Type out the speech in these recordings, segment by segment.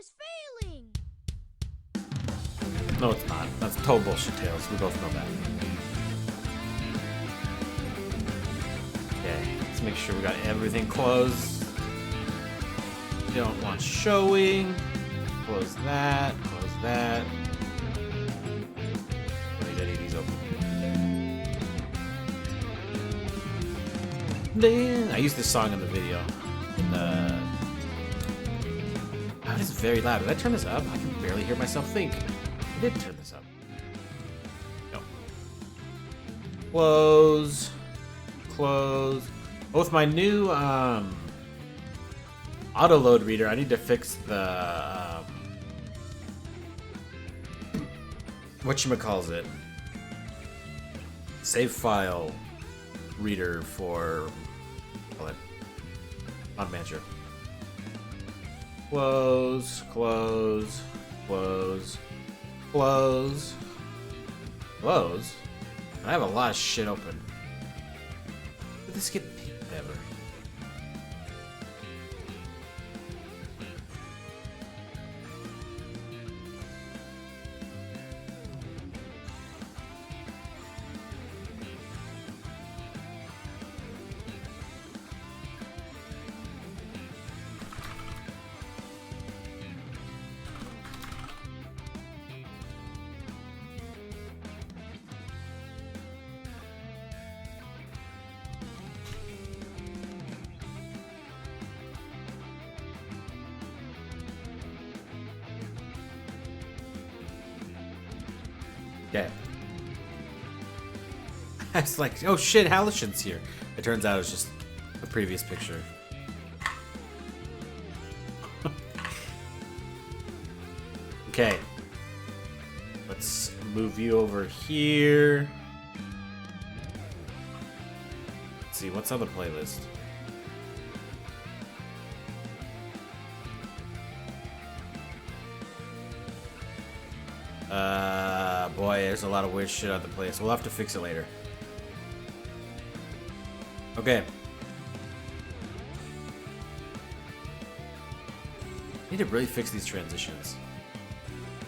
is failing. No, it's not. That's total bullshit, Tails. We both know that. Okay, let's make sure we got everything closed. Don't want showing. Close that. Close that. Let me get these open. I used this song in the video. Oh, this is very loud. Did I turn this up? I can barely hear myself think. I did turn this up. No. Close. Close. Oh, with my new auto load reader, I need to fix the whatchamacallit, save file reader for Mod Manager. Close, close, close, close, close. I have a lot of shit open. Did this get ever? Okay. I was like, oh shit, Halishan's here. It turns out it's just a previous picture. Okay. Let's move you over here. Let's see, what's on the playlist? Boy, there's a lot of weird shit on the playlist. We'll have to fix it later. Okay. Need to really fix these transitions.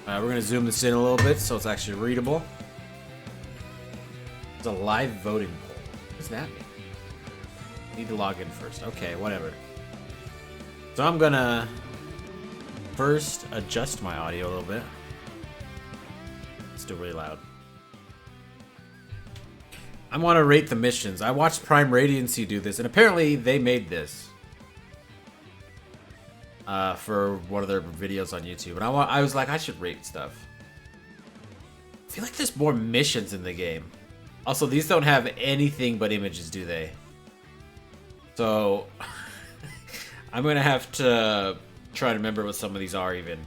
We're gonna zoom this in a little bit so it's actually readable. It's a live voting poll. What does that mean? Need to log in first. Okay, whatever. So I'm gonna first adjust my audio a little bit. It's still really loud. I want to rate the missions. I watched Prime Radiancy do this, and apparently they made this for one of their videos on YouTube. And I was like, I should rate stuff. I feel like there's more missions in the game. Also, these don't have anything but images, do they? So I'm gonna have to try to remember what some of these are even.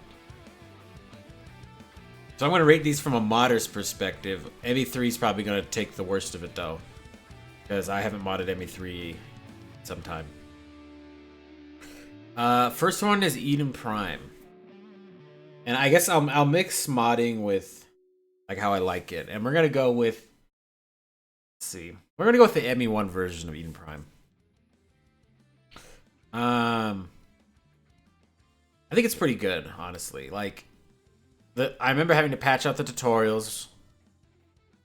So I'm going to rate these from a modder's perspective. ME3 is probably going to take the worst of it, though. Because I haven't modded ME3 some time. First one is Eden Prime. And I guess I'll mix modding with like how I like it. And we're going to go with... Let's see. We're going to go with the ME1 version of Eden Prime. I think it's pretty good, honestly. Like... I remember having to patch out the tutorials,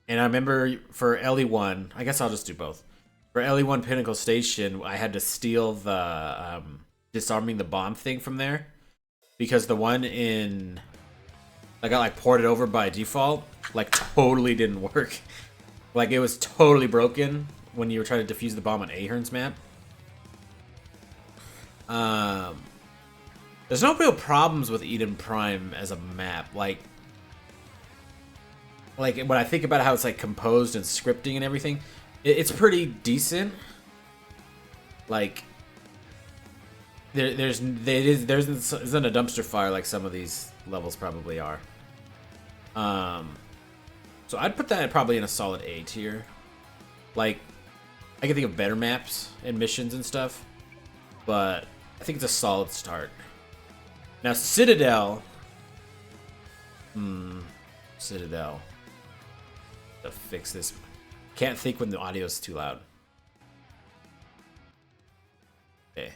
and I remember for LE1, I guess I'll just do both. For LE1 Pinnacle Station, I had to steal the disarming the bomb thing from there, because the one in I got like ported over by default, like totally didn't work. Like it was totally broken when you were trying to defuse the bomb on Ahern's map. There's no real problems with Eden Prime as a map. Like when I think about how it's like composed and scripting and everything, it's pretty decent. Like there isn't a dumpster fire like some of these levels probably are. So I'd put that probably in a solid A tier. Like I can think of better maps and missions and stuff, but I think it's a solid start. Now, Citadel. Citadel. To fix this. Can't think when the audio is too loud. Okay.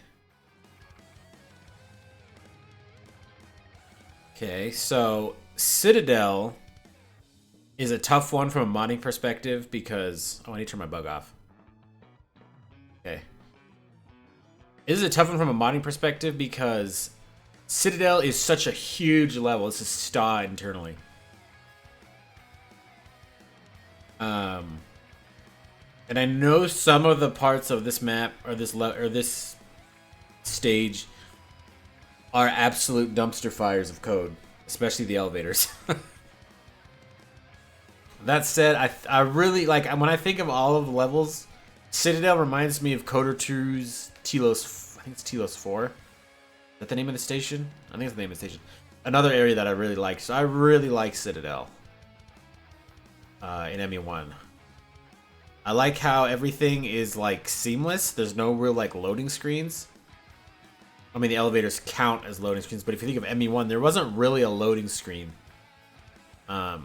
Okay, so Citadel is a tough one from a modding perspective because... Oh, I need to turn my bug off. Okay. This is a tough one from a modding perspective because Citadel is such a huge level. It's a sta internally. And I know some of the parts of this map or this stage are absolute dumpster fires of code, especially the elevators. That said, I really like when I think of all of the levels, Citadel reminds me of Coder 2's Telos. I think it's Telos 4. Is that the name of the station? I think it's the name of the station. Another area that I really like. So I really like Citadel in ME1. I like how everything is like seamless. There's no real like loading screens. I mean, the elevators count as loading screens, but if you think of ME1, there wasn't really a loading screen. Like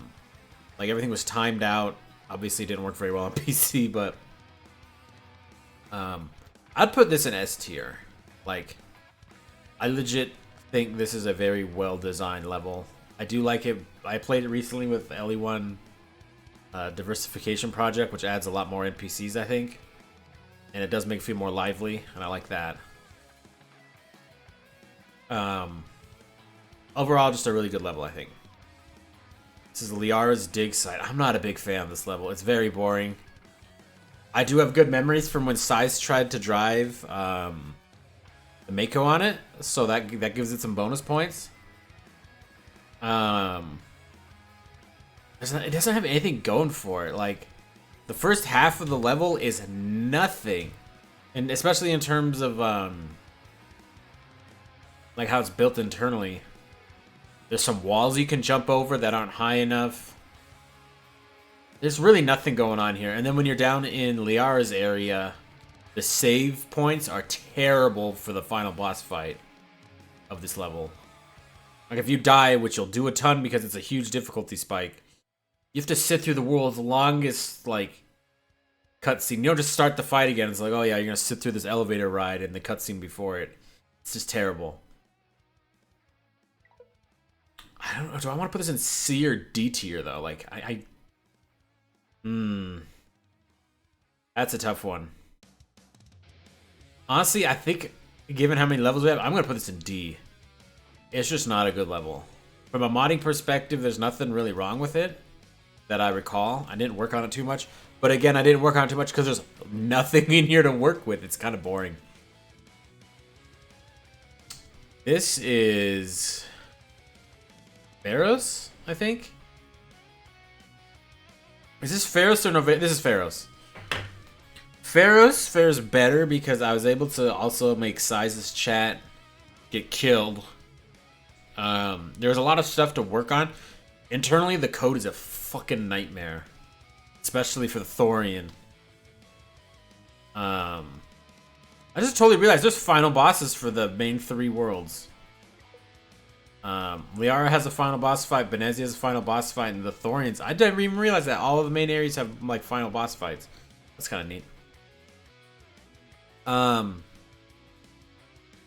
everything was timed out. Obviously, it didn't work very well on PC, but I'd put this in S tier. Like, I legit think this is a very well designed level. I do like it. I played it recently with LE1 Diversification Project, which adds a lot more NPCs, I think, and it does make it feel more lively, and I like that. Overall, just a really good level, I think. This is Liara's dig site. I'm not a big fan of this level. It's very boring. I do have good memories from when Size tried to drive the Mako on it, so that gives it some bonus points. It doesn't have anything going for it. Like, the first half of the level is nothing, and especially in terms of like how it's built internally. There's some walls you can jump over that aren't high enough. There's really nothing going on here. And then when you're down in Liara's area, the save points are terrible for the final boss fight of this level. Like, if you die, which you'll do a ton because it's a huge difficulty spike, you have to sit through the world's longest, like, cutscene. You don't just start the fight again. It's like, oh yeah, you're gonna sit through this elevator ride and the cutscene before it. It's just terrible. I don't know. Do I want to put this in C or D tier, though? Like, That's a tough one. Honestly, I think, given how many levels we have, I'm going to put this in D. It's just not a good level. From a modding perspective, there's nothing really wrong with it that I recall. I didn't work on it too much. But again, I didn't work on it too much because there's nothing in here to work with. It's kind of boring. This is Pharos, I think. Is this Pharos or Nova? This is Pharos. Pharos fares better because I was able to also make Size's chat get killed. There's a lot of stuff to work on. Internally, the code is a fucking nightmare. Especially for the Thorian. I just totally realized there's final bosses for the main 3 worlds. Liara has a final boss fight, Benezia has a final boss fight, and the Thorians. I didn't even realize that all of the main areas have like final boss fights. That's kind of neat. The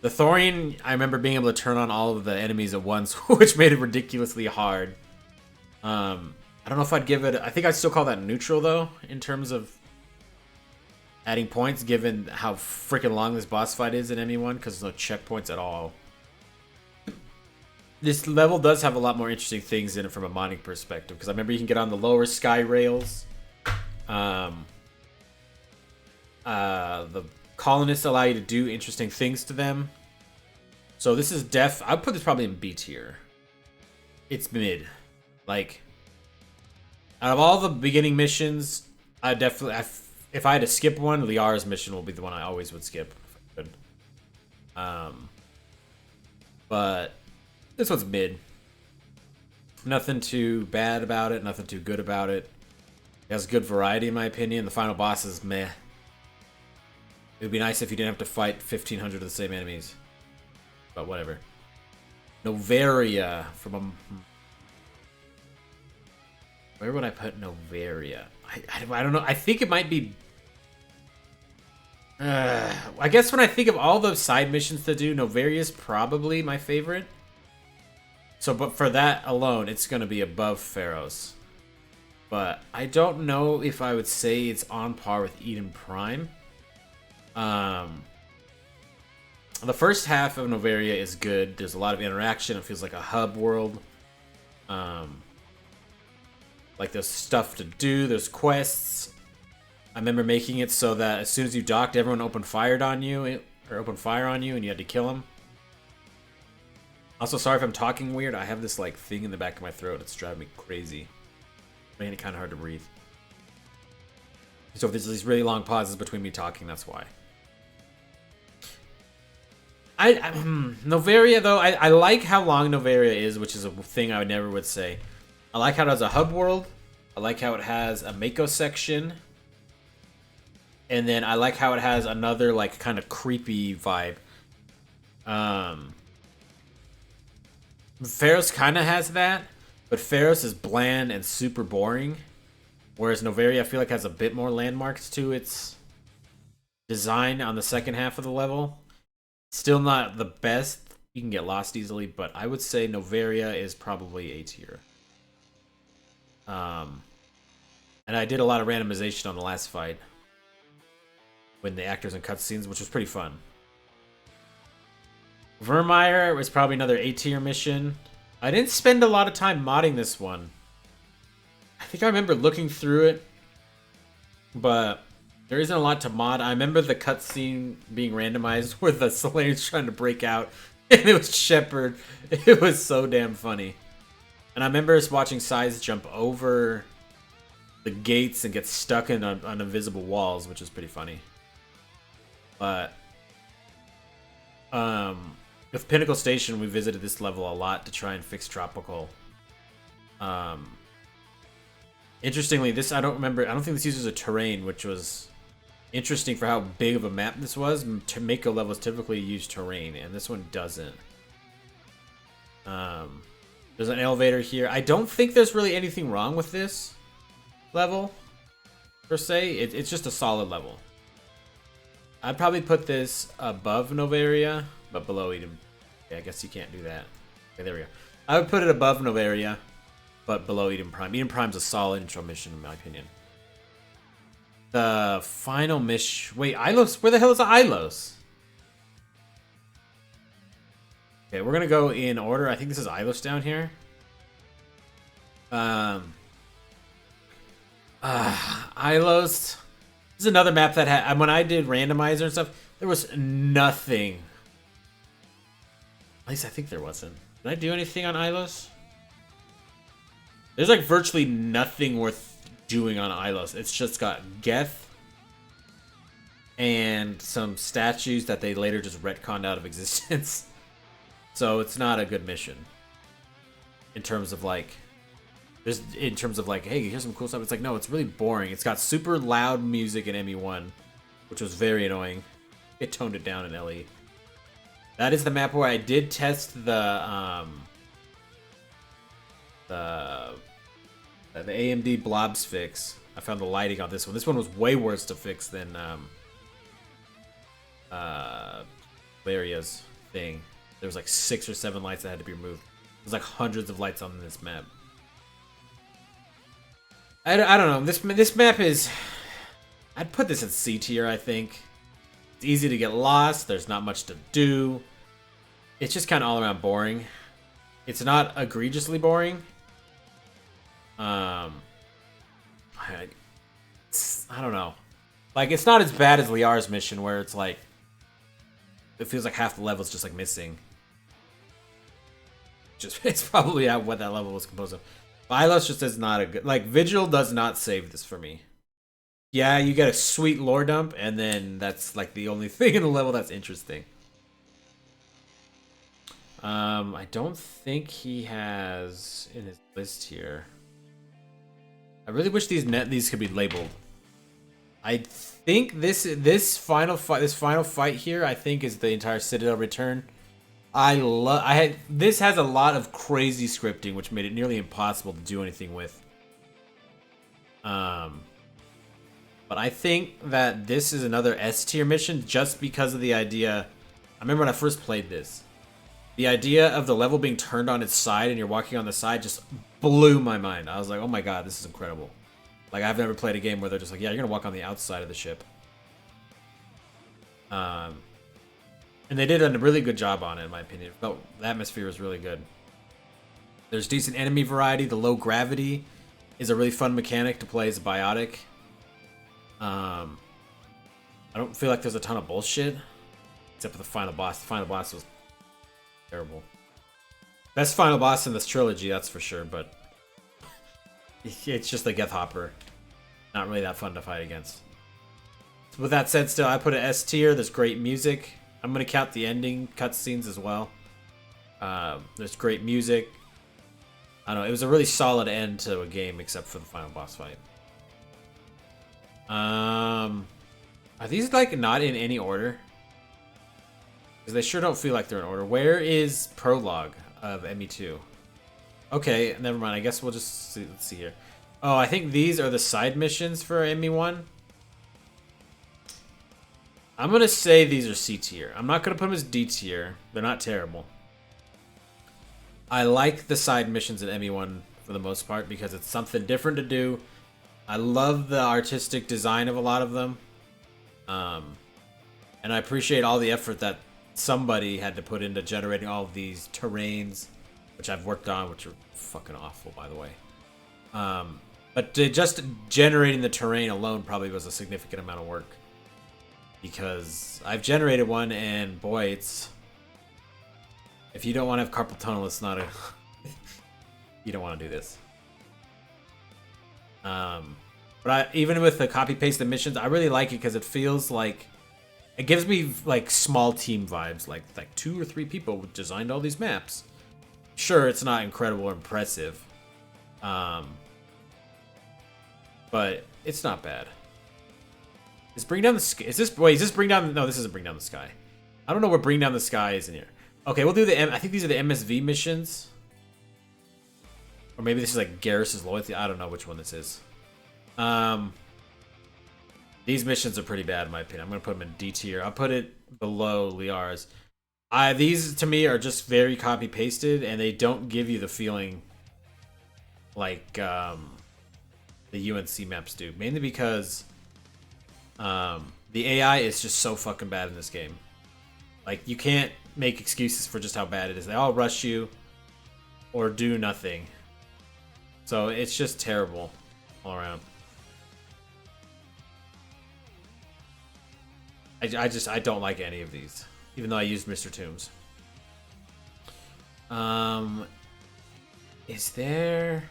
Thorian, I remember being able to turn on all of the enemies at once, which made it ridiculously hard. I don't know if I'd give it... I think I'd still call that neutral, though, in terms of adding points, given how freaking long this boss fight is in ME1, because there's no checkpoints at all. This level does have a lot more interesting things in it from a modding perspective, because I remember you can get on the lower sky rails. The colonists allow you to do interesting things to them. So this is I'd put this probably in B tier. It's mid. Like, out of all the beginning missions, I definitely... if I had to skip one, Liara's mission will be the one I always would skip. If I could. But this one's mid. Nothing too bad about it. Nothing too good about it. It has good variety, in my opinion. The final boss is meh. It would be nice if you didn't have to fight 1,500 of the same enemies. But whatever. Noveria from a... Where would I put Noveria? I don't know. I think it might be... I guess when I think of all those side missions to do, Noveria is probably my favorite. So, but for that alone, it's going to be above Pharaoh's. But I don't know if I would say it's on par with Eden Prime. The first half of Noveria is good. There's a lot of interaction. It feels like a hub world. Like there's stuff to do. There's quests. I remember making it so that as soon as you docked, everyone opened fire on you, and you had to kill them. Also, sorry if I'm talking weird. I have this like thing in the back of my throat. It's driving me crazy, making it kind of hard to breathe. So if there's these really long pauses between me talking, that's why. Noveria though, I like how long Noveria is, which is a thing I never would say. I like how it has a hub world. I like how it has a Mako section. And then I like how it has another like kind of creepy vibe. Pharos kind of has that, but Pharos is bland and super boring. Whereas Noveria I feel like has a bit more landmarks to its design on the second half of the level. Still not the best. You can get lost easily, but I would say Noveria is probably A tier. And I did a lot of randomization on the last fight when the actors and cutscenes, which was pretty fun. Vermeer was probably another A tier mission. I didn't spend a lot of time modding this one. I think I remember looking through it, but there isn't a lot to mod. I remember the cutscene being randomized where the Solarians trying to break out, and it was Shepard. It was so damn funny. And I remember us watching Sais jump over the gates and get stuck in on invisible walls, which is pretty funny. But with Pinnacle Station, we visited this level a lot to try and fix Tropical. Interestingly, this I don't think this uses a terrain, which was interesting for how big of a map this was. Mako levels typically use terrain, and this one doesn't. There's an elevator here. I don't think there's really anything wrong with this level, per se. It's just a solid level. I'd probably put this above Noveria, but below Eden. Yeah, I guess you can't do that. Okay, there we go. I would put it above Noveria, but below Eden Prime. Eden Prime's a solid intro mission, in my opinion. The final mission... Wait, Ilos? Where the hell is Ilos? Okay, we're gonna go in order. I think this is Ilos down here. Ilos. This is another map that had... When I did randomizer and stuff, there was nothing. At least I think there wasn't. Did I do anything on Ilos? There's like virtually nothing worth doing on Ilos. It's just got Geth and some statues that they later just retconned out of existence. So it's not a good mission. In terms of like... hey, here's some cool stuff. It's like, no, it's really boring. It's got super loud music in ME1, which was very annoying. It toned it down in LE. That is the map where I did test the AMD blobs fix. I found the lighting on this one. This one was way worse to fix than Valeria's thing. There was like 6 or 7 lights that had to be removed. There's like hundreds of lights on this map. I don't know. This map is... I'd put this in C tier, I think. It's easy to get lost. There's not much to do. It's just kind of all around boring. It's not egregiously boring. I don't know. Like, it's not as bad as Liar's mission, where it's like... It feels like half the level's just like missing. It's probably what that level was composed of. Ilos just is not a good... Like, Vigil does not save this for me. Yeah, you get a sweet lore dump, and then that's like the only thing in the level that's interesting. I don't think he has in his list here. I really wish these could be labeled. I think this final fight here, I think, is the entire Citadel return. This has a lot of crazy scripting, which made it nearly impossible to do anything with. But I think that this is another S tier mission just because of the idea. I remember when I first played this. The idea of the level being turned on its side and you're walking on the side just blew my mind. I was like, oh my god, this is incredible. Like, I've never played a game where they're just like, yeah, you're gonna walk on the outside of the ship. And they did a really good job on it, in my opinion. The atmosphere was really good. There's decent enemy variety. The low gravity is a really fun mechanic to play as a biotic. I don't feel like there's a ton of bullshit, except for the final boss. The final boss was terrible. Best final boss in this trilogy, that's for sure, but it's just the Geth Hopper. Not really that fun to fight against. So with that said, still, I put an S tier. There's great music. I'm going to count the ending cutscenes as well. There's great music. I don't know, it was a really solid end to a game except for the final boss fight. Are these like not in any order? Because they sure don't feel like they're in order. Where is prologue of ME2? Okay, never mind. I guess we'll just see. Let's see here. Oh, I think these are the side missions for ME1. I'm going to say these are C tier. I'm not going to put them as D tier. They're not terrible. I like the side missions in ME1 for the most part because it's something different to do. I love the artistic design of a lot of them. And I appreciate all the effort that somebody had to put into generating all of these terrains, which I've worked on, which are fucking awful, by the way. But just generating the terrain alone probably was a significant amount of work. Because I've generated one, and boy, it's... If you don't want to have carpal tunnel, it's not a... You don't want to do this. But even with the copy-paste missions, I really like it because it feels like... It gives me, like, small team vibes. Like 2 or 3 people designed all these maps. Sure, it's not incredible or impressive. But it's not bad. Is Bring Down the Sky... Is this... Wait, is this Bring Down... No, this isn't Bring Down the Sky. I don't know where Bring Down the Sky is in here. Okay, we'll do the... I think these are the MSV missions. Or maybe this is like Garrus's Loyalty. I don't know which one this is. These missions are pretty bad in my opinion. I'm going to put them in D tier. I'll put it below Liar's. These, to me, are just very copy-pasted, and they don't give you the feeling like the UNC maps do. Mainly because... the AI is just so fucking bad in this game. Like, you can't make excuses for just how bad it is. They all rush you or do nothing. So it's just terrible all around. I don't like any of these, even though I used Mr. Toombs. Is there...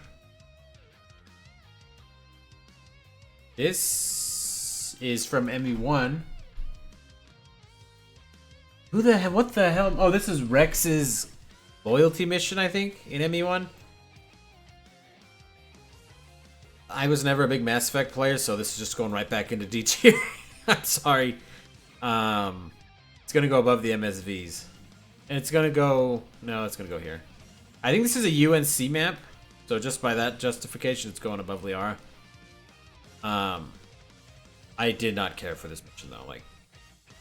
This is from ME1. Who the hell? What the hell? Oh, this is Rex's loyalty mission, I think, in ME1. I was never a big Mass Effect player, so this is just going right back into D tier. I'm sorry. It's gonna go above the MSVs. And it's gonna go... No, it's gonna go here. I think this is a UNC map, so just by that justification, it's going above Liara. I did not care for this mission though. Like,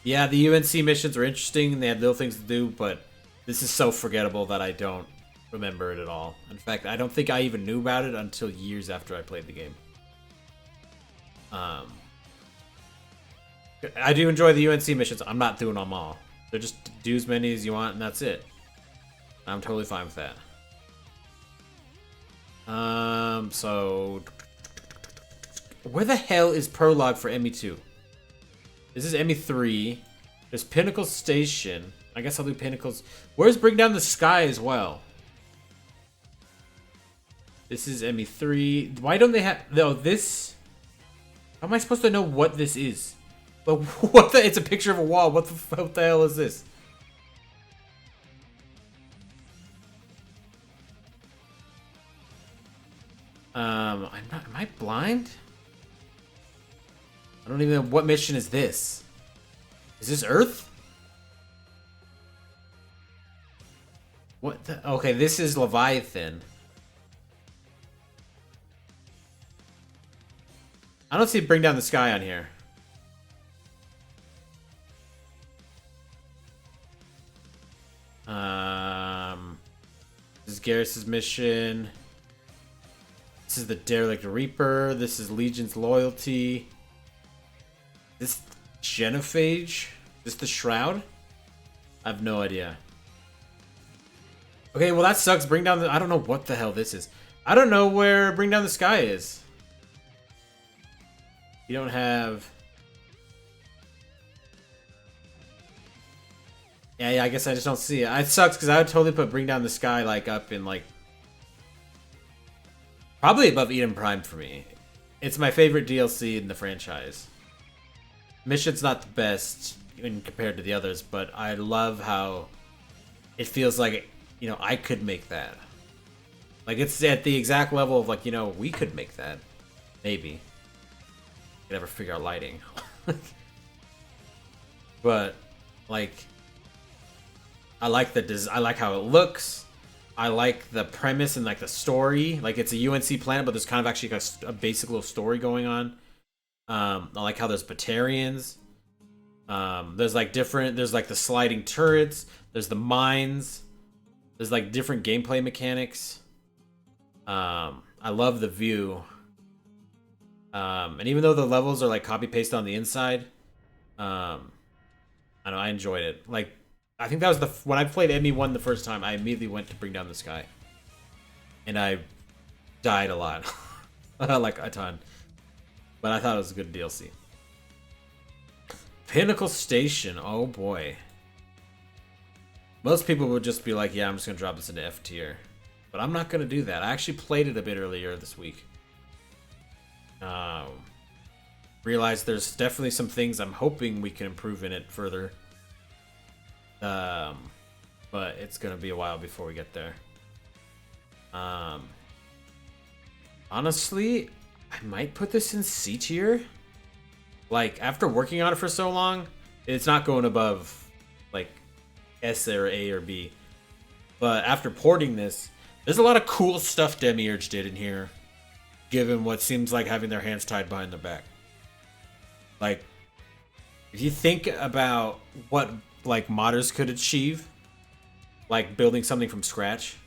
yeah, the UNC missions are interesting and they had little things to do, but this is so forgettable that I don't remember it at all. In fact, I don't think I even knew about it until years after I played the game. I do enjoy the UNC missions. I'm not doing them all. They're just do as many as you want and that's it. I'm totally fine with that. So... Where the hell is prologue for ME2? This is ME3. There's Pinnacle Station. I guess I'll do Pinnacles. Where's Bring Down the Sky as well? This is ME3. Why don't they have... No, this... How am I supposed to know what this is? But what the... It's a picture of a wall. What the hell is this? Am I blind? I don't even know what mission is this. Is this Earth? What the... Okay, this is Leviathan. I don't see Bring Down the Sky on here. Garrus's mission. This is the Derelict Reaper. This is Legion's Loyalty. This Genophage? Is this the Shroud? I have no idea. Okay, well that sucks. Bring down the... I don't know what the hell this is. I don't know where Bring Down the Sky is. You don't have... Yeah, I guess I just don't see it. It sucks because I would totally put Bring Down the Sky like up in like... Probably above Eden Prime for me. It's my favorite DLC in the franchise. Mission's not the best when compared to the others, but I love how it feels like, you know, I could make that. Like, it's at the exact level of, like, you know, we could make that. Maybe. Could ever figure out lighting. But, like, I like the I like how it looks. I like the premise and, like, the story. Like, it's a UNC planet, but there's kind of actually a basic little story going on. I like how there's Batarians. There's like there's like the sliding turrets. There's the mines. There's like different gameplay mechanics. I love the view. And even though the levels are like copy paste on the inside, I know I enjoyed it. Like, I think that was when I played ME1 the first time, I immediately went to Bring Down the Sky. And I died a lot. Like a ton. But I thought it was a good DLC. Pinnacle Station. Oh boy. Most people would just be like, yeah, I'm just going to drop this into F tier. But I'm not going to do that. I actually played it a bit earlier this week. Realized there's definitely some things I'm hoping we can improve in it further. But it's going to be a while before we get there. Honestly, I might put this in C tier. Like, after working on it for so long, it's not going above, like, S or A or B. But after porting this, there's a lot of cool stuff Demiurge did in here, given what seems like having their hands tied behind their back. Like, if you think about what, like, modders could achieve, like, building something from scratch,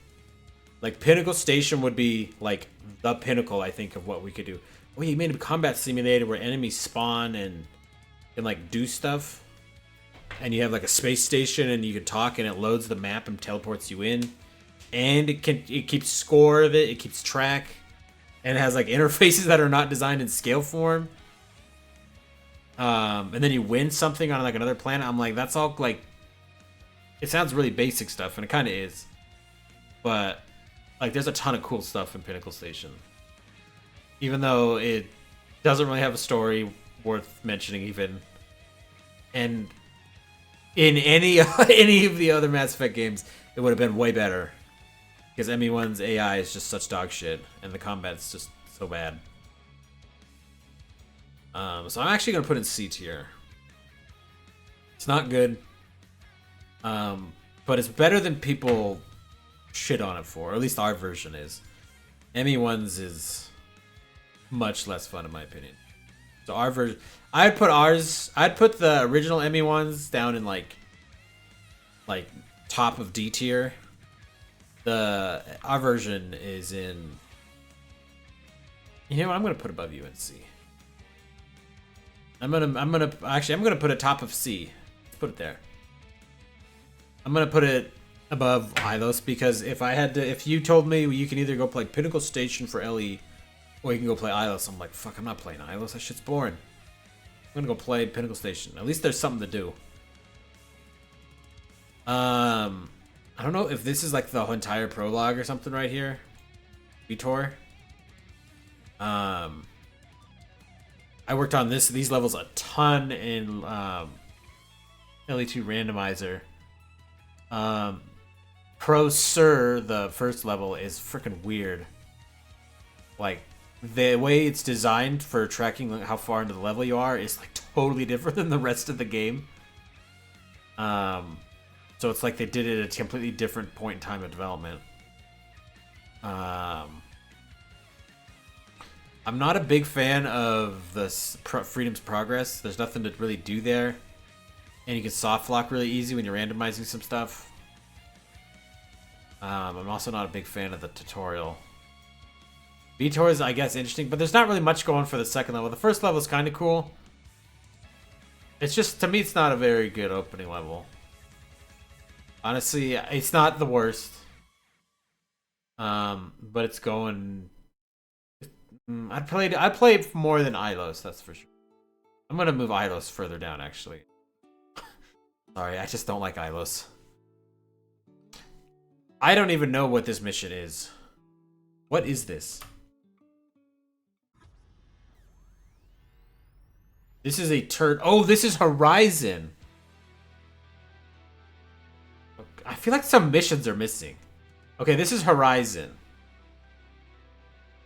like, Pinnacle Station would be, like, the pinnacle, I think, of what we could do. Oh, you made a combat simulator where enemies spawn and can, like, do stuff. And you have, like, a space station and you can talk and it loads the map and teleports you in. And it keeps score of it, it keeps track. And it has, like, interfaces that are not designed in scale form. And then you win something on, like, another planet. I'm like, that's all, like... It sounds really basic stuff, and it kind of is. But... like, there's a ton of cool stuff in Pinnacle Station. Even though it doesn't really have a story worth mentioning even. And in any of the other Mass Effect games, it would have been way better. Because ME1's AI is just such dog shit, and the combat's just so bad. So I'm actually going to put it in C tier. It's not good. But it's better than people... shit on it for, or at least our version is. ME1's is much less fun in my opinion. So our version, I'd put the original ME1's down in like top of D tier. Our version is in, you know what, I'm gonna put above UNC. I'm gonna put it top of C. Let's put it there. I'm gonna put it above Ilos, because if you told me you can either go play Pinnacle Station for LE or you can go play Ilos, I'm like, fuck, I'm not playing Ilos, that shit's boring. I'm gonna go play Pinnacle Station. At least there's something to do. I don't know if this is like the entire prologue or something right here. Vitor. I worked on these levels a ton in LE2 Randomizer. Pro Sir, the first level, is freaking weird. Like, the way it's designed for tracking how far into the level you are is like totally different than the rest of the game. So it's like they did it at a completely different point in time of development. I'm not a big fan of the Freedom's Progress. There's nothing to really do there. And you can soft lock really easy when you're randomizing some stuff. I'm also not a big fan of the tutorial. Vitor is, I guess, interesting, but there's not really much going for the second level. The first level is kind of cool. It's just, to me, it's not a very good opening level. Honestly, it's not the worst. But it's going... I'd play more than Ilos, that's for sure. I'm gonna move Ilos further down, actually. Sorry, I just don't like Ilos. I don't even know what this mission is. What is this? This is a turd. Oh, this is Horizon. I feel like some missions are missing. Okay, this is Horizon.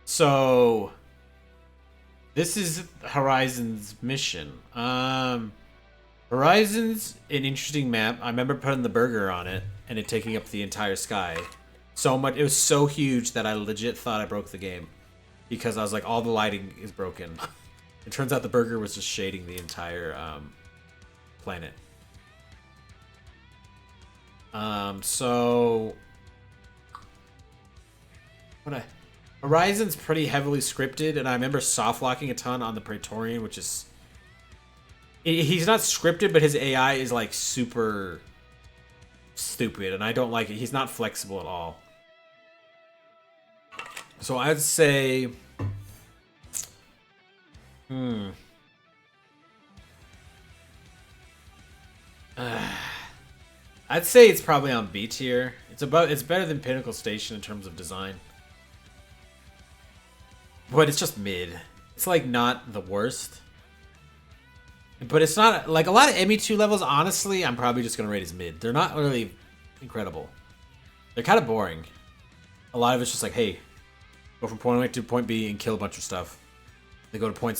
So this is Horizon's mission. Horizon's an interesting map. I remember putting the burger on it and it taking up the entire sky. So much, it was so huge that I legit thought I broke the game because I was like, all the lighting is broken. It turns out the burger was just shading the entire planet. So Horizon's pretty heavily scripted, and I remember soft locking a ton on the Praetorian, which is he's not scripted, but his AI is like super stupid, and I don't like it. He's not flexible at all. So I'd say, I'd say it's probably on B tier. It's better than Pinnacle Station in terms of design. But it's just mid. It's like not the worst. But it's not like a lot of ME2 levels, honestly, I'm probably just gonna rate as mid. They're not really incredible. They're kind of boring. A lot of it's just like, hey, go from point A to point B and kill a bunch of stuff. They go to point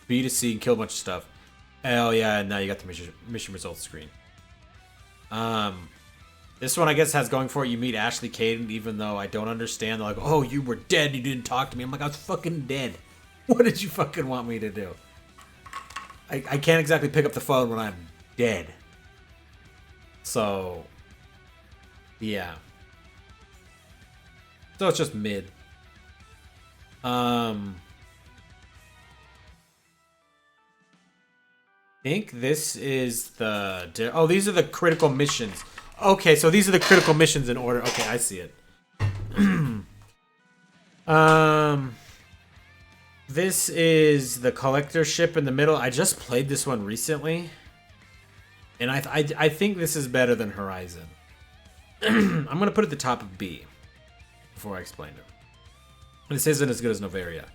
B to C and kill a bunch of stuff. Oh yeah, and now you got the mission results screen. This one I guess has going for it. You meet Ashley Caden, even though I don't understand. They're like, oh, you were dead. You didn't talk to me. I'm like, I was fucking dead. What did you fucking want me to do? I can't exactly pick up the phone when I'm dead. So, yeah. So it's just mid. I think this is the... Oh, these are the critical missions. Okay, so these are the critical missions in order. Okay, I see it. This is the collector ship in the middle. I just played this one recently, and I think this is better than Horizon. I'm gonna put it at the top of B before I explain it. This isn't as good as Noveria,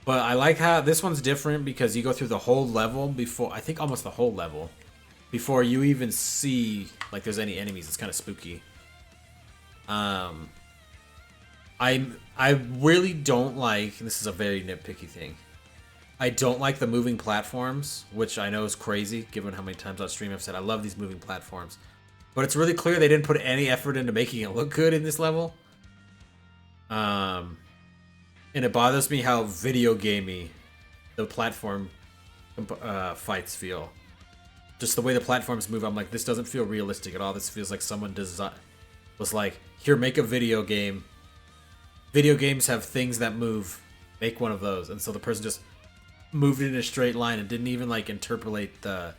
but I like how this one's different because you go through the whole level before, I think almost the whole level, before you even see like there's any enemies. It's kind of spooky. I really don't like, and this is a very nitpicky thing, I don't like the moving platforms, which I know is crazy given how many times on stream I've said I love these moving platforms. But it's really clear they didn't put any effort into making it look good in this level. And it bothers me how video gamey the platform fights feel. Just the way the platforms move, I'm like, this doesn't feel realistic at all. This feels like someone was like, here, make a video game. Video games have things that move. Make one of those. And so the person just moved it in a straight line and didn't even like interpolate the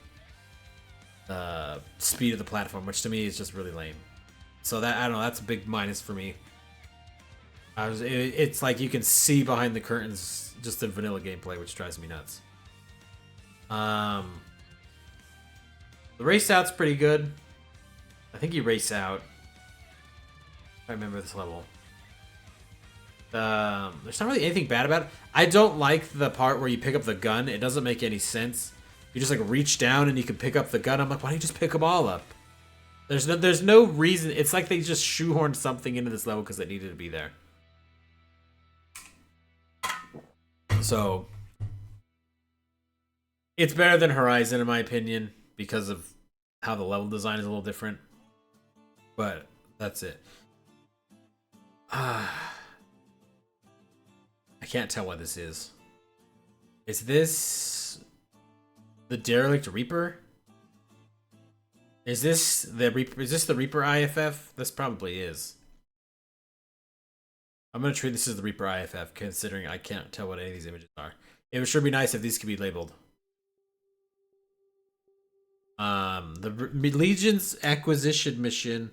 speed of the platform, which to me is just really lame. So that, I don't know, that's a big minus for me. It's like you can see behind the curtains just in vanilla gameplay, which drives me nuts. The race out's pretty good. I think you race out. I remember this level. There's not really anything bad about it. I don't like the part where you pick up the gun. It doesn't make any sense. You just like reach down and you can pick up the gun. I'm like, why don't you just pick them all up? There's no reason. It's like they just shoehorned something into this level because it needed to be there. So it's better than Horizon in my opinion because of how the level design is a little different. But that's it. I can't tell what this is. Is this the Derelict Reaper? Is this the Reaper IFF? This probably is. I'm gonna treat this as the Reaper IFF, considering I can't tell what any of these images are. It would sure be nice if these could be labeled. The Legion's acquisition mission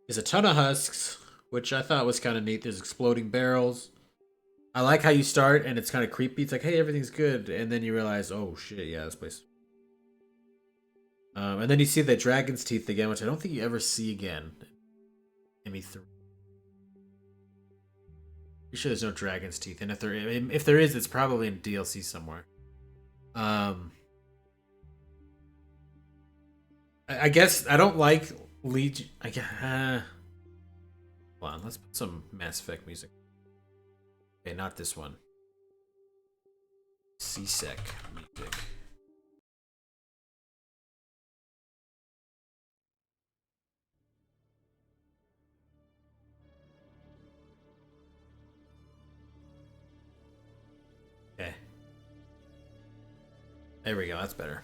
is a ton of husks, which I thought was kind of neat. There's exploding barrels. I like how you start and it's kind of creepy. It's like, hey, everything's good, and then you realize, oh shit, yeah, this place. And then you see the dragon's teeth again, which I don't think you ever see again. ME3. Pretty sure there's no dragon's teeth, and if there is, it's probably in DLC somewhere. I guess I don't like Legion. I guess. Hold on, let's put some Mass Effect music. Okay, not this one. CSEC music. Okay. There we go. That's better.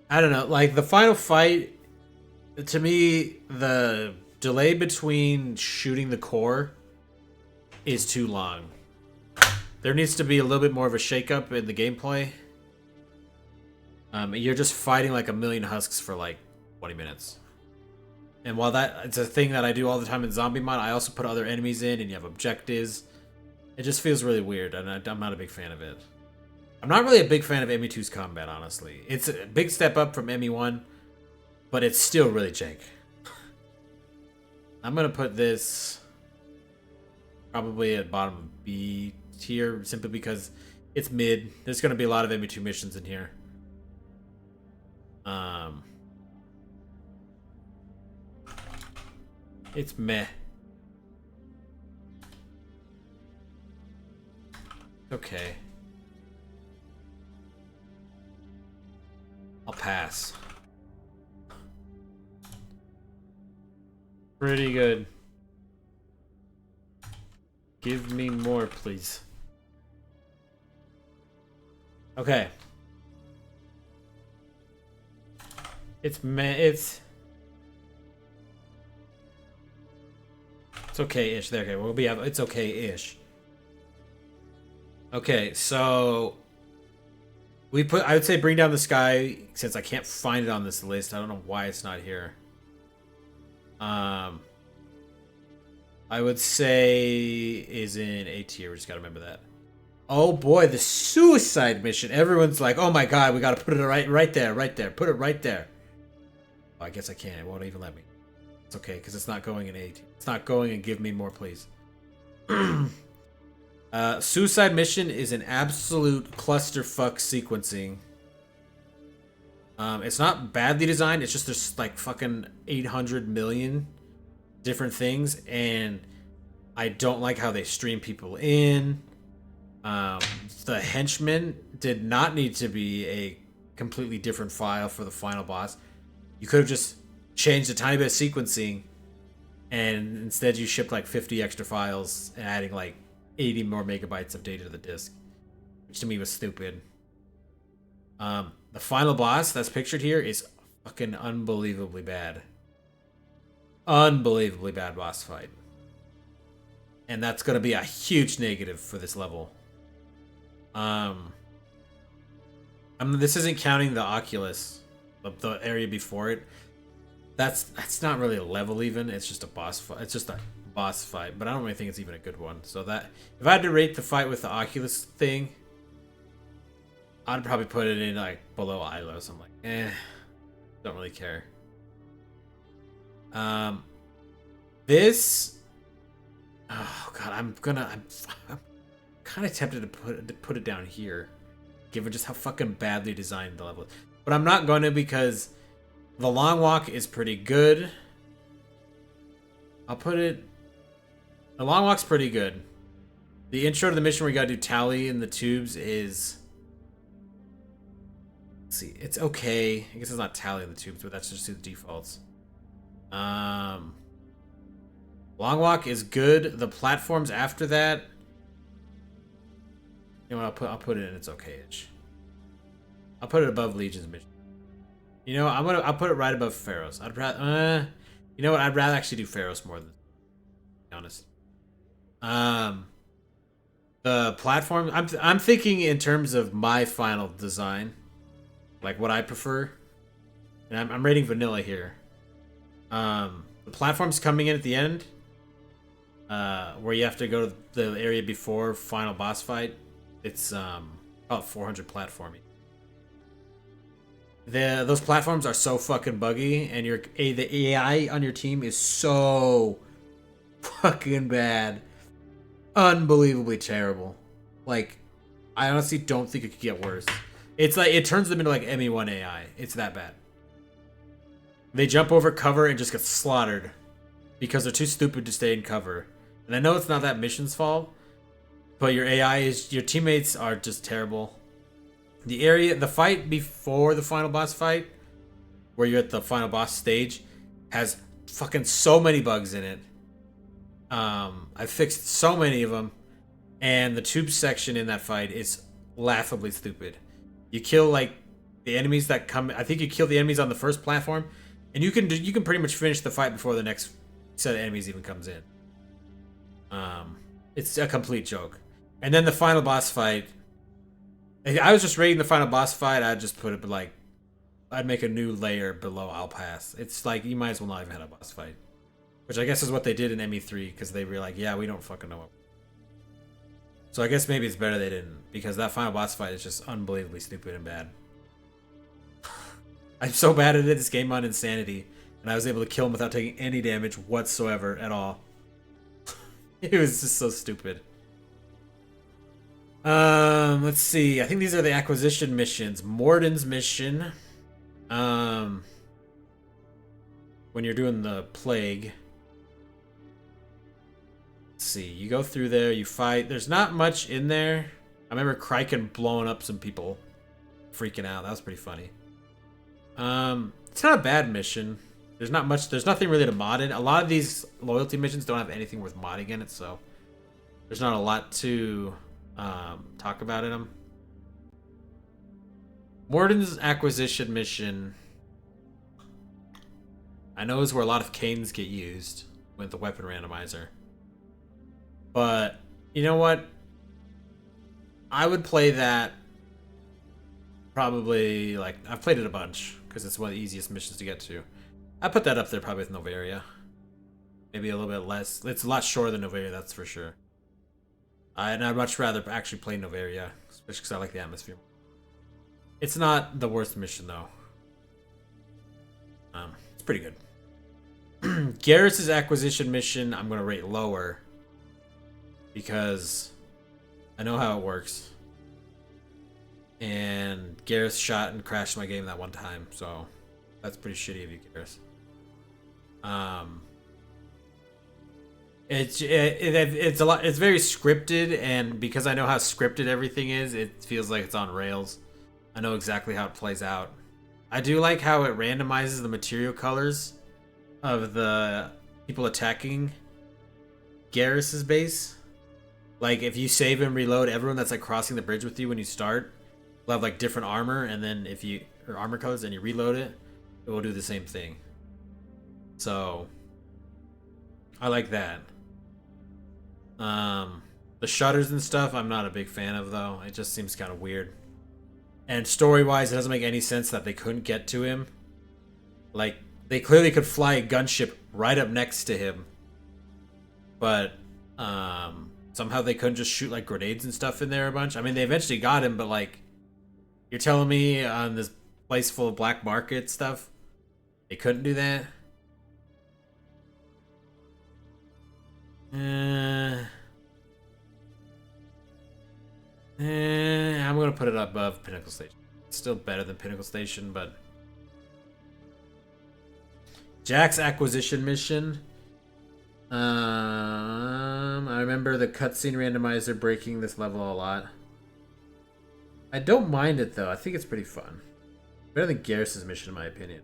I don't know. Like the final fight, to me, the delay between shooting the core is too long. There needs to be a little bit more of a shakeup in the gameplay. You're just fighting like a million husks for like 20 minutes. And while it's a thing that I do all the time in Zombie Mod, I also put other enemies in and you have objectives. It just feels really weird, and I'm not a big fan of it. I'm not really a big fan of ME2's combat, honestly. It's a big step up from ME1, but it's still really jank. I'm going to put this probably at bottom of B tier, simply because it's mid. There's going to be a lot of ME2 missions in here. It's meh. Okay. I'll pass. Pretty good. Give me more, please. Okay. It's okay-ish. There, okay. We'll be. It's okay-ish. Okay, so I would say Bring Down the Sky, since I can't find it on this list. I don't know why it's not here. I would say is in A tier. We just gotta remember that. Oh boy, the suicide mission. Everyone's like, oh my god, we gotta put it right there. Put it right there. Oh, I guess I can't. It won't even let me. It's okay, because it's not going in A tier. It's not going and give me more, please. Suicide mission is an absolute clusterfuck sequencing. It's not badly designed. It's just there's like fucking 800 million different things, and I don't like how they stream people in. The henchmen did not need to be a completely different file for the final boss. You could have just changed a tiny bit of sequencing, and instead you shipped like 50 extra files and adding like 80 more megabytes of data to the disk, which to me was stupid. The final boss that's pictured here is fucking unbelievably bad. Unbelievably bad boss fight. And that's going to be a huge negative for this level. This isn't counting the Oculus, the area before it. That's not really a level even. It's just a boss fight. It's just a boss fight, but I don't really think it's even a good one. So that if I had to rate the fight with the Oculus thing, I'd probably put it in like below Ilos. I'm like, don't really care. This, oh god, I'm kind of tempted to put it down here, given just how fucking badly designed the level is. But I'm not going to, because the long walk is pretty good. I'll put it. The long walk's pretty good. The intro to the mission where you gotta do tally in the tubes is. Let's see, it's okay. I guess it's not tally in the tubes, but that's just the defaults. Long walk is good. The platforms after that, you know what, I'll put it in. It's okay-ish. I'll put it above Legion's mission. You know, I'll put it right above Pharaoh's. I'd rather, you know what? I'd rather actually do Pharaoh's more than, to be honest. The platform. I'm thinking in terms of my final design, like what I prefer, and I'm rating vanilla here. The platforms coming in at the end, where you have to go to the area before final boss fight. It's about 400 platforming. Those platforms are so fucking buggy, and the AI on your team is so fucking bad, unbelievably terrible. Like, I honestly don't think it could get worse. It's like it turns them into like ME1 AI. It's that bad. They jump over cover and just get slaughtered because they're too stupid to stay in cover. And I know it's not that mission's fault, but your teammates are just terrible. The fight before the final boss fight, where you're at the final boss stage, has fucking so many bugs in it. I fixed so many of them, and the tube section in that fight is laughably stupid. You kill like the enemies that come. I think you kill the enemies on the first platform, and you can pretty much finish the fight before the next set of enemies even comes in. It's a complete joke. And then the final boss fight. I was just rating the final boss fight. I'd just put it like, I'd make a new layer below I'll pass. It's like you might as well not even have a boss fight, which I guess is what they did in ME3 because they were like, yeah, we don't fucking know. So I guess maybe it's better they didn't, because that final boss fight is just unbelievably stupid and bad. I'm so bad at it. This game on Insanity, and I was able to kill him without taking any damage whatsoever at all. It was just so stupid. Let's see. I think these are the acquisition missions. Morden's mission. When you're doing the plague. Let's see. You go through there, you fight. There's not much in there. I remember Kraken blowing up some people. Freaking out. That was pretty funny. It's not a bad mission. There's not much. There's nothing really to mod in. A lot of these loyalty missions don't have anything worth modding in it, so there's not a lot to talk about in them. Morden's acquisition mission, I know, is where a lot of canes get used with the weapon randomizer. But you know what? I would play that probably, like, I've played it a bunch because it's one of the easiest missions to get to. I put that up there probably with Novaria. Maybe a little bit less. It's a lot shorter than Novaria, that's for sure. And I'd much rather actually play Novaria, especially because I like the atmosphere. It's not the worst mission, though. It's pretty good. Garrus' acquisition mission, I'm going to rate lower, because I know how it works. And Garrus shot and crashed my game that one time, so that's pretty shitty of you, Garrus. It's a lot. It's very scripted, and because I know how scripted everything is, it feels like it's on rails. I know exactly how it plays out. I do like how it randomizes the material colors of the people attacking Garrus's base. Like, if you save and reload, everyone that's like crossing the bridge with you when you start will have like different armor, and then if you or armor colors and you reload it, it will do the same thing. So I like that. The shutters and stuff I'm not a big fan of, though. It just seems kind of weird. And story-wise, it doesn't make any sense that they couldn't get to him. Like, they clearly could fly a gunship right up next to him. But somehow they couldn't just shoot like grenades and stuff in there a bunch. I mean, they eventually got him, but like, you're telling me on this place full of black market stuff, they couldn't do that? I'm gonna put it above Pinnacle Station. It's still better than Pinnacle Station, but Jack's acquisition mission. I remember the cutscene randomizer breaking this level a lot. I don't mind it though. I think it's pretty fun. Better than Garrus's mission, in my opinion.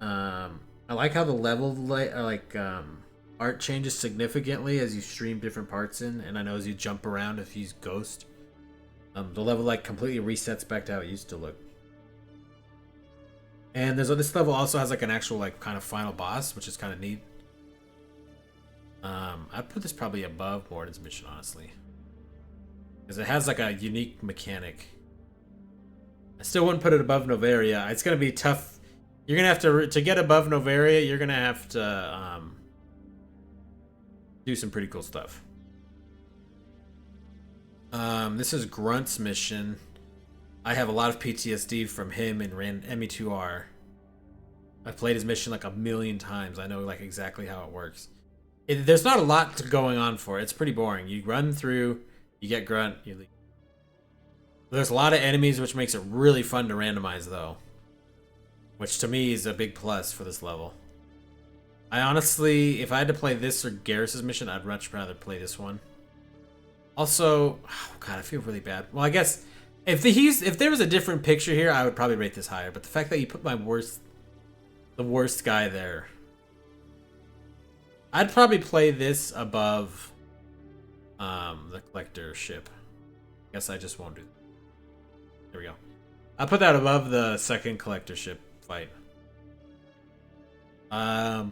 I like how the level art changes significantly as you stream different parts in, and I know as you jump around if you use Ghost. The level like completely resets back to how it used to look. And this level also has like an actual like kind of final boss, which is kind of neat. I'd put this probably above Morden's mission, honestly, because it has like a unique mechanic. I still wouldn't put it above Novaria. It's gonna be tough. You're gonna have to get above Novaria. You're gonna have to do some pretty cool stuff. This is Grunt's mission. I have a lot of PTSD from him in ME2R. I've played his mission like a million times. I know like exactly how it works. There's not a lot going on for it. It's pretty boring. You run through, you get Grunt, you leave. There's a lot of enemies, which makes it really fun to randomize, though. Which to me is a big plus for this level. I honestly, if I had to play this or Garrus's mission, I'd much rather play this one. Also, oh god, I feel really bad. Well, I guess if there was a different picture here, I would probably rate this higher. But the fact that you put the worst guy there, I'd probably play this above the collector ship. Guess I just won't do that. There we go. I'll put that above the second collector ship fight. I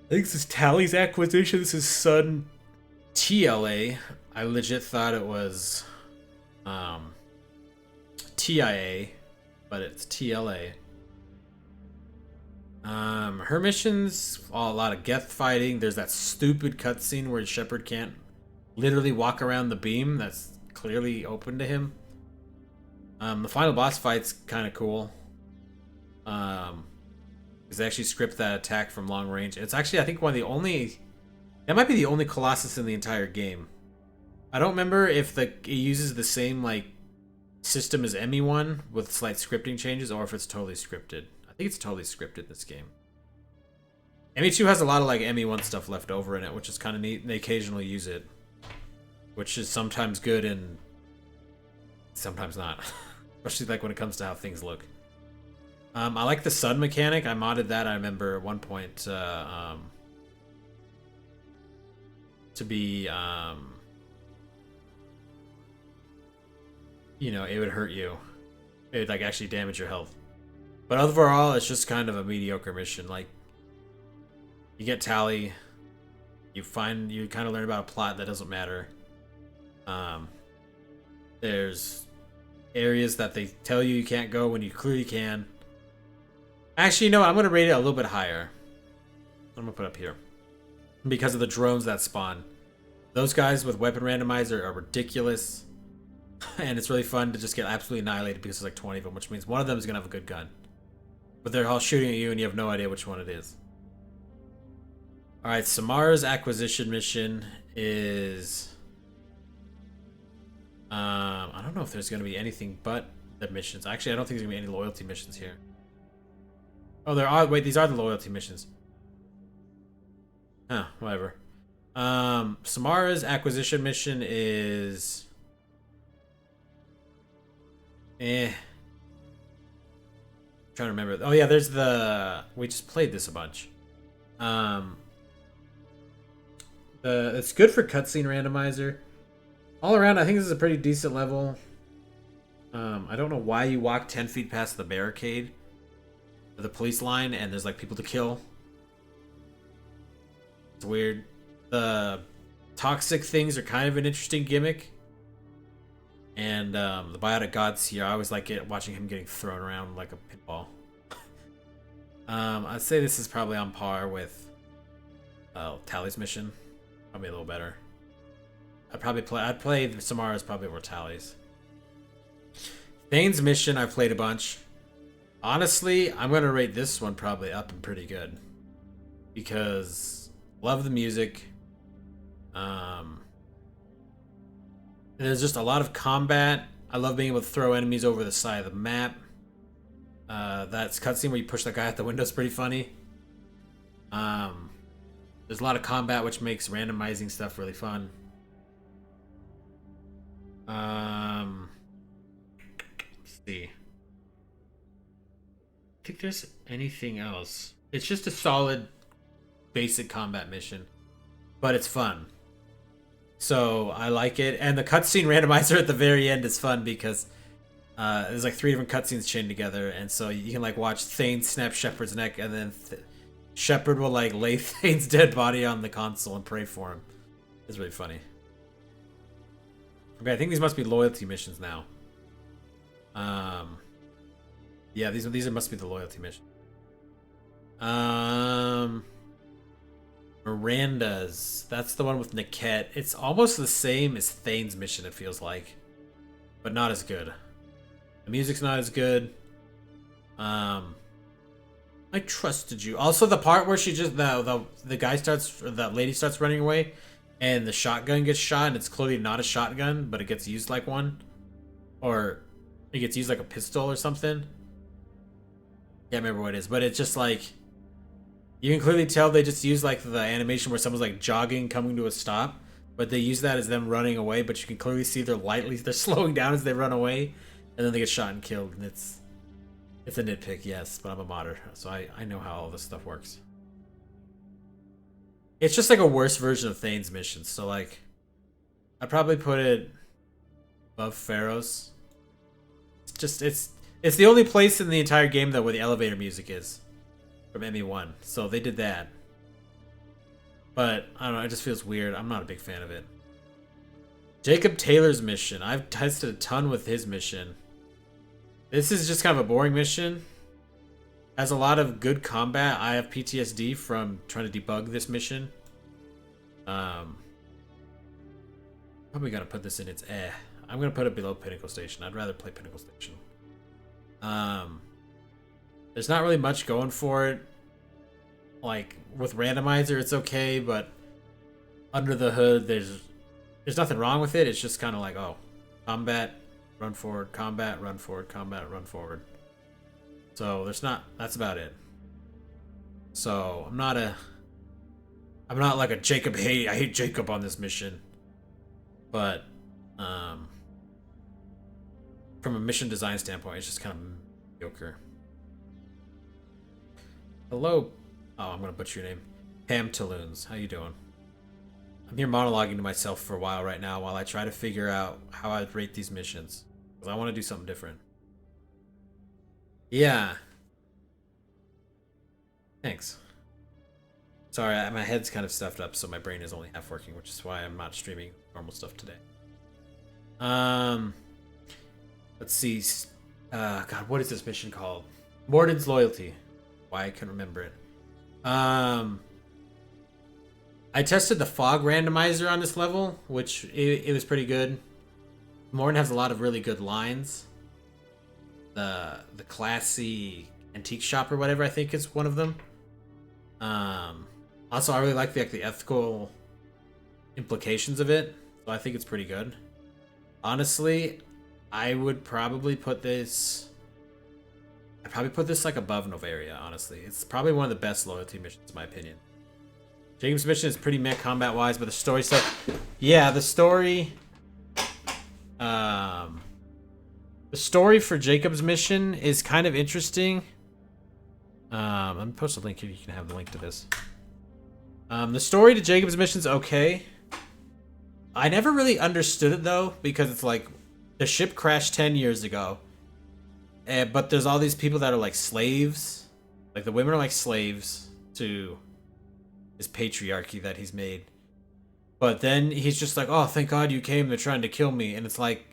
think this is Tally's acquisition. This is Sun TLA. I legit thought it was TIA, but it's TLA. Her missions, a lot of Geth fighting. There's that stupid cutscene where Shepard can't literally walk around the beam that's clearly open to him. The final boss fight's kind of cool. Because they actually script that attack from long range. It's actually, I think, one of the only... That might be the only Colossus in the entire game. I don't remember if it uses the same, like, system as ME1 with slight scripting changes, or if it's totally scripted. I think it's totally scripted, this game. ME2 has a lot of, like, ME1 stuff left over in it, which is kind of neat, and they occasionally use it. Which is sometimes good and sometimes not. Especially, like, when it comes to how things look. I like the sun mechanic. I modded that, I remember, at one point, to be, you know, it would hurt you. It would, like, actually damage your health. But overall, it's just kind of a mediocre mission. Like, you get Tally, you kind of learn about a plot that doesn't matter. There's areas that they tell you can't go when you clearly can. Actually, no, I'm going to rate it a little bit higher. I'm going to put it up here. Because of the drones that spawn. Those guys with weapon randomizer are ridiculous. And it's really fun to just get absolutely annihilated because there's like 20 of them, which means one of them is going to have a good gun. But they're all shooting at you and you have no idea which one it is. Alright, Samara's acquisition mission is... I don't know if there's going to be anything but the missions. Actually, I don't think there's going to be any loyalty missions here. Oh, there are. Wait, these are the loyalty missions. Huh, whatever. Samara's acquisition mission is... I'm trying to remember. Oh, yeah, there's the... We just played this a bunch. It's good for cutscene randomizer. All around, I think this is a pretty decent level. I don't know why you walk 10 feet past the barricade, the police line, and there's like people to kill. It's weird. The toxic things are kind of an interesting gimmick. And the Biotic Gods here, I always like watching him getting thrown around like a pinball. I'd say this is probably on par with Tally's mission. Probably a little better. I'd play Samara's probably over Tally's. Thane's mission I've played a bunch. Honestly, I'm gonna rate this one probably up and pretty good. Because love the music. There's just a lot of combat. I love being able to throw enemies over the side of the map. That cutscene where you push that guy out the window is pretty funny. There's a lot of combat, which makes randomizing stuff really fun. Let's see. I think there's anything else. It's just a solid, basic combat mission, but it's fun. So I like it, and the cutscene randomizer at the very end is fun because there's like 3 different cutscenes chained together, and so you can like watch Thane snap Shepard's neck, and then Shepard will like lay Thane's dead body on the console and pray for him. It's really funny. Okay, I think these must be loyalty missions now. Yeah, these must be the loyalty missions. Miranda's. That's the one with Niket. It's almost the same as Thane's mission, it feels like. But not as good. The music's not as good. I trusted you. Also, the part where she just the guy starts, or the lady starts running away, and the shotgun gets shot, and it's clearly not a shotgun, but it gets used like one, or it gets used like a pistol or something. Can't remember what it is, but it's just like you can clearly tell they just use like the animation where someone's like jogging, coming to a stop, but they use that as them running away. But you can clearly see they're slowing down as they run away, and then they get shot and killed, and it's a nitpick, yes, but I'm a modder, so I know how all this stuff works. It's just like a worse version of Thane's mission, so like, I'd probably put it above Pharaoh's. It's the only place in the entire game though where the elevator music is from ME1, so they did that. But I don't know, it just feels weird. I'm not a big fan of it. Jacob Taylor's mission. I've tested a ton with his mission. This is just kind of a boring mission. Has a lot of good combat. I have PTSD from trying to debug this mission. Probably gotta put this in its I'm gonna put it below Pinnacle Station. I'd rather play Pinnacle Station. There's not really much going for it. Like with randomizer, it's okay, but under the hood, there's nothing wrong with it. It's just kind of like, oh, combat, run forward, combat, run forward, combat, run forward. So that's about it. So I'm not like a Jacob hate. I hate Jacob on this mission. But from a mission design standpoint, it's just kind of mediocre. Hello. Oh, I'm gonna butcher your name. Pam Talloons. How you doing? I'm here monologuing to myself for a while right now while I try to figure out how I'd rate these missions. Because I want to do something different. Yeah. Thanks. Sorry, my head's kind of stuffed up, so my brain is only half working, which is why I'm not streaming normal stuff today. Let's see. God, what is this mission called? Morden's Loyalty. Why I couldn't remember it. I tested the fog randomizer on this level, which it was pretty good. Morden has a lot of really good lines. The classy antique shop or whatever, I think is one of them. Also, I really like the ethical implications of it, so I think it's pretty good. Honestly, I would probably put this. I'd probably put this like above Novaria. Honestly, it's probably one of the best loyalty missions in my opinion. Jacob's mission is pretty meh combat wise, but the story stuff, yeah, the story. The story for Jacob's mission is kind of interesting. Let me post a link here. You can have the link to this. The story to Jacob's mission's okay. I never really understood it though, because it's like the ship crashed 10 years ago, but there's all these people that are like slaves. Like the women are like slaves to his patriarchy that he's made. But then he's just like, oh, thank God you came. They're trying to kill me. And it's like,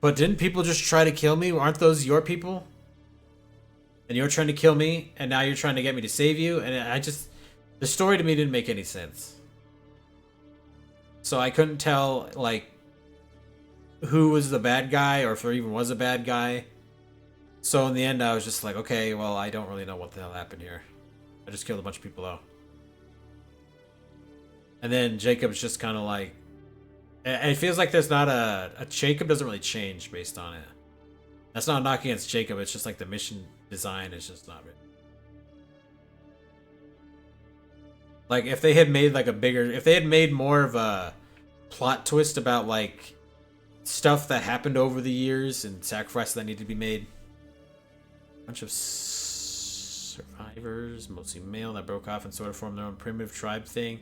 but didn't people just try to kill me? Aren't those your people? And you're trying to kill me, and now you're trying to get me to save you? And the story to me didn't make any sense. So I couldn't tell, like, who was the bad guy, or if there even was a bad guy. So in the end, I was just like, okay, well, I don't really know what the hell happened here. I just killed a bunch of people, though. And then Jacob's just kind of like... It feels like there's not a... Jacob doesn't really change based on it. That's not a knock against Jacob, it's just like the mission design is just not really... Like, if they had made like a bigger... If they had made more of a plot twist about like stuff that happened over the years and sacrifices that need to be made. A bunch of survivors, mostly male, that broke off and sort of formed their own primitive tribe thing.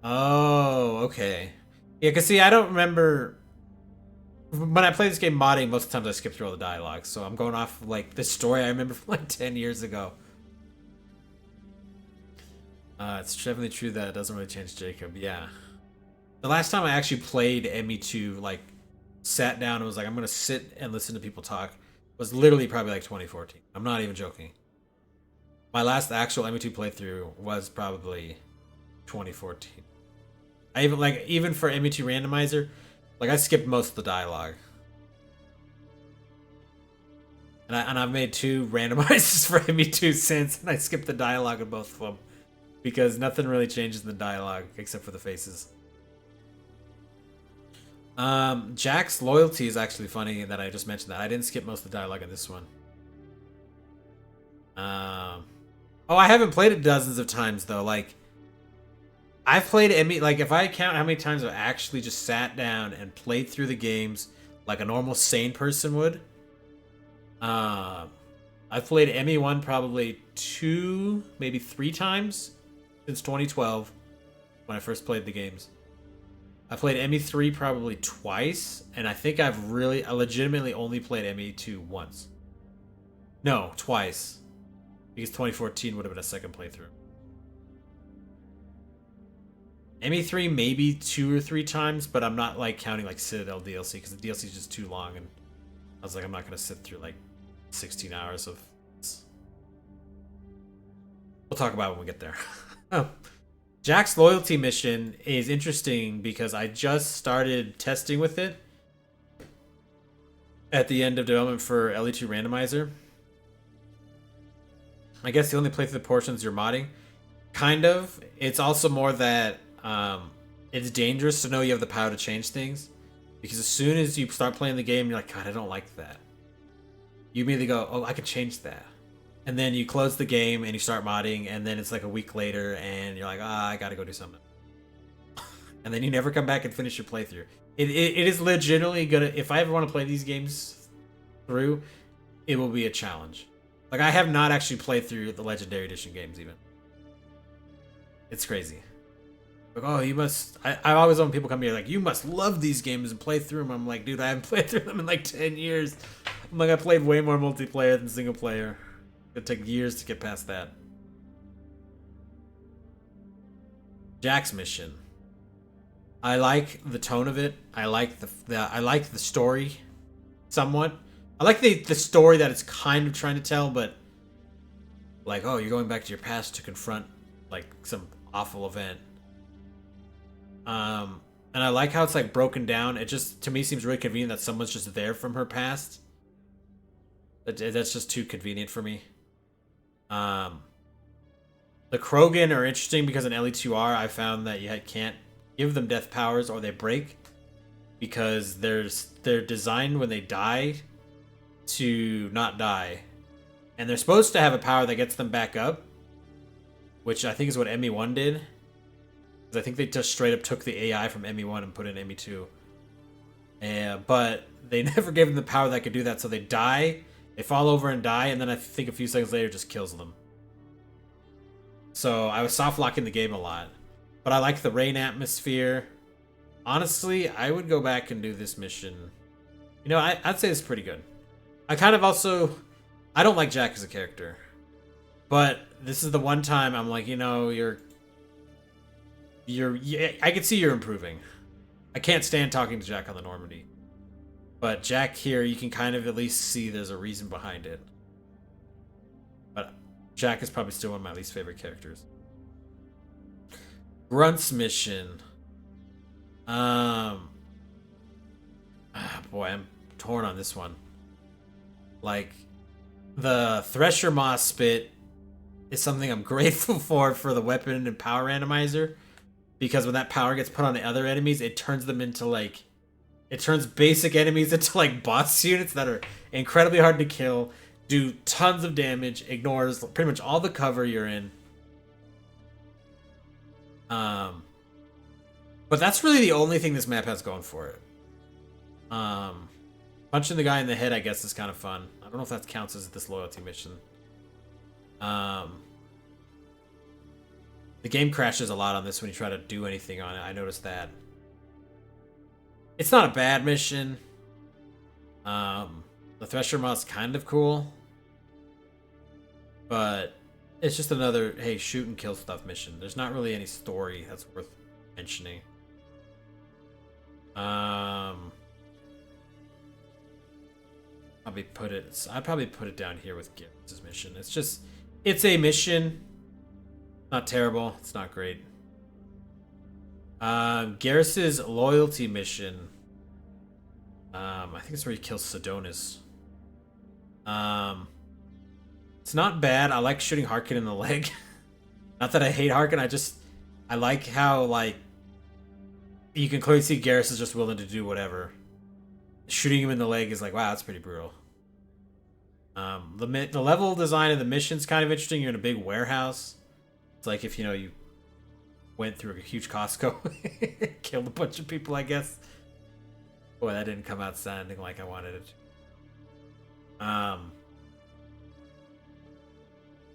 Oh, okay. Yeah, cause see, I don't remember when I play this game modding. Most of the times I skip through all the dialogue, so I'm going off of, like the story I remember from like 10 years ago. It's definitely true that it doesn't really change Jacob. Yeah. The last time I actually played ME2, like sat down and was like, I'm gonna sit and listen to people talk, was literally probably like 2014. I'm not even joking. My last actual ME2 playthrough was probably 2014. I even for ME2 randomizer, like I skipped most of the dialogue. And I've made 2 randomizers for ME2 since, and I skipped the dialogue in both of them because nothing really changes in the dialogue except for the faces. Jack's loyalty is actually funny that I just mentioned that. I didn't skip most of the dialogue in this one. Oh, I haven't played it dozens of times though. Like, I've played ME, like if I count how many times I've actually just sat down and played through the games like a normal sane person would. I've played ME1 probably 2, maybe 3 times since 2012 when I first played the games. I played ME3 probably twice, and I think I legitimately only played ME2 once. No, twice. Because 2014 would have been a second playthrough. ME3 maybe 2 or 3 times, but I'm not like counting like Citadel DLC because the DLC is just too long, and I was like, I'm not gonna sit through like 16 hours of this. We'll talk about it when we get there. Jack's loyalty mission is interesting because I just started testing with it at the end of development for LE2 Randomizer. I guess the only playthrough the portions you're modding. Kind of. It's also more that it's dangerous to know you have the power to change things. Because as soon as you start playing the game, you're like, God, I don't like that. You immediately go, oh, I could change that. And then you close the game and you start modding, and then it's like a week later, and you're like, I gotta go do something. And then you never come back and finish your playthrough. It is legitimately gonna, if I ever want to play these games through, it will be a challenge. Like, I have not actually played through the Legendary Edition games even. It's crazy. Like, oh, you must... I always when people come here like, you must love these games and play through them. I'm like, dude, I haven't played through them in like 10 years. I'm like, I played way more multiplayer than single player. It'd take years to get past that. Jack's mission. I like the tone of it. I like the story somewhat. I like the story that it's kind of trying to tell, but like, oh, you're going back to your past to confront like some awful event. And I like how it's like broken down. It just, to me, seems really convenient that someone's just there from her past. That's just too convenient for me. The Krogan are interesting because in LE2R, I found that you can't give them death powers or they break because they're designed when they die to not die. And they're supposed to have a power that gets them back up, which I think is what ME1 did. I think they just straight up took the AI from ME1 and put it in ME2. But they never gave them the power that could do that, so they die, they fall over and die, and then I think a few seconds later it just kills them. So I was soft locking the game a lot. But I like the rain atmosphere. Honestly, I would go back and do this mission. You know, I'd say it's pretty good. I kind of also... I don't like Jack as a character. But this is the one time I'm like, you know, I can see you're improving. I can't stand talking to Jack on the Normandy. But Jack here, you can kind of at least see there's a reason behind it. But Jack is probably still one of my least favorite characters. Grunt's mission. Boy, I'm torn on this one. Like, the Thresher Moss Spit is something I'm grateful for the weapon and power randomizer. Because when that power gets put on the other enemies, it turns them into like... It turns basic enemies into like boss units that are incredibly hard to kill, do tons of damage, ignores pretty much all the cover you're in. But that's really the only thing this map has going for it. Punching the guy in the head, I guess, is kind of fun. I don't know if that counts as this loyalty mission. The game crashes a lot on this when you try to do anything on it. I noticed that. It's not a bad mission. The Thresher mod's kind of cool. But it's just another, hey, shoot and kill stuff mission. There's not really any story that's worth mentioning. I'd probably put it down here with Garrus' mission. It's a mission. Not terrible. It's not great. Garrus' loyalty mission. I think it's where he kills Sidonis. It's not bad. I like shooting Harkin in the leg. Not that I hate Harkin. I like how, like, you can clearly see Garrus is just willing to do whatever. Shooting him in the leg is like, wow, that's pretty brutal. The level design of the mission's kind of interesting. You're in a big warehouse. It's like if, you went through a huge Costco, killed a bunch of people, I guess. Boy, that didn't come out sounding like I wanted it.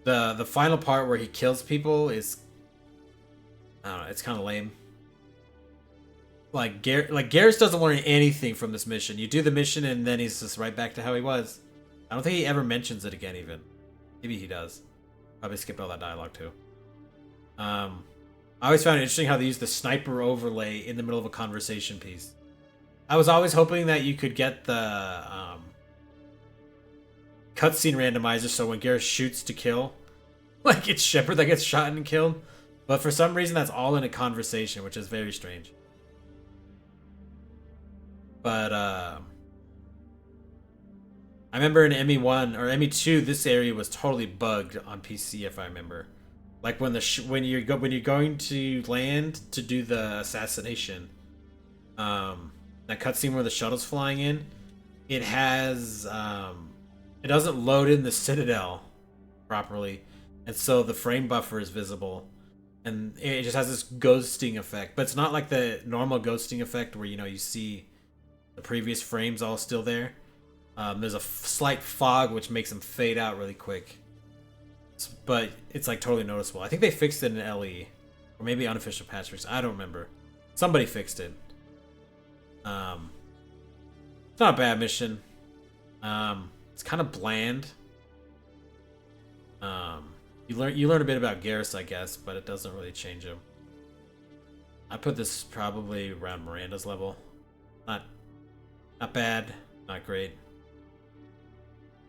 The final part where he kills people is, I don't know, it's kind of lame. Like Garrus doesn't learn anything from this mission. You do the mission and then he's just right back to how he was. I don't think he ever mentions it again, even. Maybe he does. Probably skip all that dialogue too. I always found it interesting how they use the sniper overlay in the middle of a conversation piece. I was always hoping that you could get the cutscene randomizer, so when Garrus shoots to kill, like it's Shepard that gets shot and killed. But for some reason, that's all in a conversation, which is very strange. But I remember in ME1 or ME2, this area was totally bugged on PC, if I remember. Like when you're going to land to do the assassination, that cutscene where the shuttle's flying in, it has it doesn't load in the Citadel properly, and so the frame buffer is visible, and it just has this ghosting effect. But it's not like the normal ghosting effect where you see the previous frames all still there. There's a slight fog which makes them fade out really quick. But it's like totally noticeable. I think they fixed it in LE. Or maybe unofficial patch fix. I don't remember. Somebody fixed it. It's not a bad mission. It's kind of bland. You learn a bit about Garrus, I guess, but it doesn't really change him. I put this probably around Miranda's level. Not bad, not great.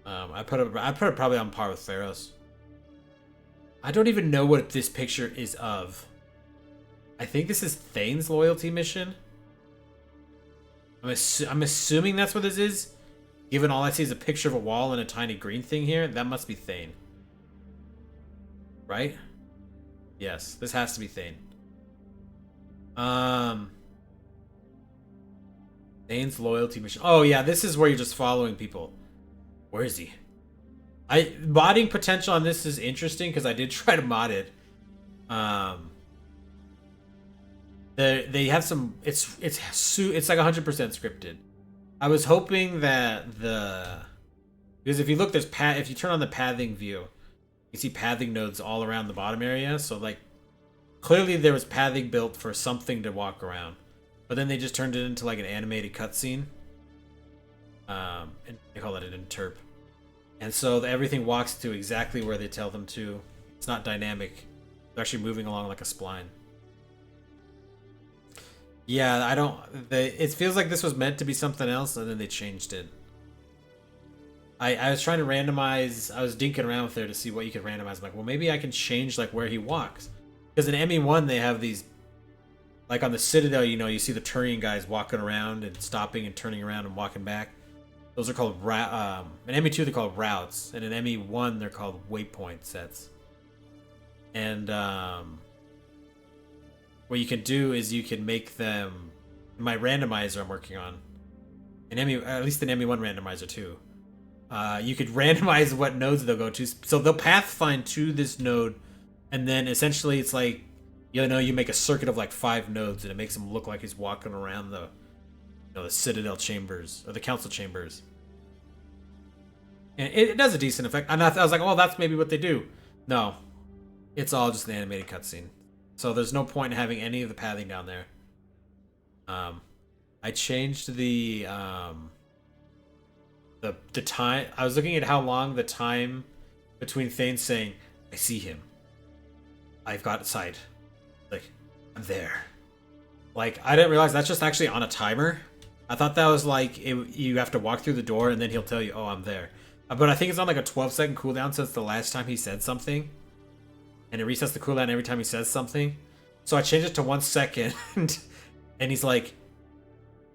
I put it probably on par with Theros. I don't even know what this picture is of. I think this is Thane's loyalty mission. I'm assuming that's what this is. Given all I see is a picture of a wall and a tiny green thing here, that must be Thane. Right? Yes, this has to be Thane. Thane's loyalty mission. Oh yeah, this is where you're just following people. Where is he? Modding potential on this is interesting because I did try to mod it. They have some. It's like 100% scripted. I was hoping that because if you look, if you turn on the pathing view, you see pathing nodes all around the bottom area. So like clearly there was pathing built for something to walk around, but then they just turned it into like an animated cutscene. And they call it an interp. And so everything walks to exactly where they tell them to. It's not dynamic. They're actually moving along like a spline. Yeah, it feels like this was meant to be something else, and then they changed it. I was trying to randomize. I was dinking around with there to see what you could randomize. I'm like, well, maybe I can change like where he walks. Because in ME1 they have these, like on the Citadel, you see the Turian guys walking around and stopping and turning around and walking back. Those are called in ME2 they're called routes, and in ME1 they're called waypoint sets. And what you can do is you can make them. My randomizer I'm working on, at least an ME1 randomizer too. You could randomize what nodes they'll go to, so they'll pathfind to this node, and then essentially it's like you make a circuit of like 5 nodes, and it makes him look like he's walking around the Citadel chambers or the council chambers, and it does a decent effect. And I was like, oh, that's maybe what they do. No, it's all just an animated cutscene. So there's no point in having any of the pathing down there. I changed the time. I was looking at how long the time between Thane saying, "I see him. I've got sight." Like, I'm there. Like, I didn't realize that's just actually on a timer. I thought that was like you have to walk through the door and then he'll tell you, "Oh, I'm there." But I think it's on like a 12-second cooldown since the last time he said something, and it resets the cooldown every time he says something. So I changed it to 1 second, and he's like,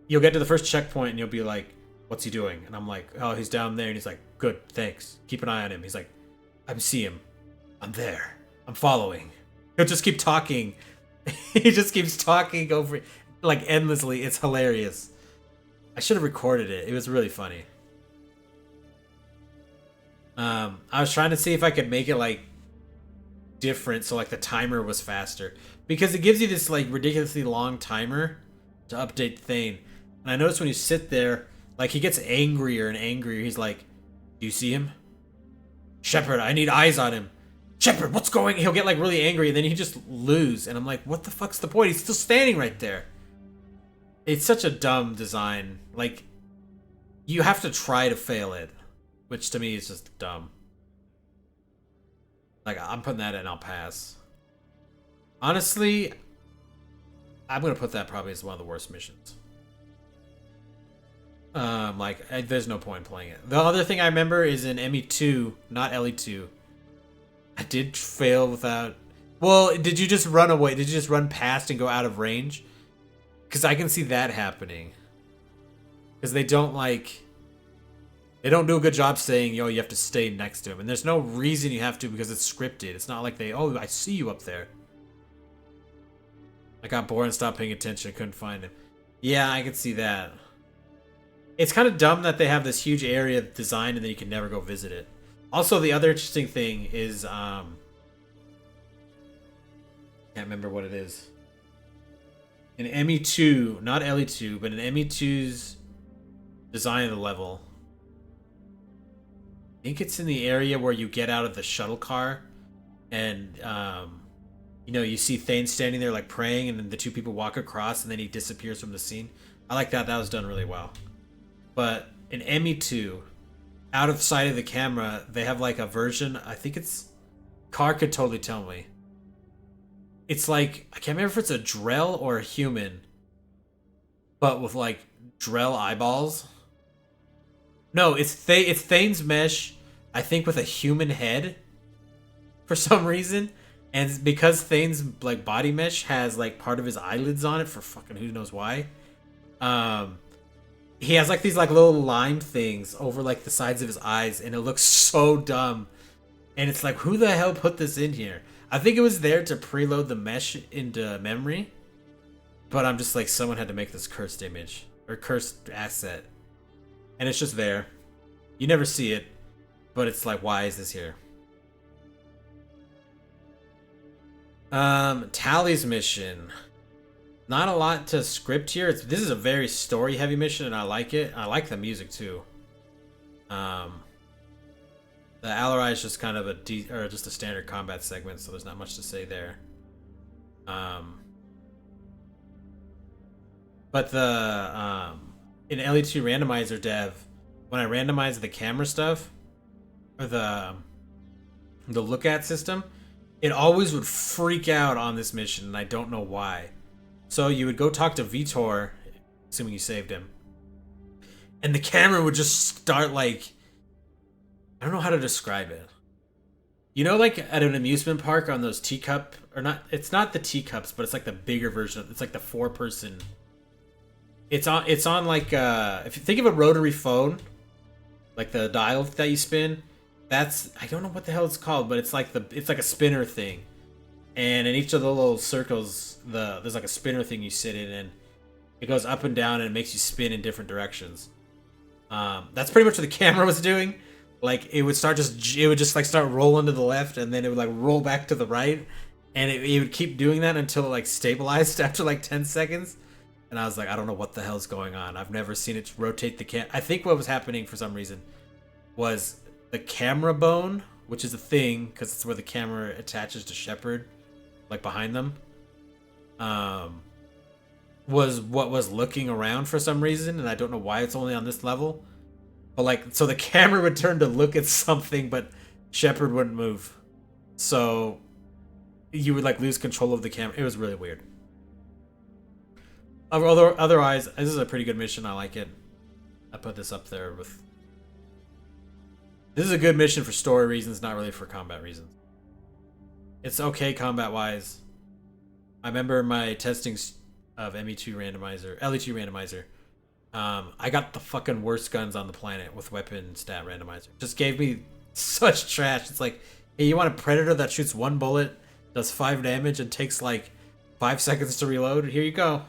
"You'll get to the first checkpoint and you'll be like, 'What's he doing?'" And I'm like, "Oh, he's down there." And he's like, "Good, thanks. Keep an eye on him." He's like, "I see him. I'm there. I'm following." He'll just keep talking. He just keeps talking over like endlessly. It's hilarious. I should have recorded it. It was really funny. I was trying to see if I could make it like different so like the timer was faster, because it gives you this like ridiculously long timer to update Thane. And I noticed when you sit there, like he gets angrier and angrier. He's like, "Do you see him? Shepard, I need eyes on him. Shepard, what's going?" He'll get like really angry and then he just lose. And I'm like, what the fuck's the point? He's still standing right there. It's such a dumb design. Like, you have to try to fail it, which to me is just dumb. Like, I'm putting that in, I'll pass. Honestly, I'm gonna put that probably as one of the worst missions. There's no point in playing it. The other thing I remember is in ME2, not LE2. I did fail without... Well, did you just run away? Did you just run past and go out of range? Because I can see that happening. Because they don't do a good job saying, "Yo, you have to stay next to him." And there's no reason you have to because it's scripted. It's not like "Oh, I see you up there." I got bored and stopped paying attention. I couldn't find him. Yeah, I can see that. It's kind of dumb that they have this huge area designed and then you can never go visit it. Also, the other interesting thing is, can't remember what it is. In ME2, not LE2, but in ME2's design of the level, I think it's in the area where you get out of the shuttle car, and you see Thane standing there like praying, and then the two people walk across, and then he disappears from the scene. I like that. That was done really well. But in ME2, out of sight of the camera, they have like a version. I think it's Car could totally tell me. It's like, I can't remember if it's a Drell or a human, but with like Drell eyeballs. No, it's Thane's mesh, I think, with a human head for some reason. And because Thane's like body mesh has like part of his eyelids on it for fucking who knows why. He has like these like little lime things over like the sides of his eyes, and it looks so dumb. And it's like, who the hell put this in here? I think it was there to preload the mesh into memory. But I'm just like, someone had to make this cursed image or cursed asset. And it's just there. You never see it, but it's like, why is this here? Tally's mission. Not a lot to script here. This is a very story-heavy mission, and I like it. I like the music too. The Alarai is just kind of just a standard combat segment, so there's not much to say there. But the in LE2 randomizer dev, when I randomize the camera stuff or the look at system, it always would freak out on this mission, and I don't know why. So you would go talk to Vitor, assuming you saved him, and the camera would just start like, I don't know how to describe it. You know, like at an amusement park on those teacup, or not, it's not the teacups, but it's like the bigger version. It's like the 4-person. It's on like, if you think of a rotary phone, like the dial that you spin, that's, I don't know what the hell it's called, but it's like a spinner thing. And in each of the little circles, there's like a spinner thing you sit in, and it goes up and down and it makes you spin in different directions. That's pretty much what the camera was doing. Like, it would just like start rolling to the left, and then it would like roll back to the right, and it would keep doing that until it like stabilized after like 10 seconds. And I was like, I don't know what the hell's going on. I've never seen it rotate the cam. I think what was happening for some reason was the camera bone, which is a thing because it's where the camera attaches to Shepard, like behind them. um, was what was looking around for some reason, and I don't know why it's only on this level. But like, so the camera would turn to look at something, but Shepard wouldn't move. So you would like lose control of the camera. It was really weird. Although otherwise, this is a pretty good mission. I like it. I put this up there with. This is a good mission for story reasons, not really for combat reasons. It's okay combat wise. I remember my testings of ME2 randomizer, LE2 randomizer. I got the fucking worst guns on the planet with weapon stat randomizer. Just gave me such trash. It's like, hey, you want a predator that shoots one bullet, does 5 damage, and takes like 5 seconds to reload? Here you go.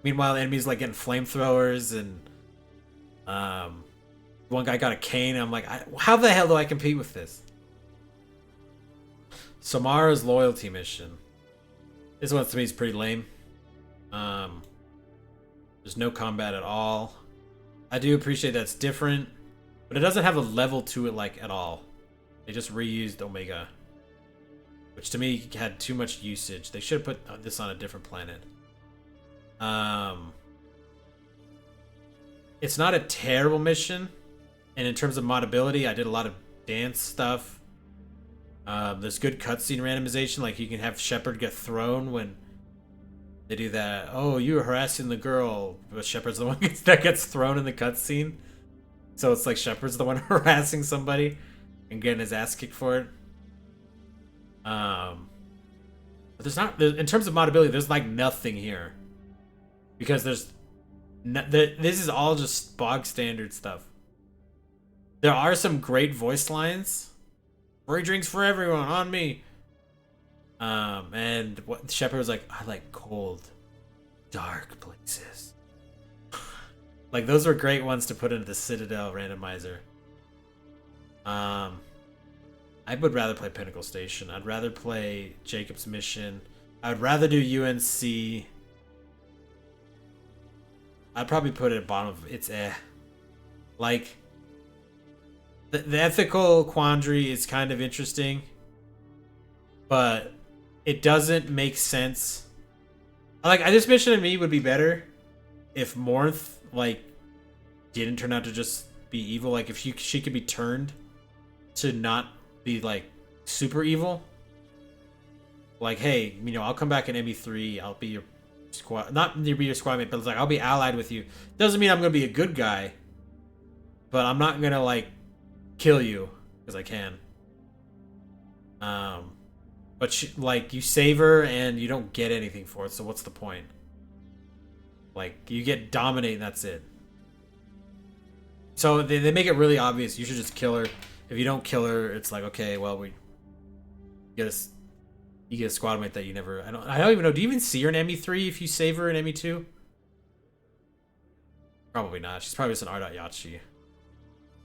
Meanwhile, the enemies like getting flamethrowers, and one guy got a cane. I'm like, how the hell do I compete with this? Samara's loyalty mission. This one to me is pretty lame. There's no combat at all. I do appreciate that's different, but it doesn't have a level to it like at all. They just reused Omega, which to me had too much usage. They should have put this on a different planet. It's not a terrible mission, and in terms of modability, I did a lot of dance stuff. There's good cutscene randomization, like you can have Shepard get thrown when they do that. Oh, you were harassing the girl, but Shepard's the one that gets thrown in the cutscene. So it's like Shepard's the one harassing somebody and getting his ass kicked for it. But there's not, in terms of modability, there's like nothing here. Because this is all just bog standard stuff. There are some great voice lines. Free drinks for everyone, on me. And what Shepard was like, I like cold, dark places. Like, those were great ones to put into the Citadel randomizer. I would rather play Pinnacle Station. I'd rather play Jacob's Mission. I would rather do UNC. I'd probably put it at bottom of it's like the ethical quandary is kind of interesting, but it doesn't make sense. Like, this mission to me would be better if Morth like didn't turn out to just be evil. Like if she could be turned to not be like super evil. Like, hey, you know, I'll come back in ME3. I'll be your squad, not be your squad mate, but it's like I'll be allied with you. Doesn't mean I'm gonna be a good guy, but I'm not gonna like kill you because I can. But like you save her and you don't get anything for it, so what's the point? Like you get dominate and that's it. So they make it really obvious. You should just kill her. If you don't kill her, it's like, okay, well you get a squad mate that you never. I don't even know. Do you even see her in ME3 if you save her in ME2? Probably not. She's probably just an R.Yachi.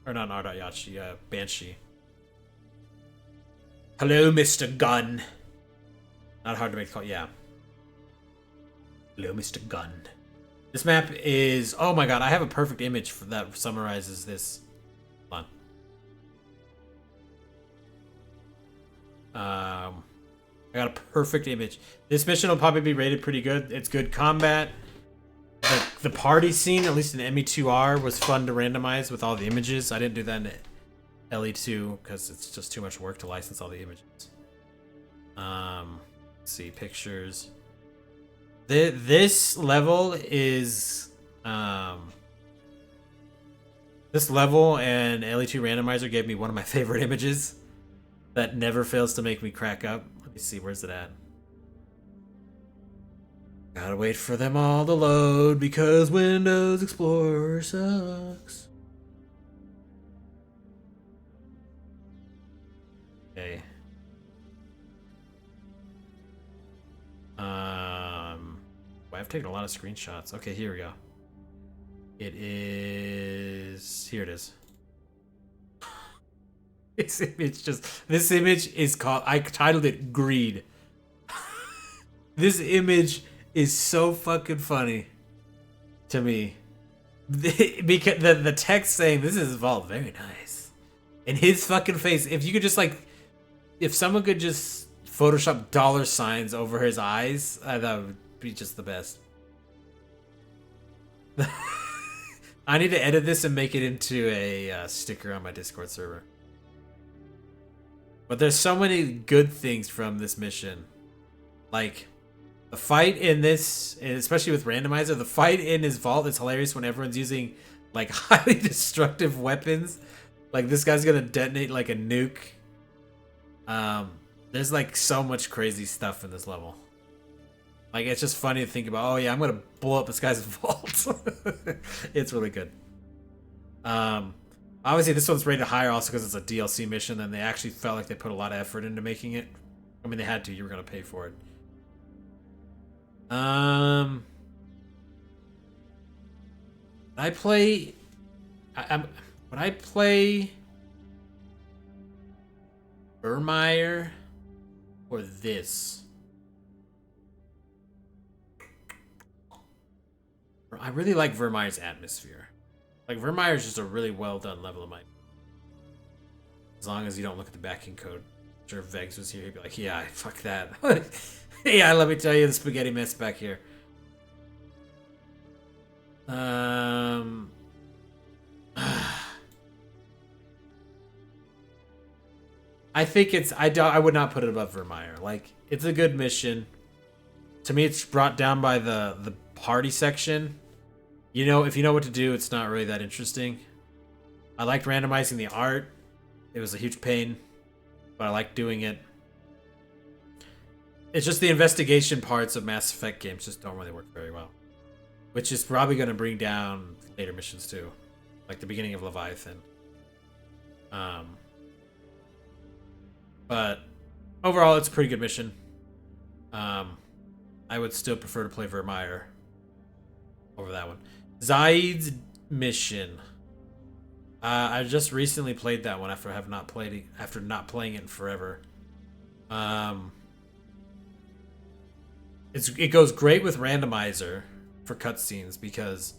Or not an R.Yachi, Banshee. Hello, Mr. Gunn. Not hard to make the call. Yeah. Hello, Mr. Gunn. This map is... Oh my god, I have a perfect image for that summarizes this. Hold on. I got a perfect image. This mission will probably be rated pretty good. It's good combat. The party scene, at least in ME2R, was fun to randomize with all the images. I didn't do that in LE2 because it's just too much work to license all the images. Let's see, pictures. This level is this level and LE2 randomizer gave me one of my favorite images that never fails to make me crack up. Let me see, where's it at? Gotta wait for them all to load because Windows Explorer sucks. Okay. I've taken a lot of screenshots. Okay, here we go. It is... Here it is. This image is called... I titled it Greed. This image is so fucking funny to me. Because the text saying, this is Vault, very nice. And his fucking face, if you could just like... If someone could just Photoshop dollar signs over his eyes. That would be just the best. I need to edit this and make it into a sticker on my Discord server. But there's so many good things from this mission. Like, the fight in this, and especially with Randomizer, the fight in his vault is hilarious when everyone's using, like, highly destructive weapons. Like, this guy's gonna detonate, like, a nuke. There's, like, so much crazy stuff in this level. Like, it's just funny to think about, oh yeah, I'm gonna blow up this guy's vault. It's really good. Obviously this one's rated higher also because it's a DLC mission, and they actually felt like they put a lot of effort into making it. I mean, they had to, you were gonna pay for it. When I play Virmire or this, I really like Virmire's atmosphere. Like, Virmire is just a really well done level of mine. As long as you don't look at the backing code. I'm sure if Vegs was here, he'd be like, yeah, fuck that. Yeah, let me tell you the spaghetti mess back here. I think it's, I would not put it above Virmire. Like, it's a good mission. To me, it's brought down by the party section. You know, if you know what to do, it's not really that interesting. I liked randomizing the art. It was a huge pain, but I liked doing it. It's just the investigation parts of Mass Effect games just don't really work very well. Which is probably going to bring down later missions too. Like the beginning of Leviathan. But overall, it's a pretty good mission. I would still prefer to play Virmire over that one. Zaid's mission. I just recently played that one after not playing it in forever. It goes great with Randomizer for cutscenes because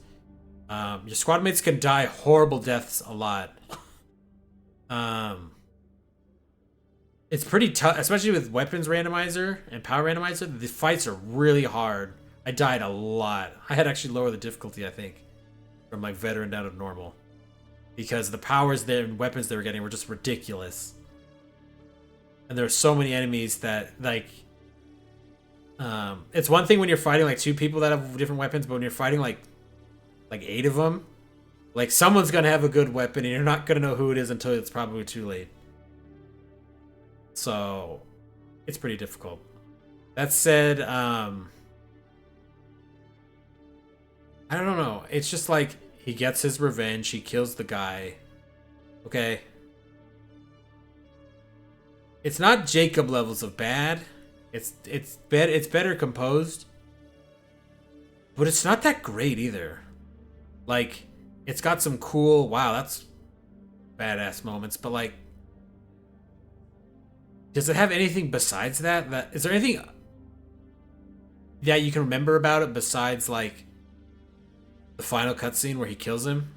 your squad mates can die horrible deaths a lot. It's pretty tough, especially with weapons randomizer and power randomizer. The fights are really hard. I died a lot. I had to actually lower the difficulty, I think, from like veteran down to normal, because the powers there and weapons they were getting were just ridiculous. And there are so many enemies that like, it's one thing when you're fighting like two people that have different weapons, but when you're fighting like 8 of them, like someone's gonna have a good weapon and you're not gonna know who it is until it's probably too late. So it's pretty difficult. That said, I don't know. It's just like he gets his revenge. He kills the guy. Okay. It's not Jacob levels of bad. It's better composed. But it's not that great either. Like, it's got some cool, wow, that's badass moments, but like, does it have anything besides that? Is there anything that you can remember about it besides like the final cutscene where he kills him?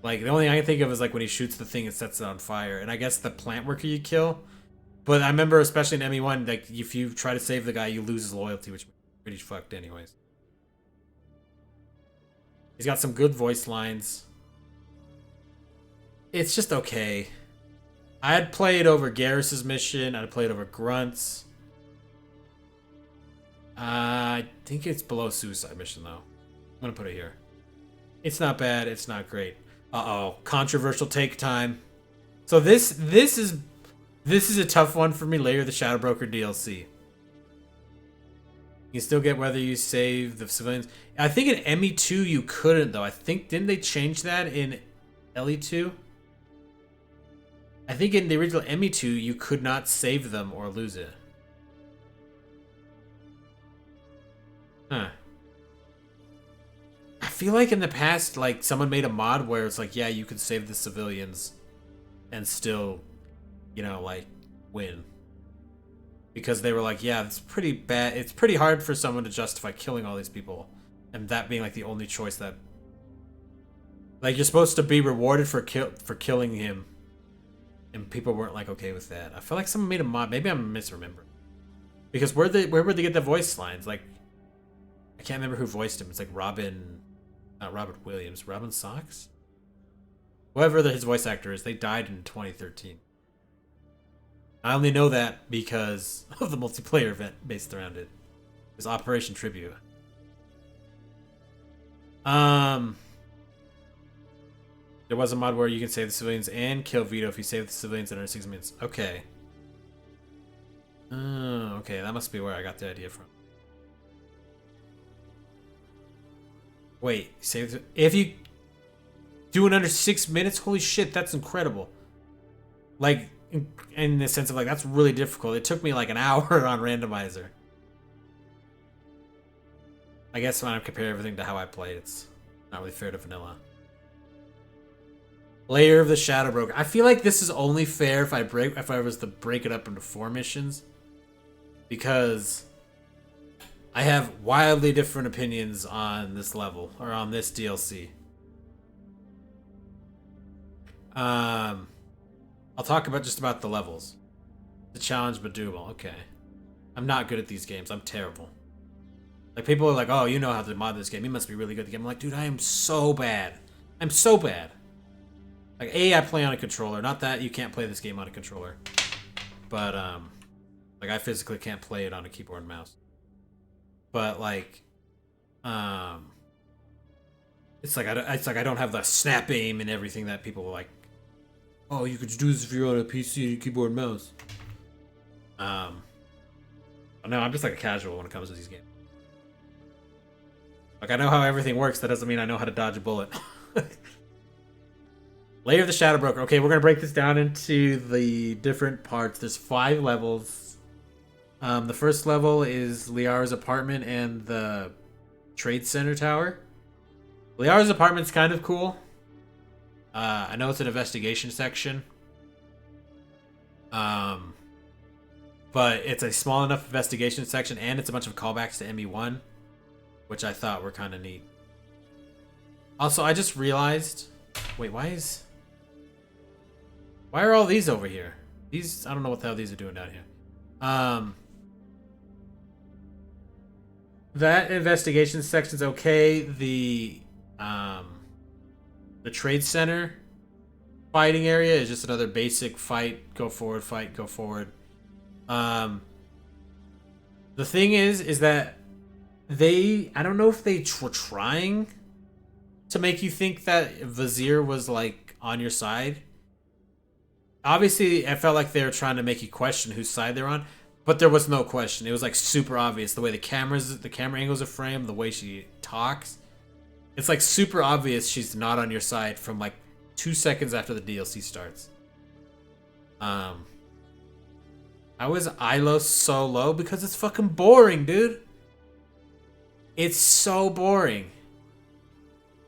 Like, the only thing I can think of is like when he shoots the thing and sets it on fire, and I guess the plant worker you kill. But I remember, especially in ME1, like if you try to save the guy, you lose his loyalty, which is pretty fucked anyways. He's got some good voice lines. It's just okay. I'd play it over Garrus's mission. I'd play it over Grunt's. I think it's below Suicide Mission, though. I'm going to put it here. It's not bad. It's not great. Uh-oh. Controversial take time. So this is a tough one for me. Layer the Shadow Broker DLC. You can still get whether you save the civilians. I think in ME2 you couldn't, though. I think, didn't they change that in LE2? I think in the original ME2 you could not save them or lose it. Huh. I feel like in the past, like, someone made a mod where it's like, yeah, you could save the civilians and still, you know, like, win. Because they were like, yeah, it's pretty bad. It's pretty hard for someone to justify killing all these people. And that being, like, the only choice that... Like, you're supposed to be rewarded for killing him. and people weren't like okay with that. I feel like someone made a mod. Maybe I'm misremembering. Because where would they get the voice lines? Like, I can't remember who voiced him. It's like Robin, not Robert Williams, Robin Sachs? Whoever his voice actor is, they died in 2013. I only know that because of the multiplayer event based around it. It was Operation Tribute. There was a mod where you can save the civilians and kill Vito if you save the civilians in under 6 minutes. Okay. Okay, that must be where I got the idea from. Wait, save if you do it under 6 minutes? Holy shit, that's incredible. Like, in the sense of like, that's really difficult. It took me like an hour on randomizer. I guess when I compare everything to how I played, it's not really fair to vanilla. Layer of the Shadow Broker. I feel like this is only fair if I was to break it up into 4 missions. Because I have wildly different opinions on this level, or on this DLC. I'll talk about just about the levels. The challenge but doable. Okay. I'm not good at these games. I'm terrible. Like, people are like, oh, you know how to mod this game. You must be really good at the game. I'm like, dude, I am so bad. I'm so bad. Like, I play on a controller. Not that you can't play this game on a controller. But, like, I physically can't play it on a keyboard and mouse. But, like, it's like I don't have the snap aim and everything that people like. Oh, you could do this if you're on a PC, keyboard and mouse. No, I'm just like a casual when it comes to these games. Like, I know how everything works. That doesn't mean I know how to dodge a bullet. Layer of the Shadow Broker. Okay, we're gonna break this down into the different parts. There's 5 levels. The first level is Liara's apartment and the Trade Center Tower. Liara's apartment's kind of cool. I know it's an investigation section. But it's a small enough investigation section, and it's a bunch of callbacks to ME1, which I thought were kind of neat. Also, I just realized... Wait, why are all these over here? These... I don't know what the hell these are doing down here. That investigation section's okay. The trade center fighting area is just another basic fight, go forward, fight, go forward. The thing is that I don't know if they were trying to make you think that Vizier was like on your side. Obviously, I felt like they were trying to make you question whose side they're on, but there was no question. It was like super obvious the way the camera angles are framed, the way she talks. It's like super obvious she's not on your side from like 2 seconds after the DLC starts. How is Ilos so low? Because it's fucking boring, dude. It's so boring.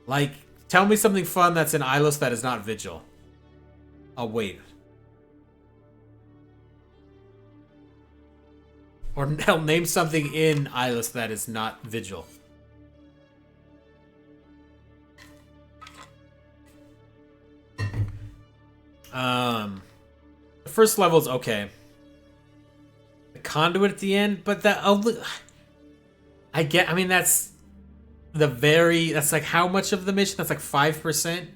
Like, tell me something fun that's in Ilos that is not Vigil. I'll wait. Or hell, name something in Ilos that is not Vigil. The first level's okay. The conduit at the end, but that I mean that's like how much of the mission? That's like 5%.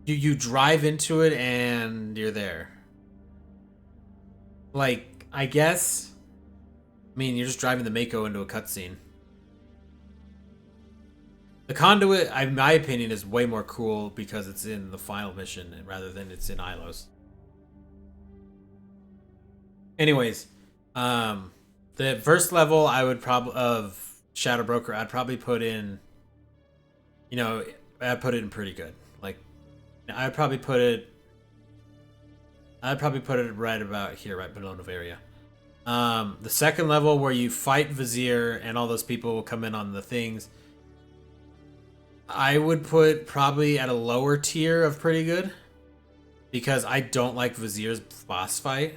You drive into it and you're there. Like, I guess. I mean, you're just driving the Mako into a cutscene. The conduit, in my opinion, is way more cool because it's in the final mission rather than it's in Ilos. Anyways, the first level I would probably of Shadow Broker, I'd probably put in, I'd put it in pretty good. Like, I'd probably put it right about here, right below Novaria. The second level where you fight Vizier and all those people will come in on the things, I would put probably at a lower tier of pretty good because I don't like Vizier's boss fight.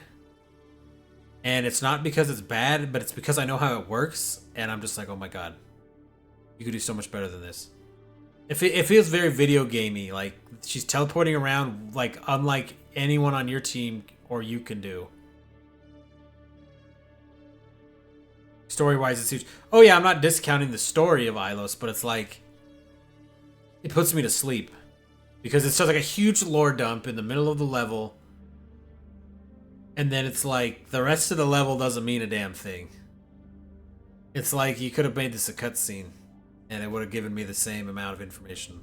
And it's not because it's bad, but it's because I know how it works and I'm just like, oh my god, you could do so much better than this. It feels very video gamey. Like she's teleporting around, like unlike anyone on your team or you can do. Story wise, it's huge. Oh yeah, I'm not discounting the story of Ilos, but it's like it puts me to sleep because it's just like a huge lore dump in the middle of the level, and then it's like the rest of the level doesn't mean a damn thing. It's like you could have made this a cutscene, and it would have given me the same amount of information.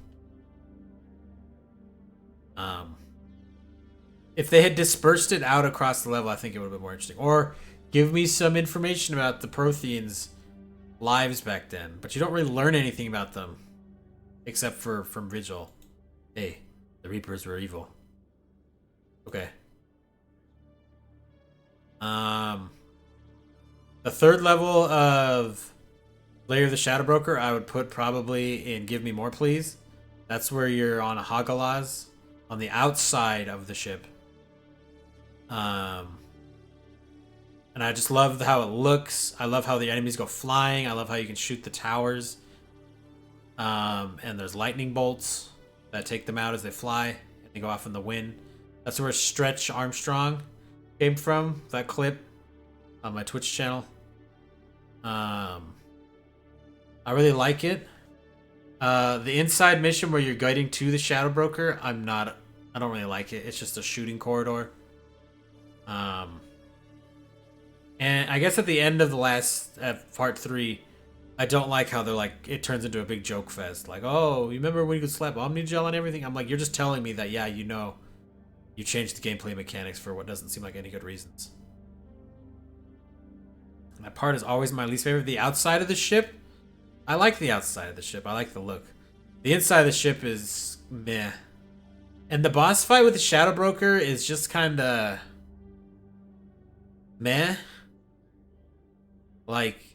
If they had dispersed it out across the level, I think it would have been more interesting. Or give me some information about the Protheans' lives back then. But you don't really learn anything about them. Except for from Vigil. Hey, the Reapers were evil. Okay. The third level of Lair of the Shadow Broker, I would put probably in Give Me More Please. That's where you're on a Hagalaz on the outside of the ship. And I just love how it looks. I love how the enemies go flying. I love how you can shoot the towers. And there's lightning bolts that take them out as they fly. And they go off in the wind. That's where Stretch Armstrong came from, that clip on my Twitch channel. I really like it. The inside mission where you're guiding to the Shadow Broker, I don't really like it. It's just a shooting corridor. And I guess at the end of the last part 3, I don't like how they're like it turns into a big joke fest. Like, oh, you remember when you could slap Omnigel and everything? I'm like, you're just telling me that, yeah, you know, you changed the gameplay mechanics for what doesn't seem like any good reasons. And that part is always my least favorite. The outside of the ship, I like the outside of the ship. I like the look. The inside of the ship is meh. And the boss fight with the Shadow Broker is just kind of meh. Like,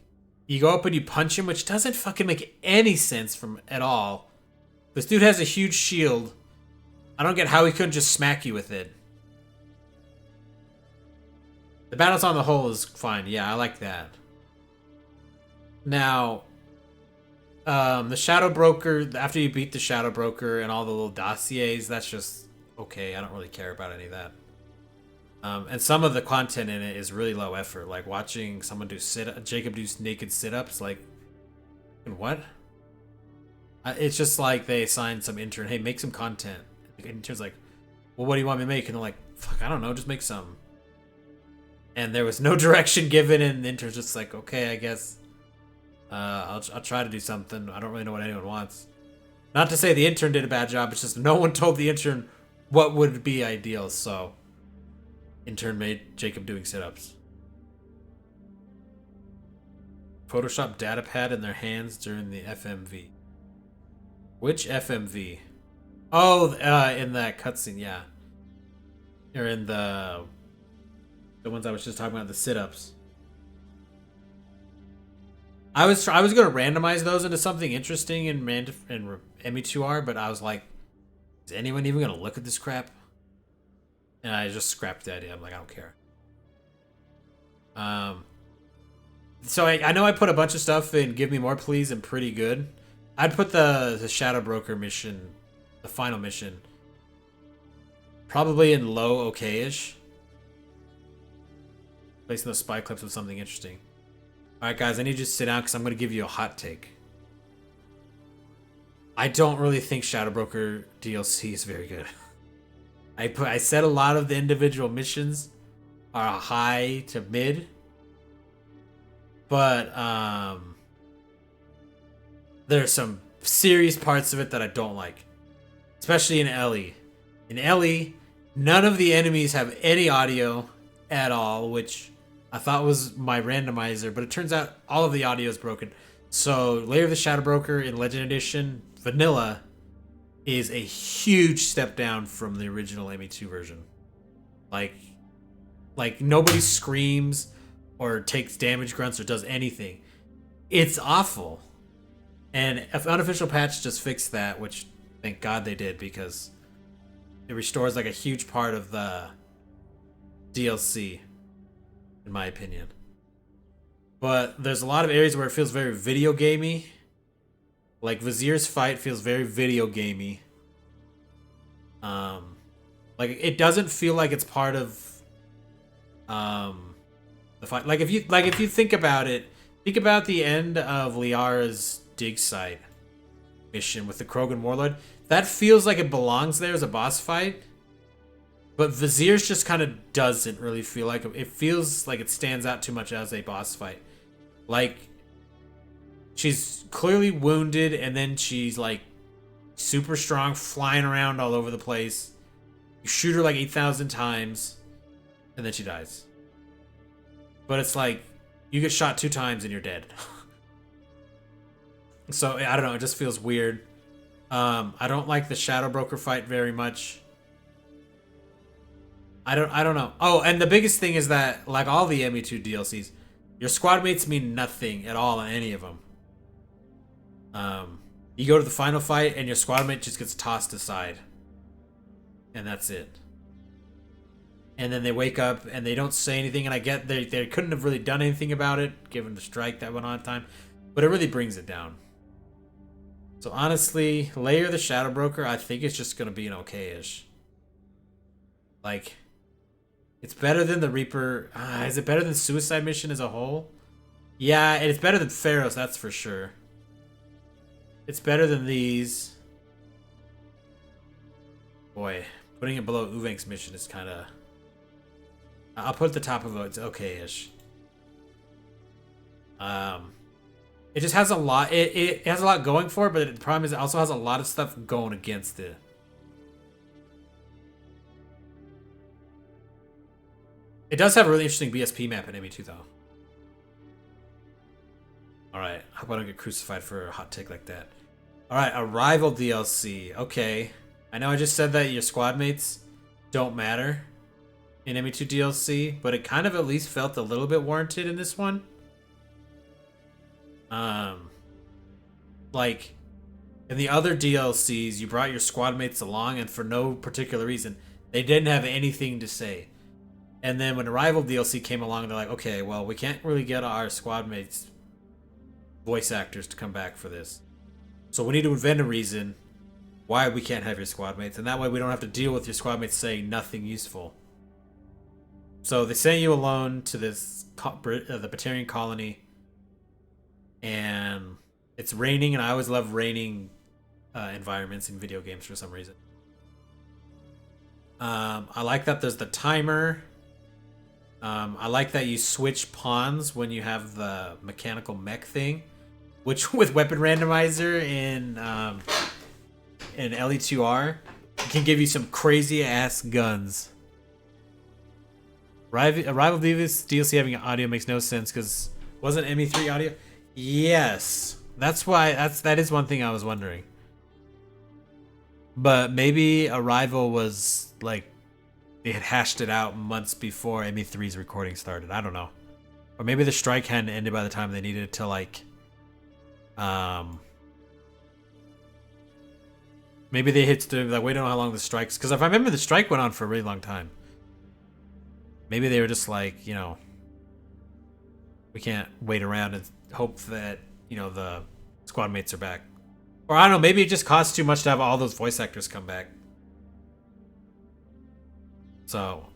you go up and you punch him, which doesn't fucking make any sense from at all. This dude has a huge shield. I don't get how he couldn't just smack you with it. The battles on the whole is fine. Yeah, I like that. Now, the Shadow Broker, after you beat the Shadow Broker and all the little dossiers, that's just okay. I don't really care about any of that. And some of the content in it is really low effort. Like watching someone do Jacob do naked sit-ups. Like, what? It's just like they assigned some intern, hey, make some content. The intern's like, well, what do you want me to make? And they're like, fuck, I don't know, just make some. And there was no direction given, and the intern's just like, okay, I guess I'll try to do something. I don't really know what anyone wants. Not to say the intern did a bad job, it's just no one told the intern what would be ideal, so intern made Jacob doing sit-ups. Photoshop datapad in their hands during the FMV. Which FMV? Oh, in that cutscene, yeah. Or in the ones I was just talking about, the sit-ups. I was going to randomize those into something interesting in ME2R, but I was like, is anyone even going to look at this crap? And I just scrapped the idea. I'm like, I don't care. So I know I put a bunch of stuff in Give Me More Please and Pretty Good. I'd put the Shadow Broker mission, the final mission, probably in low okay-ish. Placing those spy clips with something interesting. Alright guys, I need you to sit down because I'm going to give you a hot take. I don't really think Shadow Broker DLC is very good. I said a lot of the individual missions are high to mid, but there's some serious parts of it that I don't like, especially in Ellie. In Ellie, none of the enemies have any audio at all, which I thought was my randomizer, but it turns out all of the audio is broken. So Lair of the Shadow Broker in Legend Edition Vanilla is a huge step down from the original ME2 version. Like nobody screams or takes damage grunts or does anything. It's awful. And if Unofficial Patch just fixed that, which thank God they did, because it restores like a huge part of the DLC, in my opinion. But there's a lot of areas where it feels very video gamey. Like Vizier's fight feels very video gamey. Like it doesn't feel like it's part of the fight. Like if you think about it, think about the end of Liara's dig site mission with the Krogan Warlord. That feels like it belongs there as a boss fight. But Vizier's just kind of doesn't really feel like it. It feels like it stands out too much as a boss fight. Like, she's clearly wounded, and then she's like super strong, flying around all over the place. You shoot her like 8,000 times, and then she dies. But it's like, you get shot 2 times and you're dead. So, I don't know, it just feels weird. I don't like the Shadow Broker fight very much. I don't know. Oh, and the biggest thing is that, like all the ME2 DLCs, your squad mates mean nothing at all in any of them. You go to the final fight and your squad mate just gets tossed aside. And that's it. And then they wake up and they don't say anything, and I get they couldn't have really done anything about it, given the strike that went on at the time. But it really brings it down. So honestly, Lair the Shadow Broker, I think it's just going to be an okay-ish. Like, it's better than the Reaper. Is it better than Suicide Mission as a whole? Yeah, and it's better than Pharaoh's, that's for sure. It's better than these. Boy, putting it below Uvenk's mission is kind of... I'll put it at the top of it. It's okay-ish. It just has a lot. It has a lot going for it, but the problem is it also has a lot of stuff going against it. It does have a really interesting BSP map in ME2 though. Alright, I hope I don't get crucified for a hot take like that. Alright, Arrival DLC. Okay. I know I just said that your squad mates don't matter in ME2 DLC, but it kind of at least felt a little bit warranted in this one. Like, in the other DLCs, you brought your squad mates along, and for no particular reason, they didn't have anything to say. And then when Arrival DLC came along, they're like, okay, well, we can't really get our squad mates, voice actors, to come back for this. So we need to invent a reason why we can't have your squad mates, and that way we don't have to deal with your squad mates saying nothing useful. So they sent you alone to this the Batarian colony, and it's raining, and I always love raining environments in video games for some reason. I like that there's the timer. I like that you switch pawns when you have the mechanical mech thing, which with weapon randomizer in LE2R can give you some crazy ass guns. Arrival DLC having audio makes no sense because wasn't ME3 audio? Yes, that's why. That is one thing I was wondering. But maybe Arrival was like they had hashed it out months before ME3's recording started. I don't know, or maybe the strike hadn't ended by the time they needed it to like. Maybe they hit like we don't know how long the strike's because if I remember the strike went on for a really long time. Maybe they were just like, you know, we can't wait around and hope that, you know, the squad mates are back. Or I don't know, maybe it just costs too much to have all those voice actors come back. So,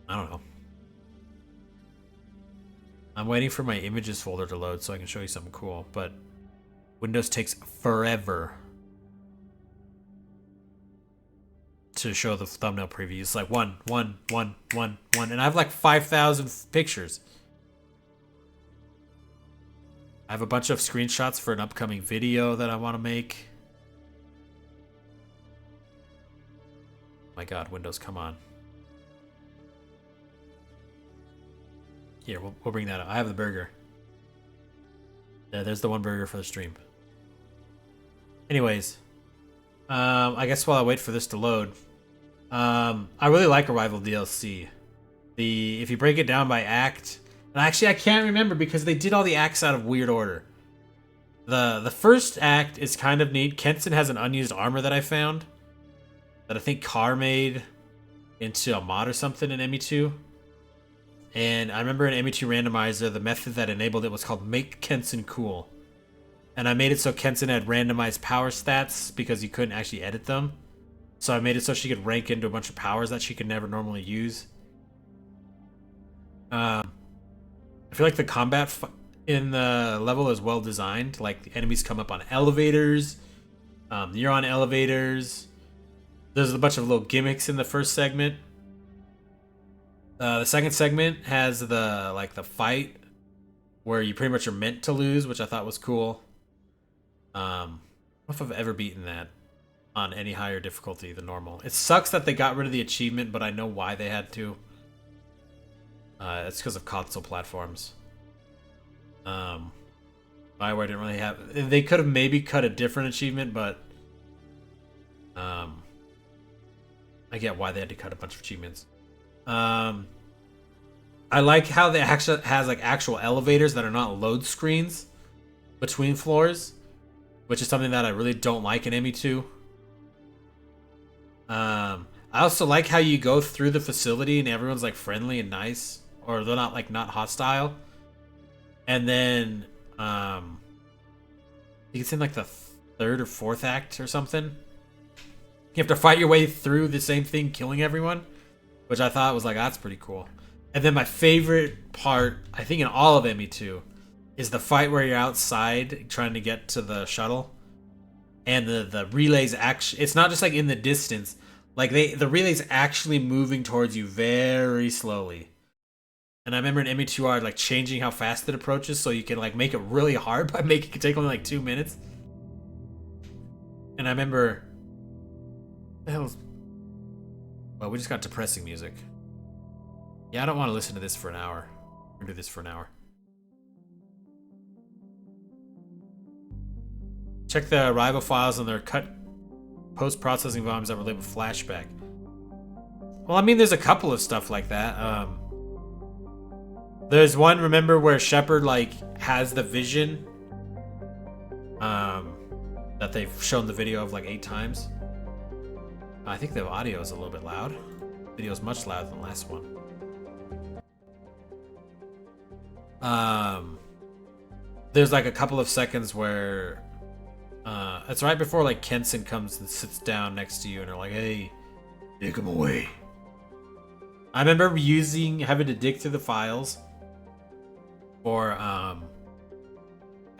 I don't know. I'm waiting for my images folder to load so I can show you something cool, but Windows takes forever to show the thumbnail preview. It's like one, and I have like 5,000 pictures. I have a bunch of screenshots for an upcoming video that I want to make. My God, Windows, come on. Here, we'll bring that up. I have the burger. There's the one burger for the stream. Anyways, I guess while I wait for this to load, I really like Arrival DLC. If you break it down by act, and actually I can't remember because they did all the acts out of weird order. The first act is kind of neat. Kenson has an unused armor that I found that I think Carr made into a mod or something in ME2. And I remember in ME2 Randomizer, the method that enabled it was called Make Kenson Cool. And I made it so Kensen had randomized power stats because you couldn't actually edit them. So I made it so she could rank into a bunch of powers that she could never normally use. I feel like the combat in the level is well designed. Like, the enemies come up on elevators. You're on elevators. There's a bunch of little gimmicks in the first segment. The second segment has the fight where you pretty much are meant to lose, which I thought was cool. I don't know if I've ever beaten that on any higher difficulty than normal. It sucks that they got rid of the achievement, but I know why they had to. It's because of console platforms. BioWare didn't really have... They could have maybe cut a different achievement, but... I get why they had to cut a bunch of achievements. I like how they actually has like actual elevators that are not load screens between floors, which is something that I really don't like in ME2. I also like how you go through the facility and everyone's like friendly and nice, or they're not hostile. And then you can see in like the third or fourth act or something, you have to fight your way through the same thing, killing everyone, which I thought was like, that's pretty cool. And then my favorite part, I think in all of ME2, is the fight where you're outside trying to get to the shuttle. And the relays actually, it's not just like in the distance, like the relays actually moving towards you very slowly. And I remember in ME2R like changing how fast it approaches so you can like make it really hard by making it take only like 2 minutes. And I remember, well, we just got depressing music. Yeah, I don't want to listen to this for an hour. We're gonna do this for an hour. Check the Arrival files and their cut post-processing volumes that were labeled flashback. Well, I mean, there's a couple of stuff like that. There's one, remember, where Shepard like has the vision that they've shown the video of like 8 times. I think the audio is a little bit loud. The video is much louder than the last one. There's like a couple of seconds where it's right before like Kensen comes and sits down next to you and they're like, hey, take him away. I remember having to dig through the files for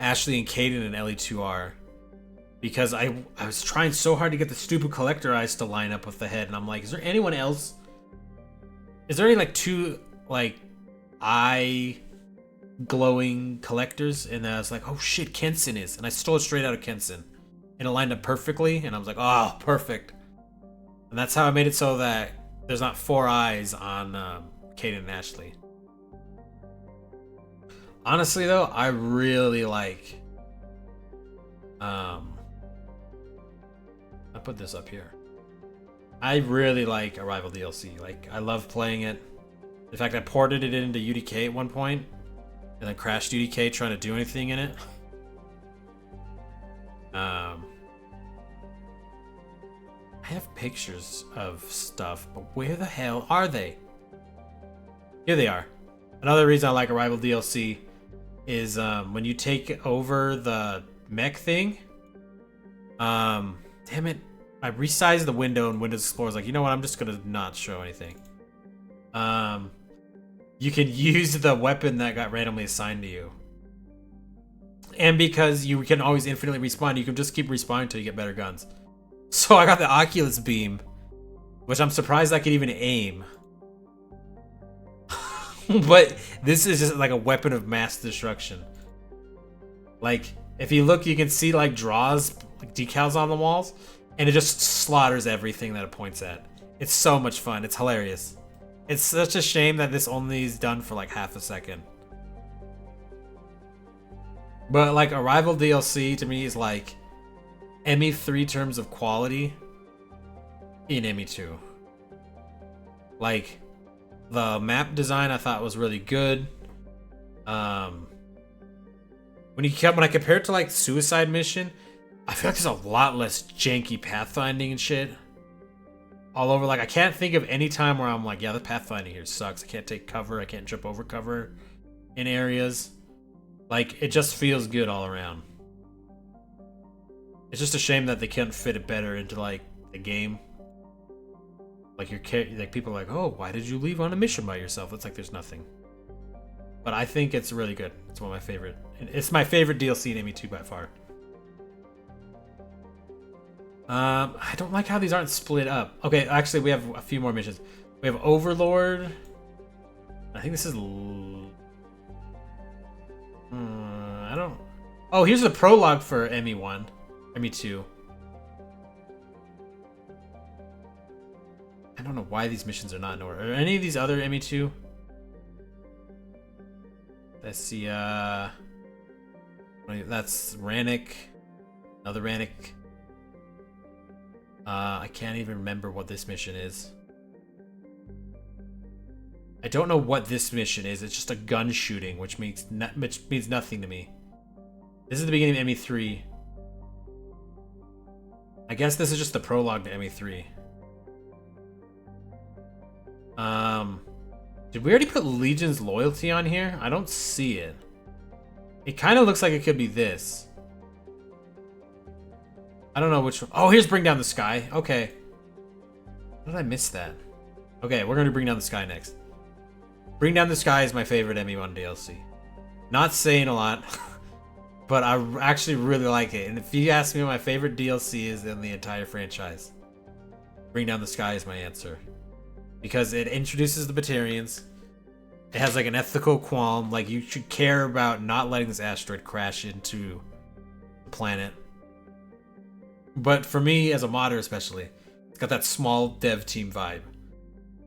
Ashley and Kaidan and LE2R because I was trying so hard to get the stupid collector eyes to line up with the head, and I'm like, is there anyone else? Is there any like 2 like eye glowing collectors? And I was like, oh shit, Kensen is, and I stole it straight out of Kensen, and it lined up perfectly, and I was like, oh, perfect. And that's how I made it so that there's not 4 eyes on Kaidan and Ashley. Honestly though, I really like I put this up here. I really like Arrival DLC. Like, I love playing it. In fact, I ported it into UDK at one point and then crashed UDK trying to do anything in it. I have pictures of stuff, but where the hell are they? Here they are. Another reason I like Arrival DLC is when you take over the mech thing. Damn it. I resized the window and Windows Explorer's like, you know what, I'm just gonna not show anything. You can use the weapon that got randomly assigned to you. And because you can always infinitely respawn, you can just keep respawning until you get better guns. So I got the Oculus Beam, which I'm surprised I could even aim. But this is just like a weapon of mass destruction. Like, if you look, you can see like draws, like decals on the walls, and it just slaughters everything that it points at. It's so much fun. It's hilarious. It's such a shame that this only is done for like half a second. But like Arrival DLC to me is like ME3 terms of quality in ME2. Like, the map design I thought was really good. When I compare it to like Suicide Mission, I feel like there's a lot less janky pathfinding and shit all over. Like, I can't think of any time where I'm like, yeah, the pathfinding here sucks. I can't take cover. I can't jump over cover in areas. Like, it just feels good all around. It's just a shame that they can't fit it better into like the game. Like like people are like, oh, why did you leave on a mission by yourself? It's like there's nothing. But I think it's really good. It's one of my favorite. It's my favorite DLC in ME2 by far. I don't like how these aren't split up. Okay, actually, we have a few more missions. We have Overlord. I think this is. I don't. Oh, here's the prologue for ME1, ME2. I don't know why these missions are not in order. Are any of these other ME2? Let's see. That's Rannick. Another Rannick. I can't even remember what this mission is. I don't know what this mission is. It's just a gun shooting, which means nothing to me. This is the beginning of ME3. I guess this is just the prologue to ME3. Did we already put Legion's Loyalty on here? I don't see it. It kind of looks like it could be this. I don't know which one. Oh, here's Bring Down the Sky. Okay. How did I miss that? Okay, we're going to Bring Down the Sky next. Bring Down the Sky is my favorite ME1 DLC. Not saying a lot, but I actually really like it. And if you ask me what my favorite DLC is in the entire franchise, Bring Down the Sky is my answer. Because it introduces the Batarians. It has like an ethical qualm. Like you should care about not letting this asteroid crash into the planet. But for me, as a modder especially, it's got that small dev team vibe.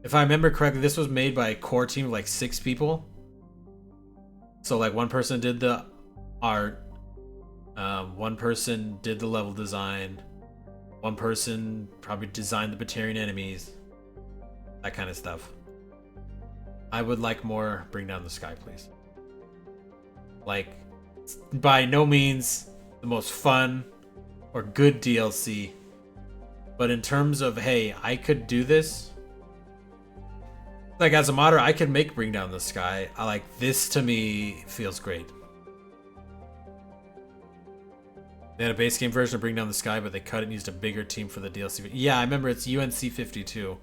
If I remember correctly, this was made by a core team of like 6 people. So like one person did the art, one person did the level design, one person probably designed the Batarian enemies, that kind of stuff. I would like more Bring Down the Sky, please. Like, by no means the most fun or good DLC, but in terms of, hey, I could do this. Like, as a modder, I could make Bring Down the Sky. I like this. To me feels great. They had a base game version of Bring Down the Sky, but they cut it and used a bigger team for the DLC. Yeah, I remember it's UNC 52.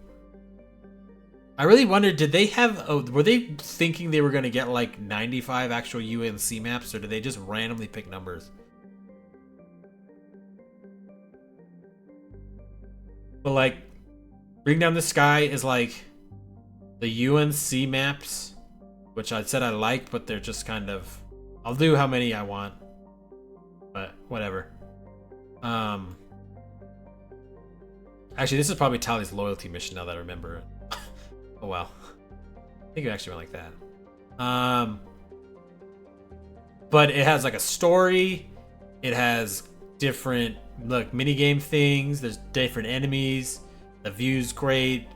I really wondered, did they have, were they thinking they were going to get like 95 actual UNC maps, or did they just randomly pick numbers? But like, Bring Down the Sky is like the UNC maps, which I said I liked, but they're just kind of, I'll do how many I want, but whatever. Actually, this is probably Tali's loyalty mission now that I remember it. Oh wow. I think it actually went like that. But it has like a story. It has different minigame things. There's different enemies. The view's great.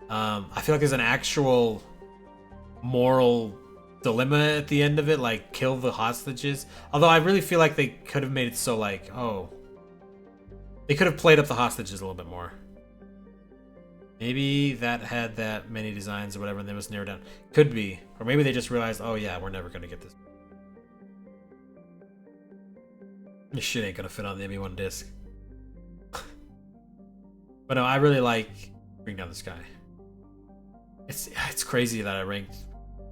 I feel like there's an actual moral dilemma at the end of it, like kill the hostages. Although I really feel like they could have made it so like, oh, they could have played up the hostages a little bit more. Maybe that had that many designs or whatever, and then it was narrowed down. Could be. Or maybe they just realized, oh yeah, we're never going to get this. This shit ain't going to fit on the ME1 disc. But no, I really like Bring Down the Sky. It's crazy that I ranked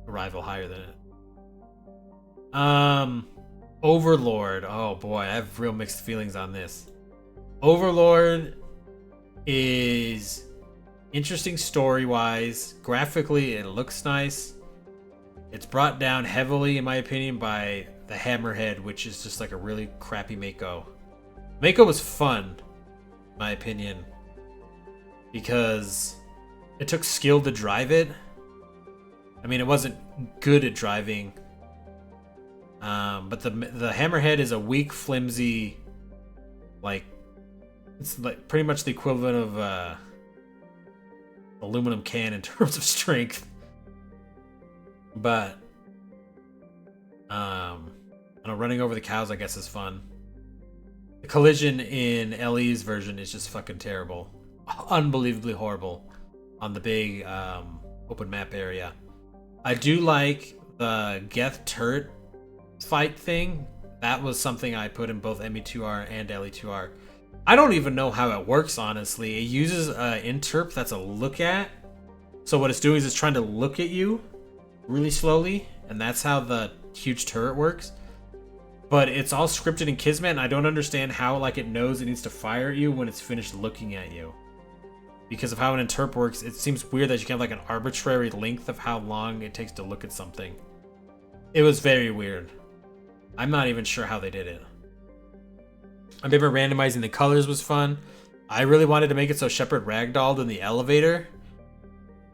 Arrival higher than it. Overlord. Oh boy, I have real mixed feelings on this. Overlord is interesting story-wise. Graphically, it looks nice. It's brought down heavily, in my opinion, by the Hammerhead, which is just like a really crappy Mako. Mako was fun, in my opinion, because it took skill to drive it. I mean, it wasn't good at driving, but the Hammerhead is a weak, flimsy, like, it's like pretty much the equivalent of aluminum can in terms of strength. But I don't know, running over the cows, I guess, is fun. The collision in LE's version is just fucking terrible, unbelievably horrible on the big open map area. I do like the Geth turret fight thing. That was something I put in both ME2R and LE2R. I don't even know how it works, honestly. It uses an interp that's a look at. So what it's doing is it's trying to look at you really slowly, and that's how the huge turret works. But it's all scripted in Kismet, and I don't understand how like it knows it needs to fire at you when it's finished looking at you. Because of how an interp works, it seems weird that you can have like an arbitrary length of how long it takes to look at something. It was very weird. I'm not even sure how they did it. I remember randomizing the colors was fun. I really wanted to make it so Shepard ragdolled in the elevator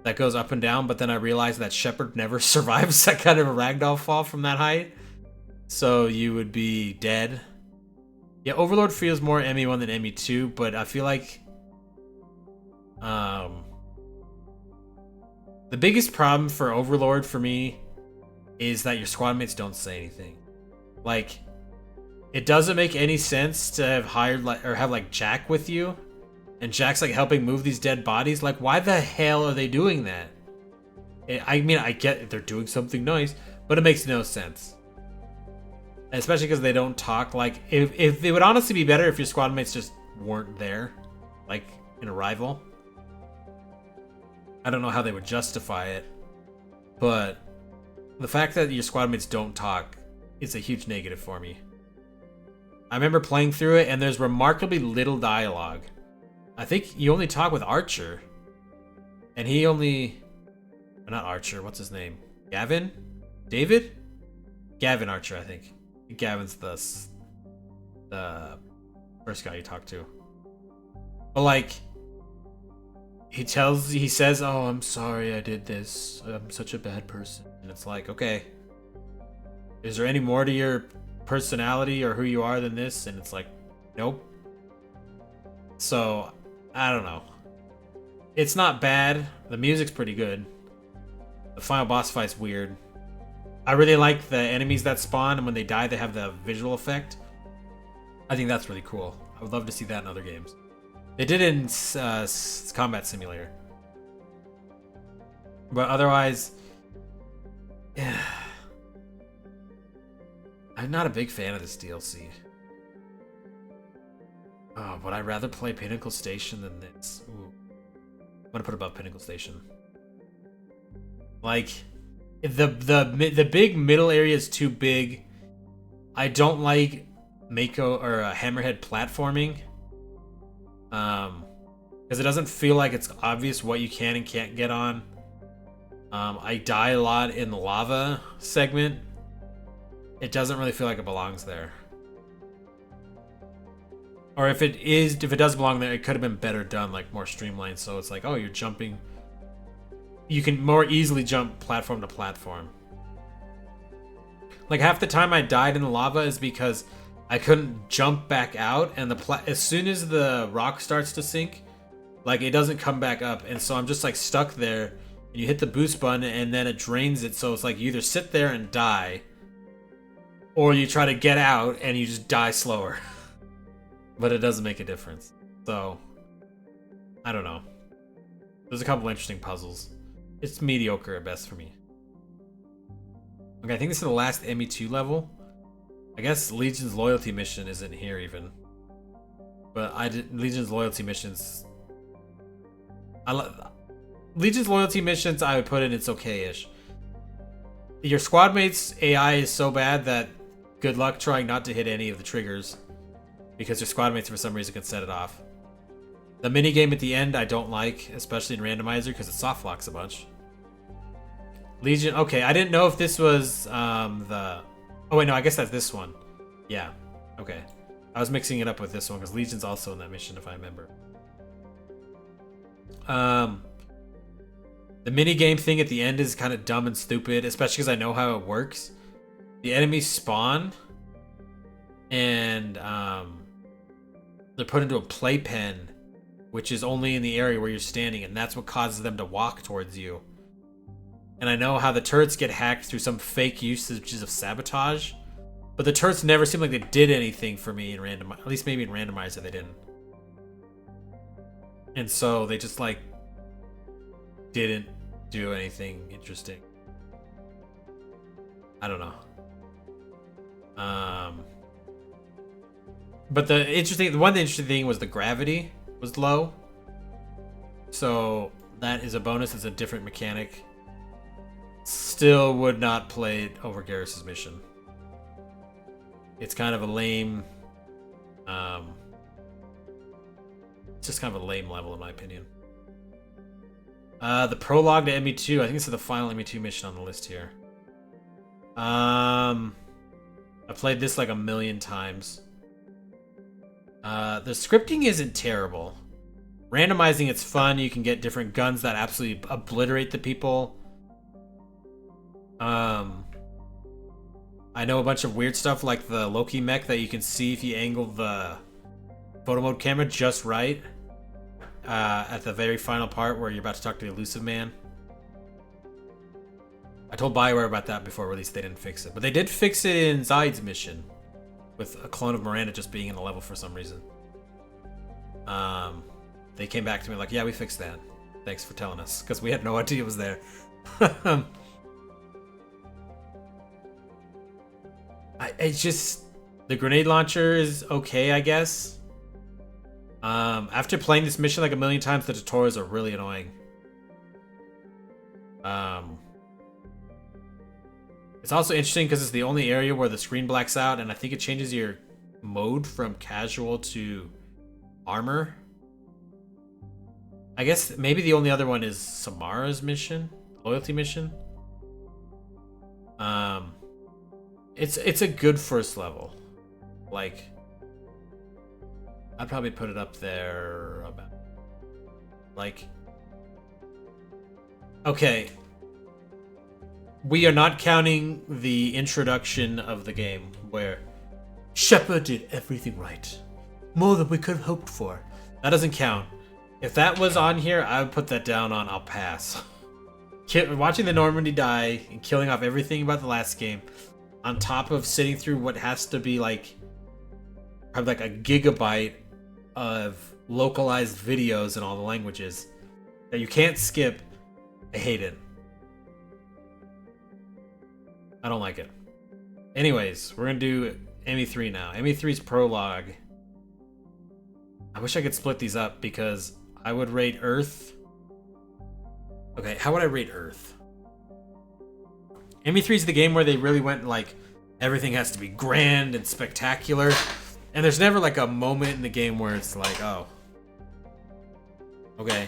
that goes up and down, but then I realized that Shepard never survives that kind of a ragdoll fall from that height. So you would be dead. Yeah, Overlord feels more ME1 than ME2, but I feel like the biggest problem for Overlord for me is that your squad mates don't say anything. Like, it doesn't make any sense to have hired like or have like Jack with you, and Jack's like helping move these dead bodies. Like, why the hell are they doing that? I mean, I get they're doing something nice, but it makes no sense. Especially because they don't talk. Like, if it would honestly be better if your squad mates just weren't there, like in Arrival. I don't know how they would justify it, but the fact that your squad mates don't talk is a huge negative for me. I remember playing through it, and there's remarkably little dialogue. I think you only talk with Archer. And he only... Not Archer, what's his name? Gavin? David? Gavin Archer, I think. Gavin's the first guy you talk to. But like, he says, oh, I'm sorry I did this. I'm such a bad person. And it's like, okay. Is there any more to your personality or who you are than this? And it's like, nope. So I don't know, it's not bad. The music's pretty good. The final boss fight's weird. I really like the enemies that spawn, and when they die they have the visual effect. I think that's really cool. I would love to see that in other games. They did it in Combat Simulator, but otherwise, yeah. I'm not a big fan of this DLC. Oh, but I'd rather play Pinnacle Station than this. Ooh. I'm gonna put above Pinnacle Station. Like, the big middle area is too big. I don't like Mako or Hammerhead platforming. Because it doesn't feel like it's obvious what you can and can't get on. I die a lot in the lava segment. It doesn't really feel like it belongs there. Or if it does belong there, it could have been better done, like more streamlined. So it's like, oh, you're jumping. You can more easily jump platform to platform. Like half the time I died in the lava is because I couldn't jump back out, and as soon as the rock starts to sink, like it doesn't come back up, and so I'm just like stuck there. And you hit the boost button, and then it drains it. So it's like you either sit there and die, or you try to get out and you just die slower. But it doesn't make a difference. So, I don't know. There's a couple interesting puzzles. It's mediocre at best for me. Okay, I think this is the last ME2 level. I guess Legion's Loyalty Mission isn't here even. But Legion's Loyalty Missions... Legion's Loyalty Missions, I would put in it's okay-ish. Your squad mate's AI is so bad that good luck trying not to hit any of the triggers, because your squad mates for some reason can set it off. The minigame at the end I don't like, especially in randomizer, because it soft locks a bunch. Legion, okay, I didn't know if this was the... Oh wait, no, I guess that's this one. Yeah, okay. I was mixing it up with this one, because Legion's also in that mission, if I remember. The minigame thing at the end is kind of dumb and stupid, especially because I know how it works. The enemies spawn, and they're put into a playpen, which is only in the area where you're standing, and that's what causes them to walk towards you. And I know how the turrets get hacked through some fake usages of sabotage, but the turrets never seemed like they did anything for me in at least maybe in randomizer they didn't. And so they just like didn't do anything interesting. I don't know. But the interesting thing was the gravity was low. So that is a bonus. It's a different mechanic. Still would not play it over Garrus's mission. It's kind of a lame. It's just kind of a lame level in my opinion. The prologue to ME2. I think this is the final ME2 mission on the list here. I played this like a million times. The scripting isn't terrible. Randomizing, it's fun. You can get different guns that absolutely obliterate the people. I know a bunch of weird stuff like the Loki mech that you can see if you angle the photo mode camera just right. At the very final part where you're about to talk to the Elusive Man. I told BioWare about that before release. They didn't fix it. But they did fix it in Zaid's mission. With a clone of Miranda just being in the level for some reason. They came back to me like, yeah, we fixed that. Thanks for telling us. Because we had no idea it was there. It's just... The grenade launcher is okay, I guess. After playing this mission like a million times, the tutorials are really annoying. It's also interesting because it's the only area where the screen blacks out, and I think it changes your mode from casual to armor. I guess maybe the only other one is Samara's mission, loyalty mission. It's a good first level. Like, I'd probably put it up there about, like, okay. We are not counting the introduction of the game where Shepard did everything right. More than we could have hoped for. That doesn't count. If that was on here, I would put that down on I'll pass. Watching the Normandy die and killing off everything about the last game, on top of sitting through what has to be like probably like a gigabyte of localized videos in all the languages that you can't skip, I hate it. I don't like it. Anyways, we're gonna do ME3 now. ME3's prologue. I wish I could split these up because I would rate Earth. Okay, how would I rate Earth? ME3 is the game where they really went like everything has to be grand and spectacular, and there's never like a moment in the game where it's like, oh, okay.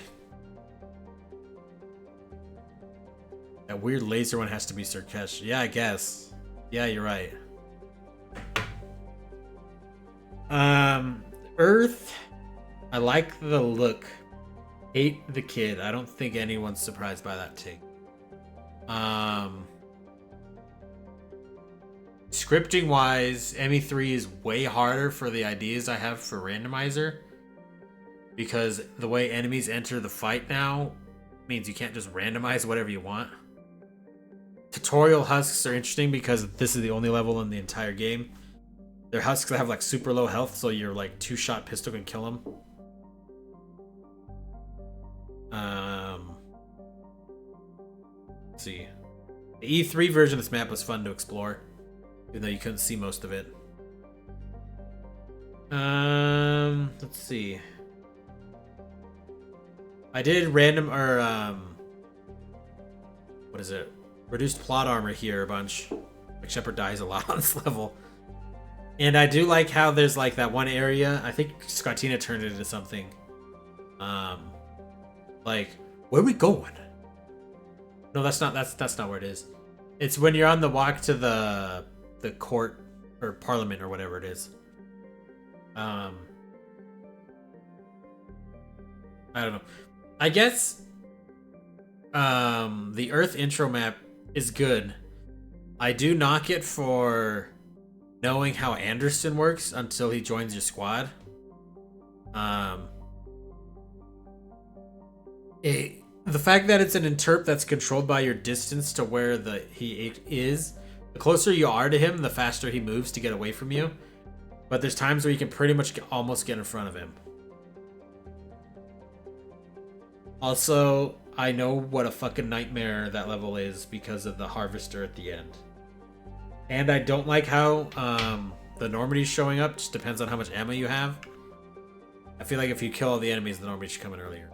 That weird laser one has to be Surkesh. Yeah, I guess. Yeah, you're right. Earth. I like the look. Hate the kid. I don't think anyone's surprised by that take. Scripting wise, ME3 is way harder for the ideas I have for randomizer. Because the way enemies enter the fight now means you can't just randomize whatever you want. Tutorial husks are interesting because this is the only level in the entire game. They're husks that have like super low health, so your like 2-shot pistol can kill them. Let's see. The E3 version of this map was fun to explore, even though you couldn't see most of it. Let's see. I did random what is it? Reduced plot armor here a bunch. Like Shepard dies a lot on this level. And I do like how there's like that one area. I think Scottina turned it into something. Like, where are we going? No, that's not where it is. It's when you're on the walk to the court or parliament or whatever it is. I don't know. I guess the Earth intro map is good. I do knock it for knowing how Anderson works until he joins your squad. The fact that it's an interp that's controlled by your distance to where he is, the closer you are to him, the faster he moves to get away from you. But there's times where you can pretty much almost get in front of him. Also, I know what a fucking nightmare that level is because of the harvester at the end. And I don't like how the Normandy's showing up. Just depends on how much ammo you have. I feel like if you kill all the enemies, the Normandy should come in earlier.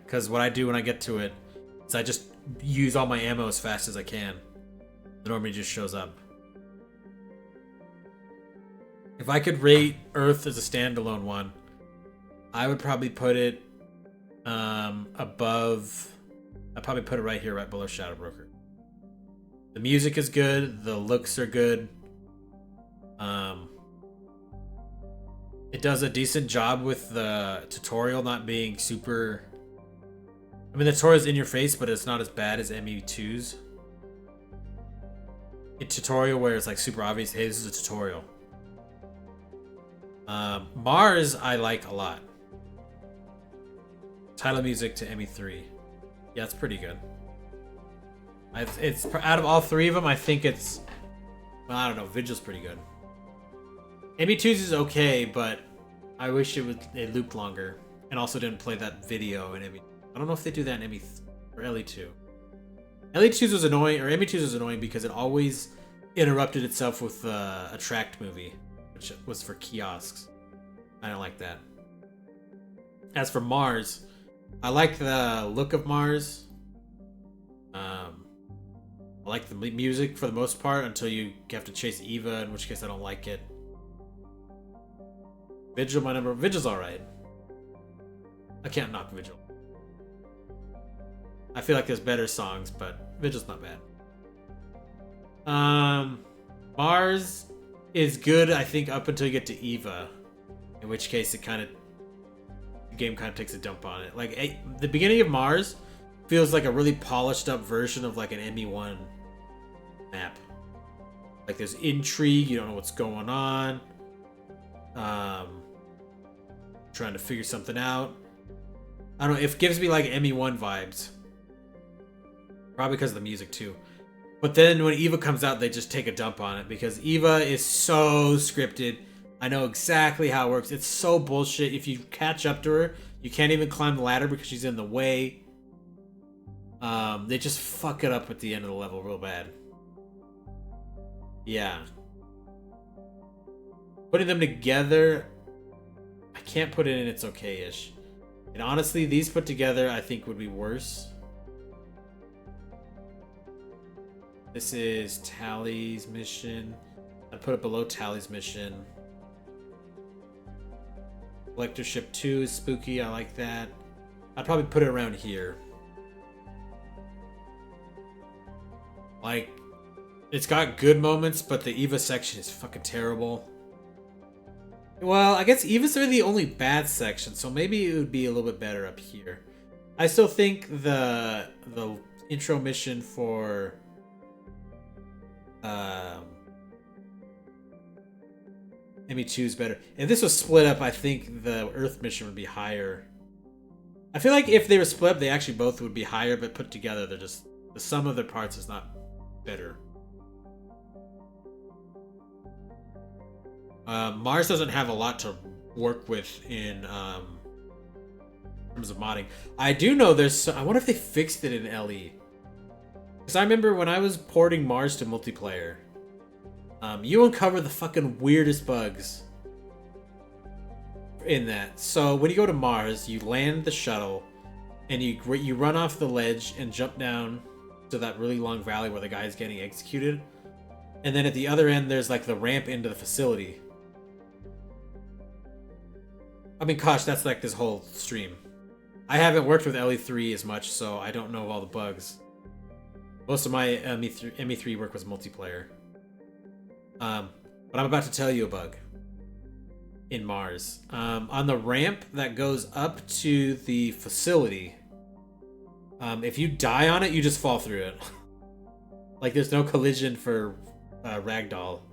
Because what I do when I get to it is I just use all my ammo as fast as I can. The Normandy just shows up. If I could rate Earth as a standalone one, I would probably put it above. I'd probably put it right here, right below Shadow Broker. The music is good. The looks are good. It does a decent job with the tutorial not being super. I mean, the tutorial's in your face, but it's not as bad as ME2's. A tutorial where it's like super obvious, hey, this is a tutorial. Mars, I like a lot. Title music to ME3. Yeah, it's pretty good. It's out of all three of them, I think it's. Well, I don't know. Vigil's pretty good. ME2's is okay, but I wish it looped longer and also didn't play that video in ME. I don't know if they do that in ME or LE2. LE2's was annoying, or ME2's was annoying because it always interrupted itself with a tracked movie, which was for kiosks. I don't like that. As for Mars, I like the look of Mars. I like the music for the most part until you have to chase Eva, in which case I don't like it. Vigil, Vigil's alright. I can't knock Vigil. I feel like there's better songs, but Vigil's not bad. Mars is good, I think, up until you get to Eva, in which case the game kind of takes a dump on it. Like the beginning of Mars feels like a really polished up version of like an ME1 map. Like there's intrigue, you don't know what's going on. Trying to figure something out. I don't know, it gives me like ME1 vibes. Probably because of the music too. But then when Eva comes out, they just take a dump on it because Eva is so scripted. I know exactly how it works. It's so bullshit. If you catch up to her, you can't even climb the ladder because she's in the way. They just fuck it up at the end of the level real bad. Yeah. Putting them together, I can't put it in it's okay-ish. And honestly, these put together I think would be worse. This is Tally's mission. I'd put it below Tally's mission. Collector Ship 2 is spooky, I like that. I'd probably put it around here. Like, it's got good moments, but the Eva section is fucking terrible. Well, I guess Eva's really the only bad section, so maybe it would be a little bit better up here. I still think the intro mission for ME2 is better. If this was split up, I think the Earth mission would be higher. I feel like if they were split up, they actually both would be higher, but put together, they're just the sum of their parts is not better. Mars doesn't have a lot to work with in terms of modding. I do know there's. I wonder if they fixed it in LE. Because I remember when I was porting Mars to multiplayer, you uncover the fucking weirdest bugs in that. So when you go to Mars, you land the shuttle, and you run off the ledge and jump down to that really long valley where the guy is getting executed. And then at the other end, there's like the ramp into the facility. I mean, gosh, that's like this whole stream. I haven't worked with LE3 as much, so I don't know of all the bugs. Most of my ME3 work was multiplayer. But I'm about to tell you a bug in Mars. On the ramp that goes up to the facility, if you die on it, you just fall through it. Like, there's no collision for Ragdoll.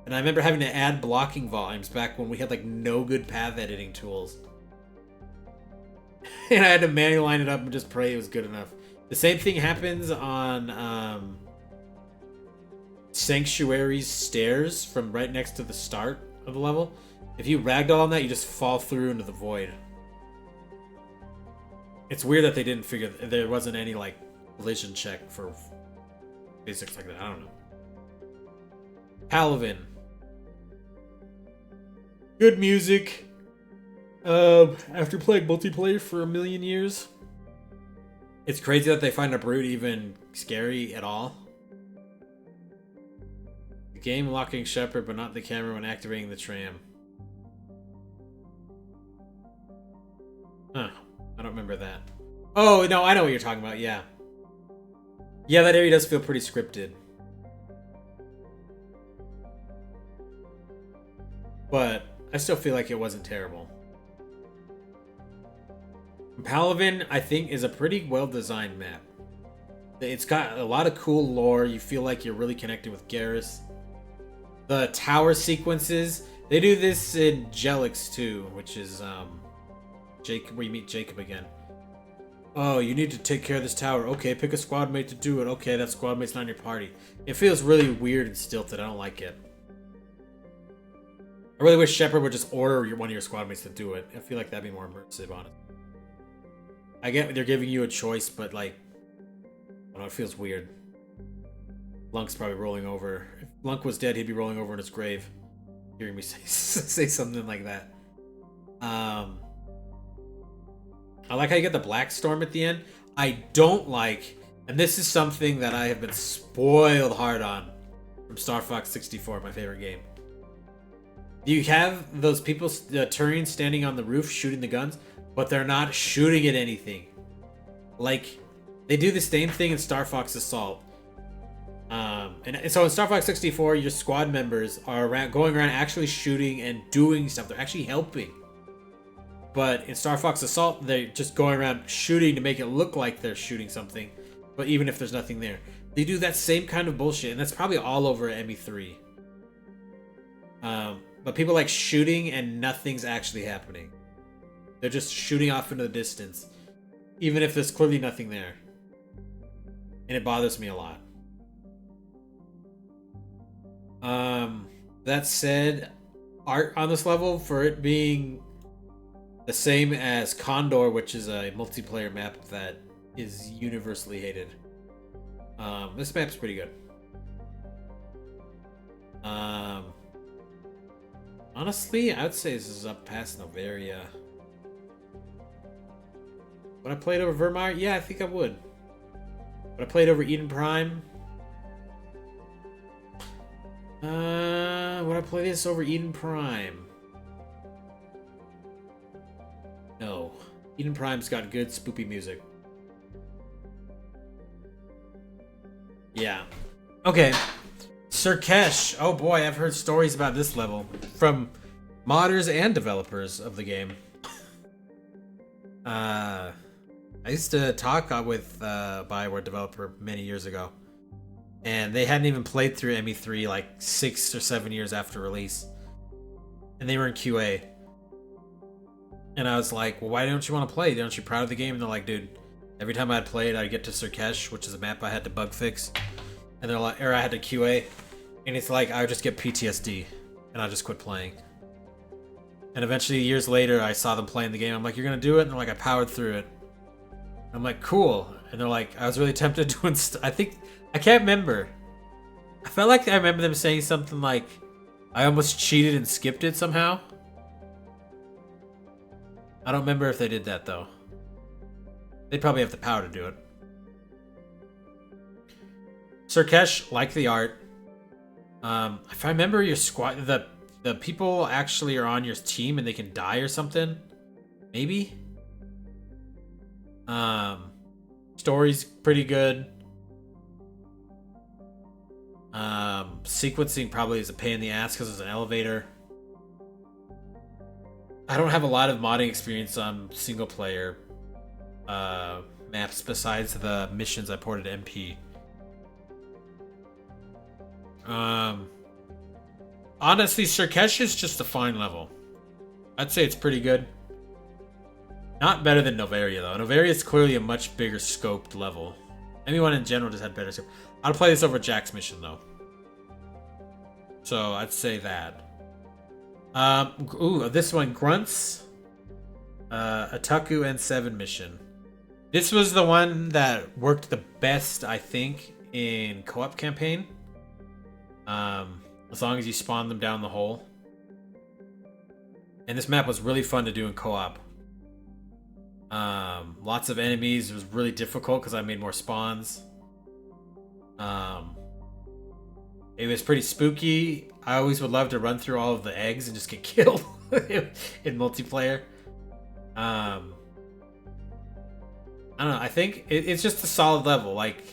And I remember having to add blocking volumes back when we had like no good path editing tools. And I had to manually line it up and just pray it was good enough. The same thing happens on Sanctuary's stairs from right next to the start of the level. If you ragdoll on that, you just fall through into the void. It's weird that they didn't figure there wasn't any like collision check for physics like that. I don't know. Palavin. Good music. After playing multiplayer for a million years, it's crazy that they find a brute even scary at all. The game locking Shepard, but not the camera when activating the tram. Huh. I don't remember that. Oh, no, I know what you're talking about, yeah. Yeah, that area does feel pretty scripted. But I still feel like it wasn't terrible. Palavin, I think, is a pretty well-designed map. It's got a lot of cool lore. You feel like you're really connected with Garrus. The tower sequences, they do this in Jelix too, which is Jacob, where you meet Jacob again. Oh, you need to take care of this tower. Okay, pick a squad mate to do it. Okay, that squad mate's not in your party. It feels really weird and stilted. I don't like it. I really wish Shepard would just order one of your squad mates to do it. I feel like that'd be more immersive, honestly. I get they're giving you a choice, but like, I don't know, it feels weird. Lunk's probably rolling over. If Lunk was dead, he'd be rolling over in his grave, hearing me say something like that. I like how you get the Black Storm at the end. I don't like, and this is something that I have been spoiled hard on from Star Fox 64, my favorite game. You have those people, the Turians, standing on the roof shooting the guns, but they're not shooting at anything. Like, they do the same thing in Star Fox Assault. And so in Star Fox 64, your squad members are going around actually shooting and doing stuff. They're actually helping. But in Star Fox Assault, they're just going around shooting to make it look like they're shooting something. But even if there's nothing there. They do that same kind of bullshit, and that's probably all over ME3. But people like shooting and nothing's actually happening. They're just shooting off into the distance. Even if there's clearly nothing there. And it bothers me a lot. That said, art on this level, for it being the same as Condor, which is a multiplayer map that is universally hated. This map's pretty good. Honestly, I would say this is up past Noveria. Would I play it over Virmire? Yeah, I think I would. Would I play it over Eden Prime? Would I play this over Eden Prime? No. Eden Prime's got good spoopy music. Yeah. Okay. Sur'Kesh. Oh boy, I've heard stories about this level from modders and developers of the game. I used to talk with Bioware developer many years ago, and they hadn't even played through ME3 like 6 or 7 years after release, and they were in QA. And I was like, well, why don't you want to play? Aren't you proud of the game? And they're like, dude, every time I'd play it, I'd get to Sur'Kesh, which is a map I had to bug fix, and they're like, or I had to QA, and it's like I would just get PTSD, and I just quit playing. And eventually, years later, I saw them playing the game. I'm like, you're gonna do it? And they're like, I powered through it. I'm like, cool. And they're like, I was really tempted to I can't remember. I felt like I remember them saying something like, I almost cheated and skipped it somehow. I don't remember if they did that, though. They probably have the power to do it. Sur'Kesh, like the art. If I remember your squad, the people actually are on your team and they can die or something. Maybe? Story's pretty good. Sequencing probably is a pain in the ass because it's an elevator. I don't have a lot of modding experience on single player maps besides the missions I ported to MP. Honestly, Sur'Kesh is just a fine level. I'd say it's pretty good. Not better than Noveria, though. Noveria is clearly a much bigger scoped level. Anyone in general just had better scope. I'd play this over Jack's mission, though. So, I'd say that. This one, Grunts. Ataku N7 mission. This was the one that worked the best, I think, in co-op campaign. as long as you spawn them down the hole. And this map was really fun to do in co-op. Lots of enemies. It was really difficult because I made more spawns. It was pretty spooky. I always would love to run through all of the eggs and just get killed in multiplayer. I don't know. I think it's just a solid level. Like,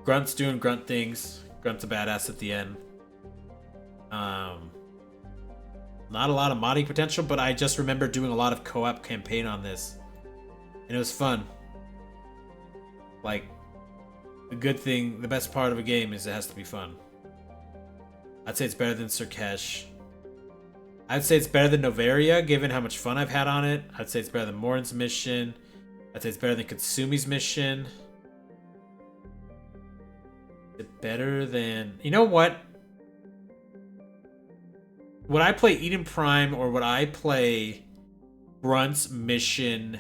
Grunt's doing grunt things. Grunt's a badass at the end. Not a lot of modding potential, but I just remember doing a lot of co-op campaign on this. And it was fun. Like, the good thing, the best part of a game is it has to be fun. I'd say it's better than Surkesh. I'd say it's better than Noveria, given how much fun I've had on it. I'd say it's better than Morin's mission. I'd say it's better than Katsumi's mission. Is it better than... You know what? Would I play Eden Prime or would I play Grunt's mission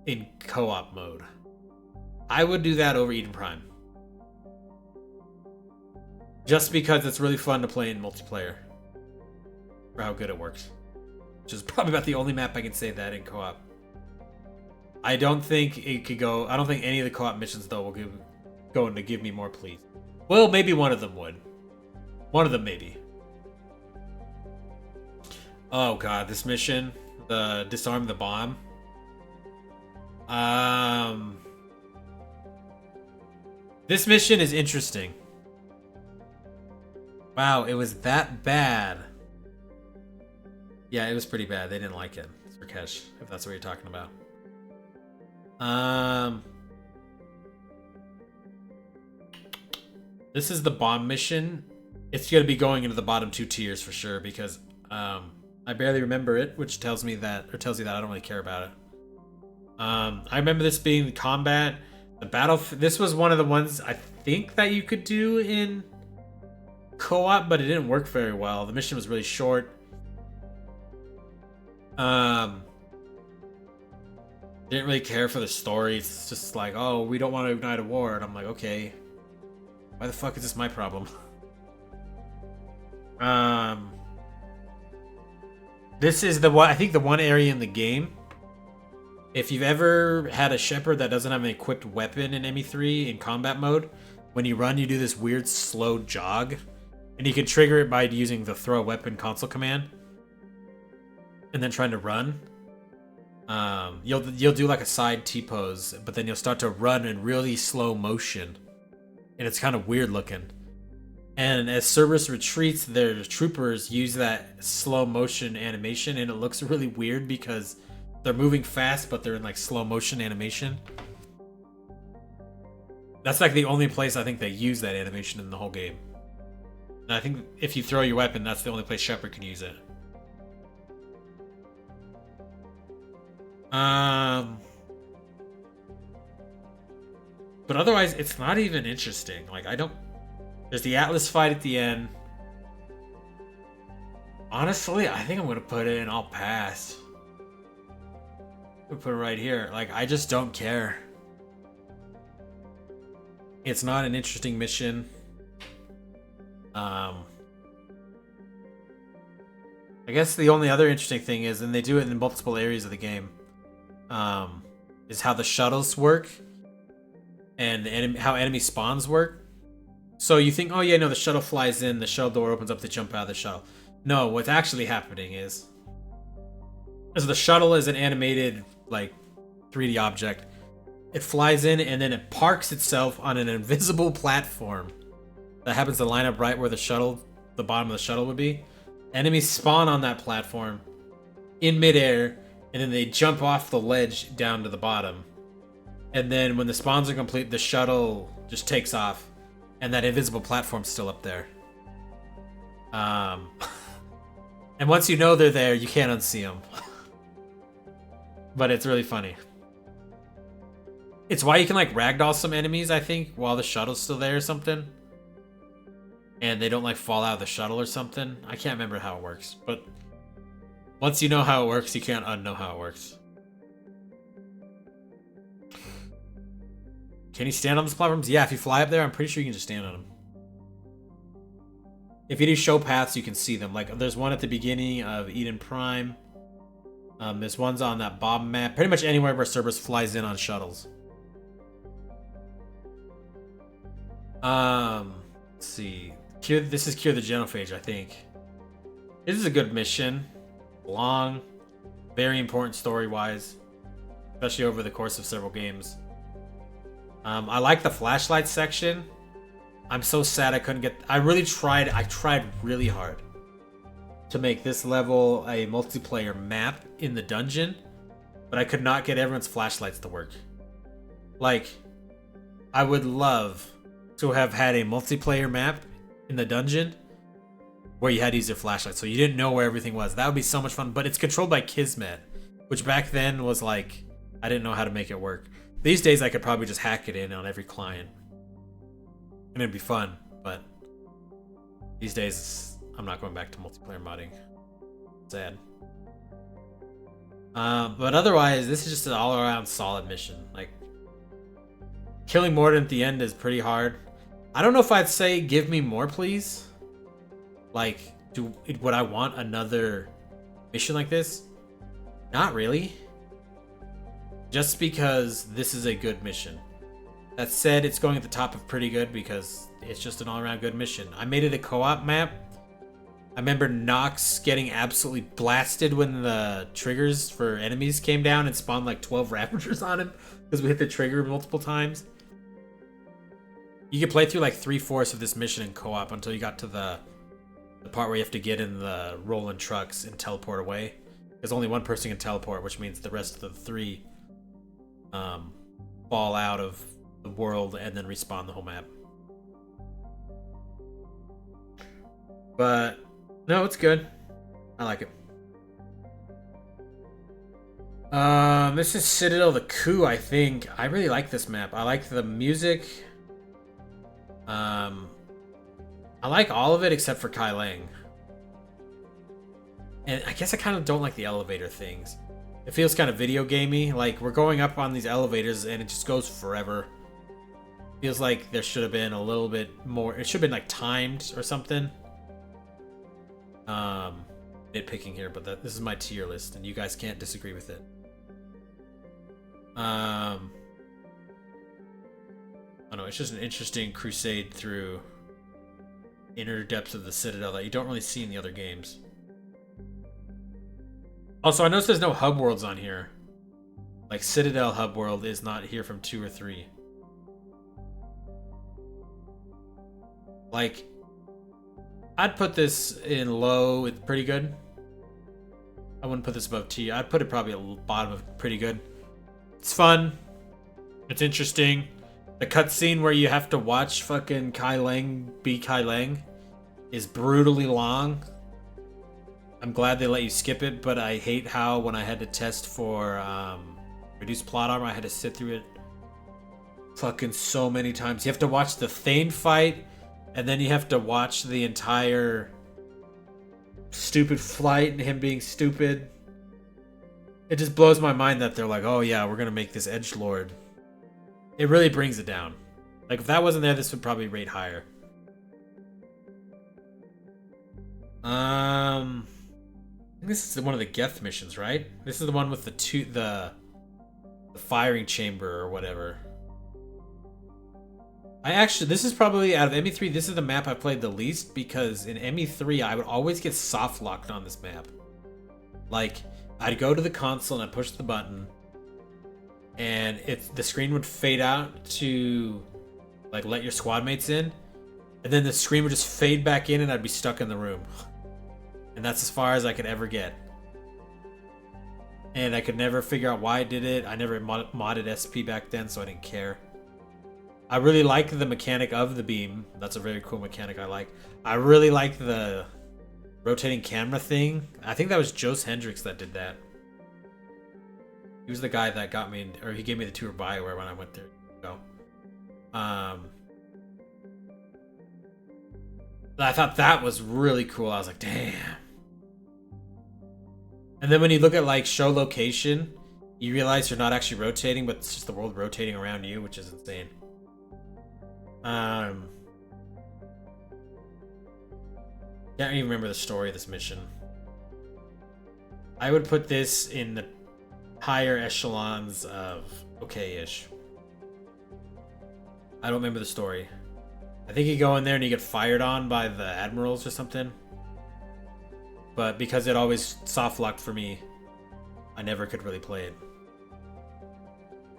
in co-op mode? I would do that over Eden Prime. Just because it's really fun to play in multiplayer. For how good it works. Which is probably about the only map I can say that in co-op. I don't think it could go... I don't think any of the co-op missions, though, will going to give me more pleas. Well, maybe one of them would. One of them, maybe. Oh, God. This mission. The Disarm the Bomb. This mission is interesting. Wow, it was that bad. Yeah, it was pretty bad. They didn't like it. Surkesh, if that's what you're talking about. This is the bomb mission. It's going to be going into the bottom 2 tiers for sure because I barely remember it, which tells me that, or tells you that I don't really care about it. I remember this being the combat. The battle. This was one of the ones I think that you could do in co-op, but it didn't work very well. The mission was really short. Didn't really care for the story. It's just like, oh, we don't want to ignite a war. And I'm like, okay. Why the fuck is this my problem? This is the one, I think the one area in the game. If you've ever had a Shepherd that doesn't have an equipped weapon in ME3 in combat mode, when you run, you do this weird slow jog. And you can trigger it by using the throw a weapon console command. And then trying to run. You'll do like a side T-pose, but then you'll start to run in really slow motion. And it's kind of weird looking. And as Cerberus retreats, their troopers use that slow motion animation, and it looks really weird because they're moving fast, but they're in like slow motion animation. That's like the only place I think they use that animation in the whole game. And I think if you throw your weapon, that's the only place Shepherd can use it. But otherwise, it's not even interesting. Like, I don't... There's the Atlas fight at the end. Honestly, I think I'm going to put it in I'll pass. I'll put it right here. Like, I just don't care. It's not an interesting mission. I guess the only other interesting thing is, and they do it in multiple areas of the game, is how the shuttles work and how enemy spawns work. So you think, oh yeah, no, the shuttle flies in, the shuttle door opens up to jump out of the shuttle. No, what's actually happening is the shuttle is an animated, like, 3D object. It flies in and then it parks itself on an invisible platform that happens to line up right where the bottom of the shuttle would be. Enemies spawn on that platform in midair, and then they jump off the ledge down to the bottom. And then when the spawns are complete, the shuttle just takes off, and that invisible platform's still up there. And once you know they're there, you can't unsee them. But it's really funny. It's why you can like ragdoll some enemies, I think, while the shuttle's still there or something. And they don't like fall out of the shuttle or something. I can't remember how it works, but once you know how it works, you can't unknow how it works. Can you stand on those platforms? Yeah, if you fly up there, I'm pretty sure you can just stand on them. If you do show paths, you can see them. Like there's one at the beginning of Eden Prime. There's ones on that Bob map. Pretty much anywhere where Cerberus flies in on shuttles. Let's see. This is Cure the Genophage, I think. This is a good mission. Long, very important story-wise, especially over the course of several games. I like the flashlight section. I'm so sad I couldn't get... I tried really hard to make this level a multiplayer map in the dungeon, but I could not get everyone's flashlights to work. Like, I would love to have had a multiplayer map in the dungeon where you had to use your flashlight, so you didn't know where everything was. That would be so much fun, but it's controlled by Kismet, which back then was like, I didn't know how to make it work. These days, I could probably just hack it in on every client, and it'd be fun, but these days, I'm not going back to multiplayer modding. Sad. But otherwise, this is just an all-around solid mission. Like, killing Mordin at the end is pretty hard. I don't know if I'd say give me more, please. Like, would I want another mission like this? Not really. Just because this is a good mission. That said, it's going at the top of pretty good because it's just an all-around good mission. I made it a co-op map. I remember Nox getting absolutely blasted when the triggers for enemies came down and spawned like 12 Ravagers on him because we hit the trigger multiple times. You could play through like 3/4 of this mission in co-op until you got to the part where you have to get in the rolling trucks and teleport away. There's only one person can teleport, which means the rest of the three fall out of the world and then respawn the whole map. But no, it's good. I like it. This is Citadel the Coup, I think. I really like this map. I like the music. I like all of it except for Kai Lang. And I guess I kind of don't like the elevator things. It feels kind of video gamey. Like, we're going up on these elevators and it just goes forever. Feels like there should have been a little bit more. It should have been like timed or something. Nitpicking here, but this is my tier list and you guys can't disagree with it. I don't know, it's just an interesting crusade through inner depths of the Citadel that you don't really see in the other games. Also, I noticed there's no hub worlds on here. Like, Citadel hub world is not here from 2 or 3. Like, I'd put this in low, it's pretty good. I wouldn't put this above T. I'd put it probably at the bottom of pretty good. It's fun. It's interesting. The cutscene where you have to watch fucking Kai Lang be Kai Lang is brutally long. I'm glad they let you skip it, but I hate how when I had to test for reduced plot armor, I had to sit through it fucking so many times. You have to watch the Thane fight, and then you have to watch the entire stupid flight and him being stupid. It just blows my mind that they're like, oh yeah, we're gonna make this edgelord. It really brings it down. Like, if that wasn't there, this would probably rate higher. I think this is one of the Geth missions, right? This is the one with the firing chamber or whatever. This is probably, out of ME3, this is the map I played the least, because in ME3, I would always get soft locked on this map. Like, I'd go to the console and I'd push the button, and the screen would fade out to, like, let your squad mates in, and then the screen would just fade back in and I'd be stuck in the room. And that's as far as I could ever get. And I could never figure out why I did it. I never modded SP back then, so I didn't care. I really like the mechanic of the beam. That's a very cool mechanic I like. I really like the rotating camera thing. I think that was Jose Hendricks that did that. He was the guy that got me, or he gave me the tour of BioWare when I went there. So, I thought that was really cool. I was like, damn. And then when you look at, like, show location, you realize you're not actually rotating, but it's just the world rotating around you, which is insane. Can't even remember the story of this mission. I would put this in the higher echelons of okay-ish. I don't remember the story. I think you go in there and you get fired on by the admirals or something. But because it always soft-locked for me, I never could really play it.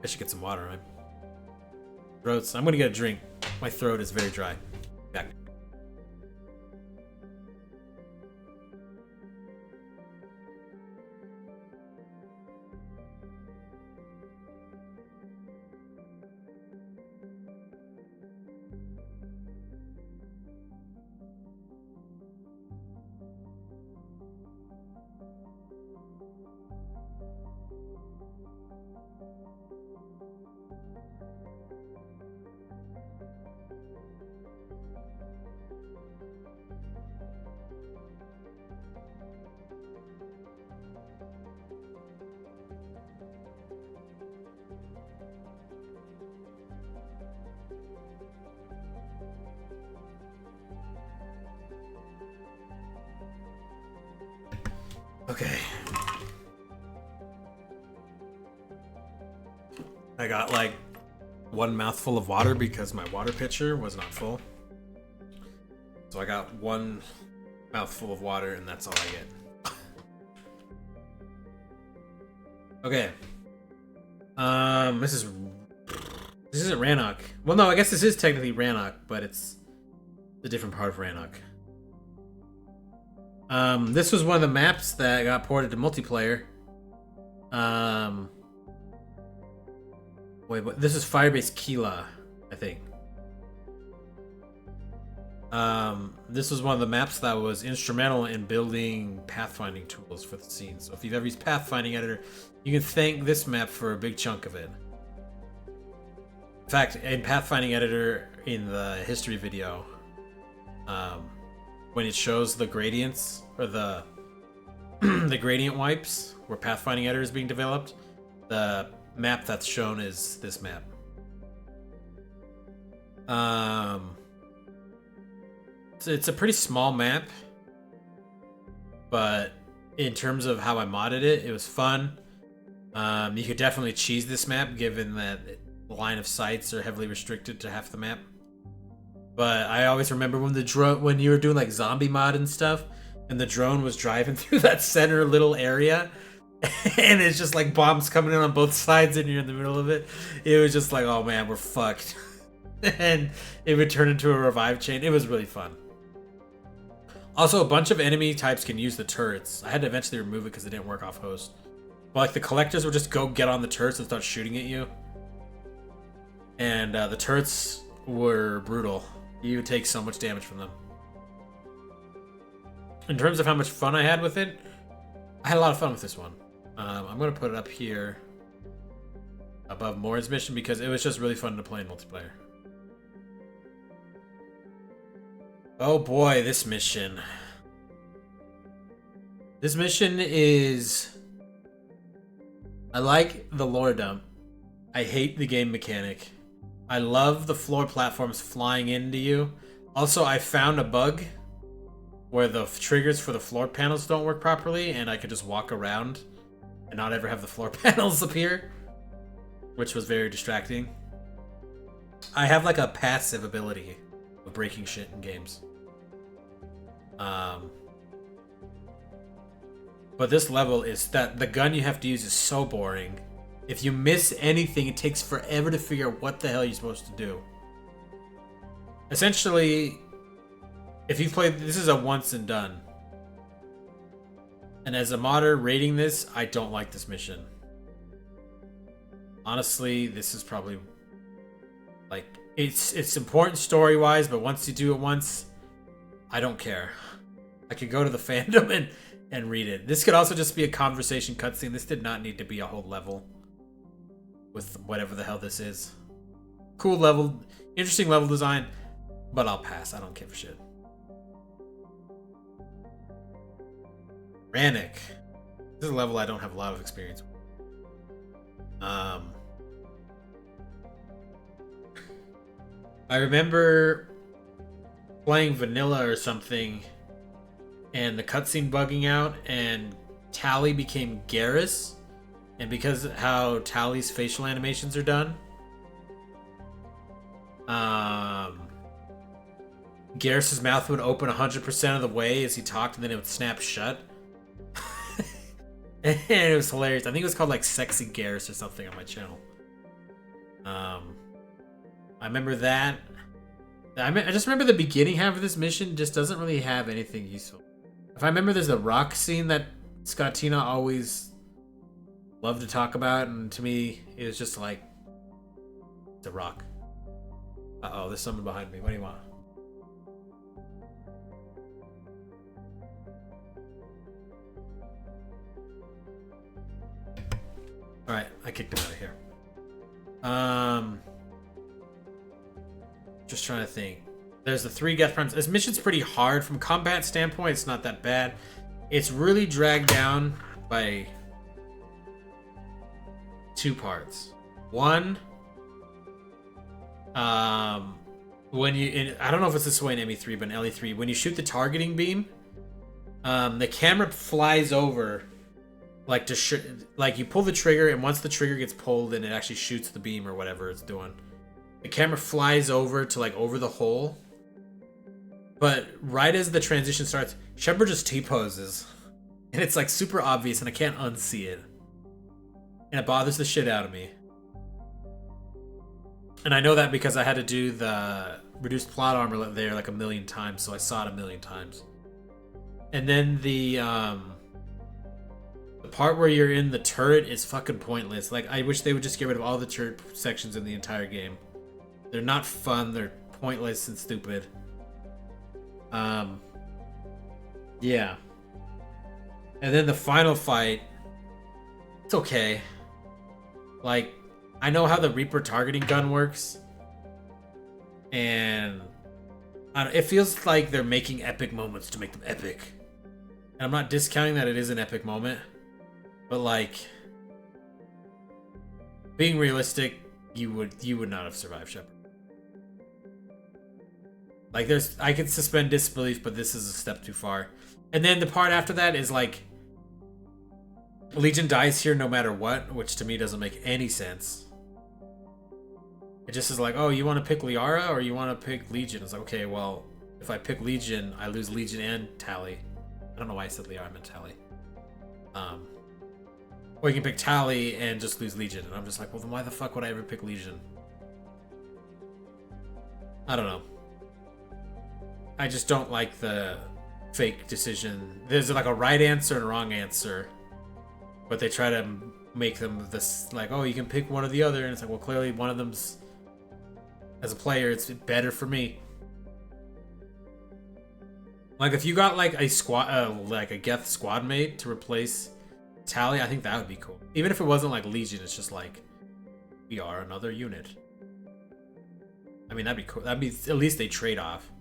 I should get some water, right? Throats. I'm gonna get a drink. My throat is very dry. Back. Okay. I got like one mouthful of water because my water pitcher was not full. So I got one mouthful of water and that's all I get. Okay. This isn't Rannoch. Well, no, I guess this is technically Rannoch, but it's a different part of Rannoch. This was one of the maps that got ported to multiplayer. Wait, but this is Firebase Kila, I think. This was one of the maps that was instrumental in building pathfinding tools for the scene. So if you've ever used Pathfinding Editor, you can thank this map for a big chunk of it. In fact, in Pathfinding Editor, in the history video, when it shows the gradients, or the the gradient wipes, where Pathfinding Editor is being developed, the map that's shown is this map. It's a pretty small map, but in terms of how I modded it, it was fun. You could definitely cheese this map, given that line of sights are heavily restricted to half the map. But I always remember when the drone, when you were doing like zombie mod and stuff, and the drone was driving through that center little area, and it's just like bombs coming in on both sides, and you're in the middle of it. It was just like, oh man, we're fucked. And it would turn into a revive chain. It was really fun. Also, a bunch of enemy types can use the turrets. I had to eventually remove it because it didn't work off host. But like the collectors would just go get on the turrets and start shooting at you. And the turrets were brutal. You would take so much damage from them. In terms of how much fun I had with it, I had a lot of fun with this one. I'm going to put it up here above Morin's mission because it was just really fun to play in multiplayer. Oh boy, this mission. This mission is... I like the lore dump. I hate the game mechanic. I love the floor platforms flying into you. Also, I found a bug where the triggers for the floor panels don't work properly, and I could just walk around and not ever have the floor panels appear, which was very distracting. I have like a passive ability of breaking shit in games. But this level is that the gun you have to use is so boring. If you miss anything, it takes forever to figure out what the hell you're supposed to do. Essentially, if you've played, this is a once and done. And as a modder rating this, I don't like this mission. Honestly, this is probably like it's important story-wise, but once you do it once, I don't care. I could go to the fandom and read it. This could also just be a conversation cutscene. This did not need to be a whole level with whatever the hell this is. Cool level, interesting level design, but I'll pass. I don't give a shit. Rannoch. This is a level I don't have a lot of experience with. I remember playing vanilla or something and the cutscene bugging out, and Tali became Garrus, and because of how Tali's facial animations are done, Garrus's mouth would open 100% of the way as he talked, and then it would snap shut. And it was hilarious. I think it was called like Sexy Garrus or something on my channel. I remember that. I just remember the beginning half of this mission just doesn't really have anything useful. If I remember, there's the rock scene that Scottina always loved to talk about, and to me, it was just like, it's a rock. Uh-oh, there's someone behind me. What do you want? Alright, I kicked him out of here. Just trying to think. There's the 3 Geth Primes. This mission's pretty hard from combat standpoint. It's not that bad. It's really dragged down by 2 parts. One, when you, I don't know if it's this way in ME3, but in LE3, when you shoot the targeting beam, the camera flies over, like like you pull the trigger, and once the trigger gets pulled, and it actually shoots the beam or whatever it's doing. The camera flies over to like over the hole, but right as the transition starts, Shepard just T-poses, and it's like super obvious, and I can't unsee it, and it bothers the shit out of me. And I know that because I had to do the reduced plot armor there like 1,000,000 times, so I saw it 1,000,000 times. And then the part where you're in the turret is fucking pointless. Like, I wish they would just get rid of all the turret sections in the entire game. They're not fun, they're pointless and stupid. Yeah. And then the final fight, it's okay. Like, I know how the Reaper targeting gun works, and it feels like they're making epic moments to make them epic. And I'm not discounting that it is an epic moment, but like, being realistic, you would not have survived Shepard. Like, I could suspend disbelief, but this is a step too far. And then the part after that is like, Legion dies here no matter what, which to me doesn't make any sense. It just is like, oh, you want to pick Liara or you want to pick Legion? It's like, okay, well, if I pick Legion, I lose Legion and Tali. I don't know why I said Liara, I meant Tali. Or you can pick Tali and just lose Legion. And I'm just like, well, then why the fuck would I ever pick Legion? I don't know. I just don't like the fake decision. There's like a right answer and a wrong answer, but they try to make them this like, oh, you can pick one or the other, and it's like, well, clearly one of them's, as a player, it's better for me. Like, if you got like a squad, like a Geth squad mate to replace Tali, I think that would be cool. Even if it wasn't like Legion, it's just like, we are another unit. I mean, that'd be cool. That'd be at least a trade-off.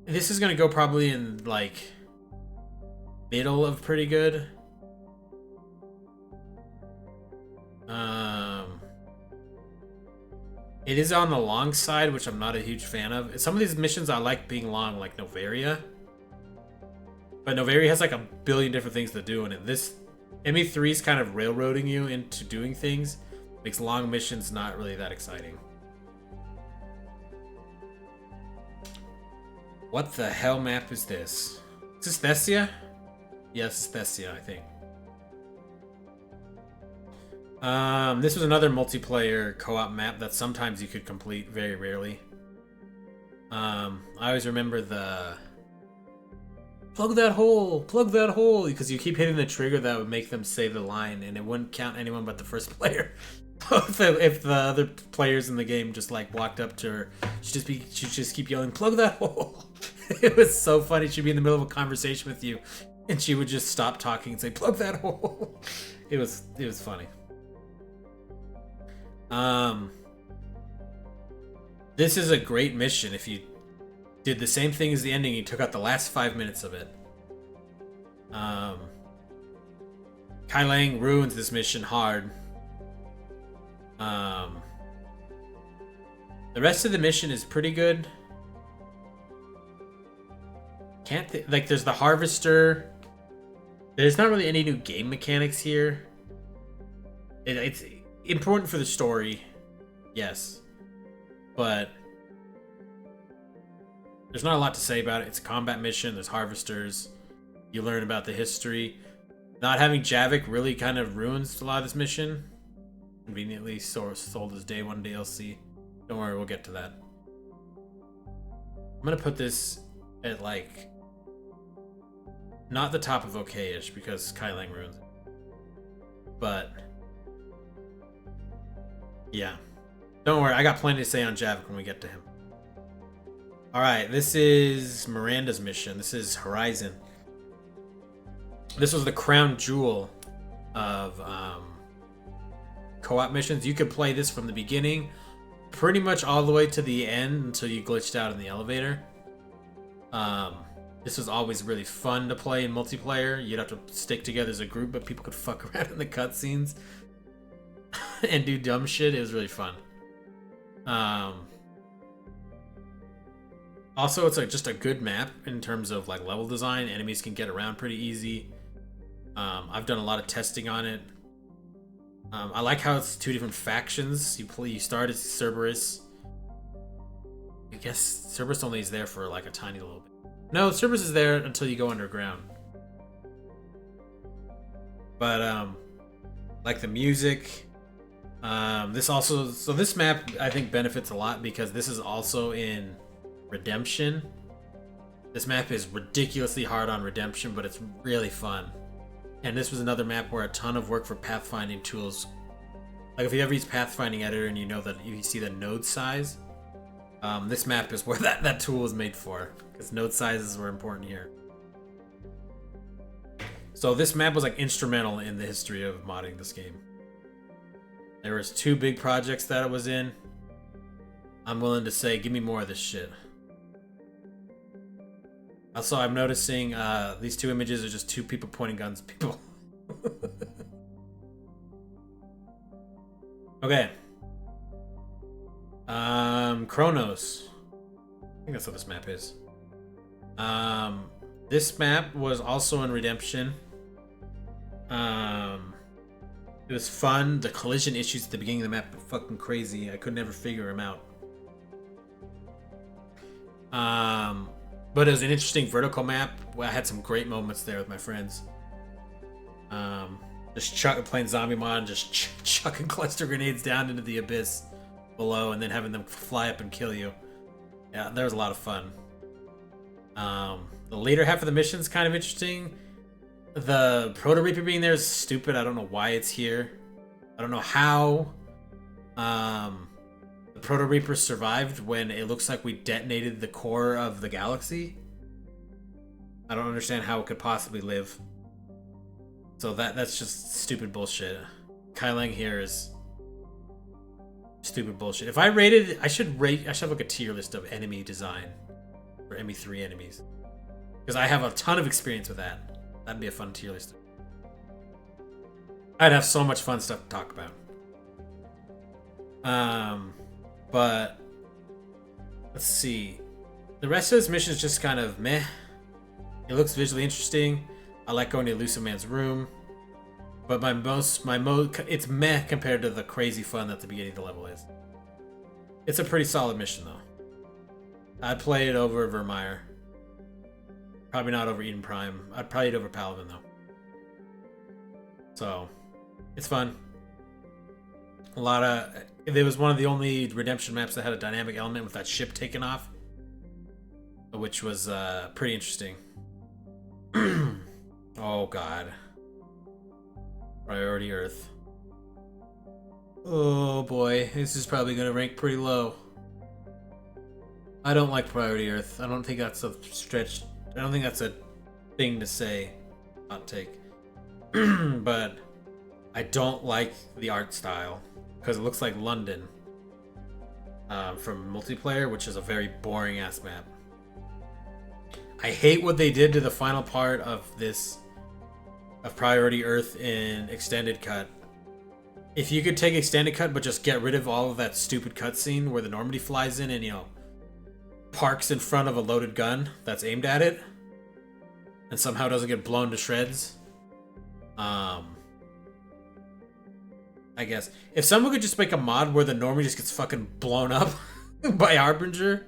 This is gonna go probably in like middle of pretty good. It is on the long side, which I'm not a huge fan of. Some of these missions I like being long, like Noveria. But Noveria has like a billion different things to do in it. This ME3 is kind of railroading you into doing things. Makes long missions not really that exciting. What the hell map is this? Is this Thessia? Yes, Thessia, I think. This was another multiplayer co-op map that sometimes you could complete, very rarely. I always remember the plug that hole, because you keep hitting the trigger that would make them say the line, and it wouldn't count anyone but the first player. If the other players in the game just like walked up to her, she'd just keep yelling, plug that hole. It was so funny. She'd be in the middle of a conversation with you, and she would just stop talking and say, plug that hole. It was funny. This is a great mission. If you did the same thing as the ending, you took out the last 5 minutes of it. Kai Lang ruins this mission hard. The rest of the mission is pretty good. Like, there's the harvester. There's not really any new game mechanics here. It's important for the story, yes, but there's not a lot to say about it. It's a combat mission. There's harvesters. You learn about the history. Not having Javik really kind of ruins a lot of this mission. Conveniently sold as day one DLC. Don't worry, we'll get to that. I'm gonna put this at like not the top of okay-ish because Kai Lang ruins it. But yeah. Don't worry, I got plenty to say on Javik when we get to him. Alright, this is Miranda's mission. This is Horizon. This was the crown jewel of co-op missions. You could play this from the beginning pretty much all the way to the end until you glitched out in the elevator. This was always really fun to play in multiplayer. You'd have to stick together as a group, but people could fuck around in the cutscenes and do dumb shit. It was really fun. Also, it's like just a good map in terms of like level design. Enemies can get around pretty easy. I've done a lot of testing on it. I like how it's two different factions. You start as Cerberus. I guess Cerberus only is there for like a tiny little bit. No, Cerberus is there until you go underground. But like the music. This map I think benefits a lot because this is also in Redemption. This map is ridiculously hard on Redemption, but it's really fun. And this was another map where a ton of work for pathfinding tools. Like if you ever use Pathfinding Editor and you know that you see the node size, this map is where that tool was made for, because node sizes were important here. So this map was like instrumental in the history of modding this game. There was 2 big projects that it was in. I'm willing to say, give me more of this shit. Also, I'm noticing these 2 images are just 2 people pointing guns at people. Okay. Chronos. I think that's what this map is. This map was also in Redemption. It was fun. The collision issues at the beginning of the map were fucking crazy. I could never figure them out. But it was an interesting vertical map. I had some great moments there with my friends. Just playing zombie mod and just chucking cluster grenades down into the abyss below and then having them fly up and kill you. Yeah, there was a lot of fun. The later half of the mission's kind of interesting. The Proto Reaper being there is stupid. I don't know why it's here. I don't know how the Proto Reaper survived when it looks like we detonated the core of the galaxy. I don't understand how it could possibly live. So that's just stupid bullshit. Kai Lang here is stupid bullshit. If I rated, I should have like a tier list of enemy design for ME3 enemies, because I have a ton of experience with that. That'd be a fun tier list. I'd have so much fun stuff to talk about. But let's see. The rest of this mission is just kind of meh. It looks visually interesting. I like going to Elusive Man's room. But it's meh compared to the crazy fun that the beginning of the level is. It's a pretty solid mission though. I'd play it over Vermeer. Probably not over Eden Prime. I'd probably it over Paladin though. So, it's fun. It was one of the only Redemption maps that had a dynamic element with that ship taken off, which was pretty interesting. Oh god. Priority Earth. Oh boy, this is probably gonna rank pretty low. I don't like Priority Earth. I don't think that's a stretch. I don't think that's a thing to say. Hot take. But I don't like the art style because it looks like London from multiplayer, which is a very boring ass map. I hate what they did to the final part of Priority Earth in Extended Cut. If you could take Extended Cut but just get rid of all of that stupid cutscene where the Normandy flies in and, parks in front of a loaded gun that's aimed at it, and somehow doesn't get blown to shreds. I guess if someone could just make a mod where the normie just gets fucking blown up by Harbinger,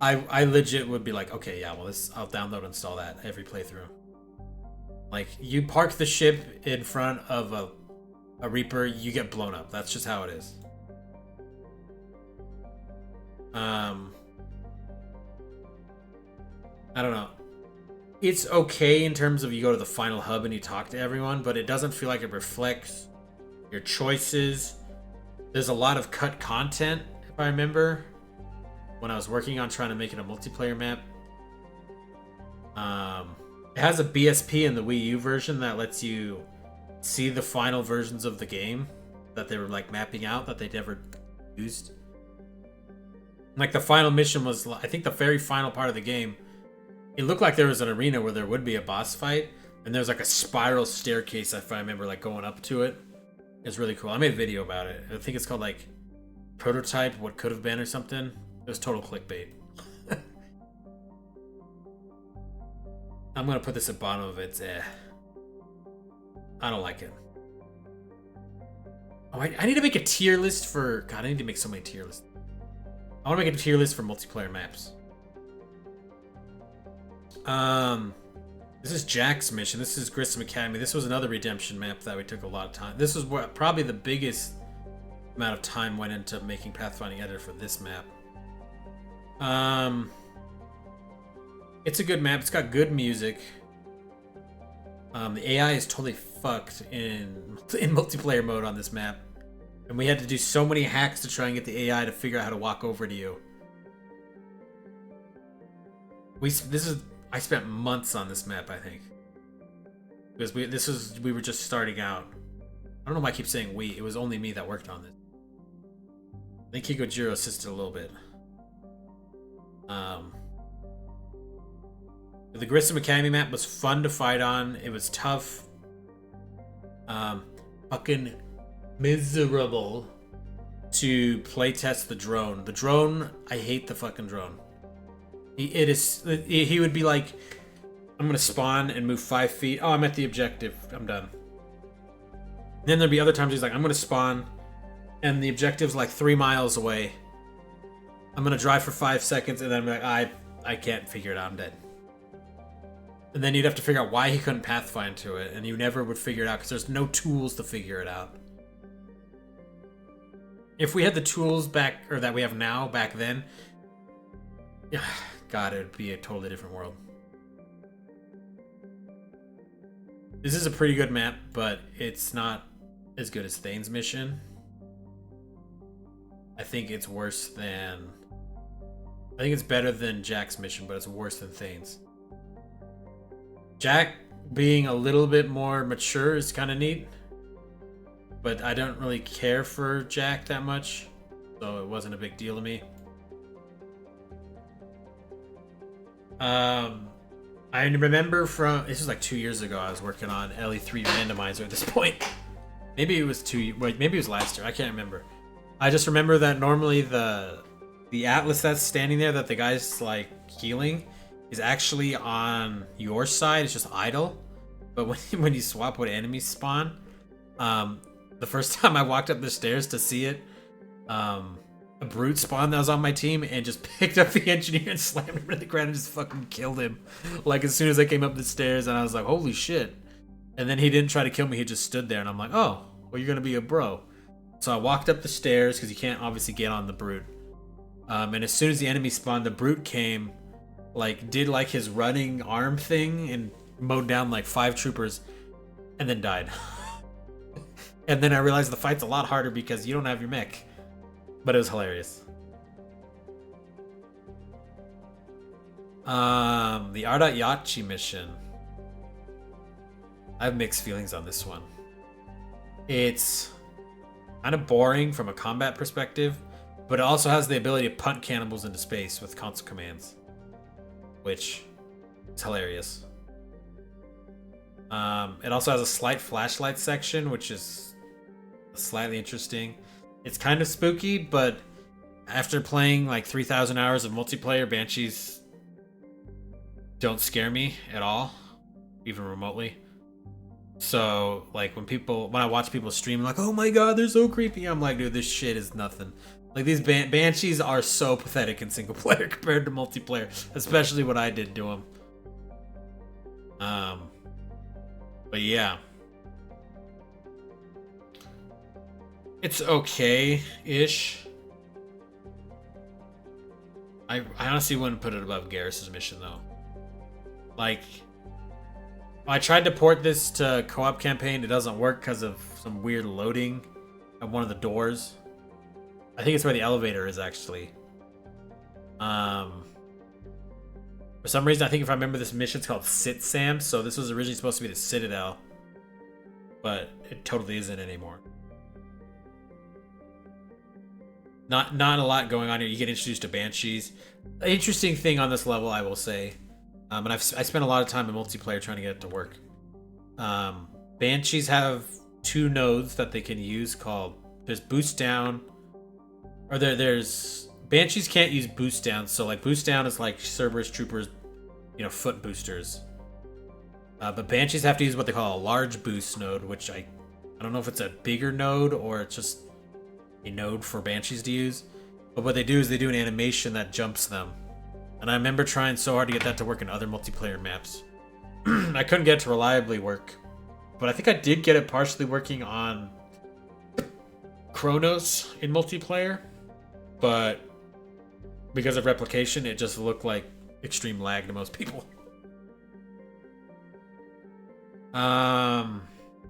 I legit would be like, okay, yeah, well, I'll download and install that every playthrough. Like, you park the ship in front of a Reaper, you get blown up. That's just how it is. I don't know. It's okay in terms of you go to the final hub and you talk to everyone, but it doesn't feel like it reflects your choices. There's a lot of cut content, if I remember, when I was working on trying to make it a multiplayer map. It has a BSP in the Wii U version that lets you see the final versions of the game that they were like mapping out that they never used. Like the final mission was, I think the very final part of the game, it looked like there was an arena where there would be a boss fight, and there's like a spiral staircase, if I remember, like going up to it. It's really cool. I made a video about it. I think it's called like Prototype What Could Have Been or something. It was total clickbait. I'm gonna put this at bottom of it. I don't like it. Oh, I need to make a tier list for... God, I need to make so many tier lists. I want to make a tier list for multiplayer maps. This is Jack's mission. This is Grissom Academy. This was another redemption map that we took a lot of time. This was what probably the biggest amount of time went into making Pathfinding Editor for this map. It's a good map. It's got good music. The AI is totally fucked in multiplayer mode on this map. And we had to do so many hacks to try and get the AI to figure out how to walk over to you. I spent months on this map, I think. Because we were just starting out. I don't know why I keep saying we. It was only me that worked on this. I think Kikojiro assisted a little bit. The Grissom Academy map was fun to fight on. It was tough. Fucking miserable to playtest the drone. The drone, I hate the fucking drone. He would be like, I'm gonna spawn and move 5 feet. Oh, I'm at the objective. I'm done. Then there'd be other times he's like, I'm gonna spawn and the objective's like 3 miles away. I'm gonna drive for 5 seconds and then I'm like, I can't figure it out. I'm dead. And then you'd have to figure out why he couldn't pathfind to it, and you never would figure it out because there's no tools to figure it out. If we had the tools back, or that we have now, back then, yeah, God, it would be a totally different world. This is a pretty good map, but it's not as good as Thane's mission. I think it's worse than... I think it's better than Jack's mission, but it's worse than Thane's. Jack being a little bit more mature is kind of neat, but I don't really care for Jack that much, so it wasn't a big deal to me. I remember from... This was like 2 years ago. I was working on LE3 Randomizer at this point. Maybe it was maybe it was last year. I can't remember. I just remember that normally the Atlas that's standing there that the guy's like healing is actually on your side. It's just idle. But when you swap when enemies spawn, the first time I walked up the stairs to see it, a brute spawned that was on my team and just picked up the engineer and slammed him to the ground and just fucking killed him. Like as soon as I came up the stairs, and I was like, holy shit. And then he didn't try to kill me, he just stood there and I'm like, oh, well, you're gonna be a bro. So I walked up the stairs because you can't obviously get on the brute. And as soon as the enemy spawned, the brute came, like did like his running arm thing and mowed down like 5 troopers and then died. And then I realized the fight's a lot harder because you don't have your mech. But it was hilarious. The Ardat Yachi mission. I have mixed feelings on this one. It's kind of boring from a combat perspective, but it also has the ability to punt cannibals into space with console commands, which is hilarious. It also has a slight flashlight section, which is slightly interesting. It's kind of spooky, but after playing like 3,000 hours of multiplayer, Banshee's don't scare me at all, even remotely. So like when I watch people stream, like, oh my god, they're so creepy. I'm like, dude, this shit is nothing. Like these banshees are so pathetic in single player compared to multiplayer, especially what I did to them. But yeah, it's okay-ish. I honestly wouldn't put it above Garrus's mission though. Like, I tried to port this to co-op campaign. It doesn't work because of some weird loading at one of the doors. I think it's where the elevator is actually. For some reason, I think if I remember this mission, it's called Sit Sam. So this was originally supposed to be the Citadel, but it totally isn't anymore. Not a lot going on here. You get introduced to Banshees. An interesting thing on this level, I will say, and I spent a lot of time in multiplayer trying to get it to work. Banshees have 2 nodes that they can use called, there's boost down, or there's Banshees can't use boost down. So like boost down is like Cerberus troopers, foot boosters. But Banshees have to use what they call a large boost node, which I don't know if it's a bigger node or it's just a node for Banshees to use. But what they do is they do an animation that jumps them. And I remember trying so hard to get that to work in other multiplayer maps. I couldn't get it to reliably work. But I think I did get it partially working on Chronos in multiplayer. But because of replication, it just looked like extreme lag to most people. Alright,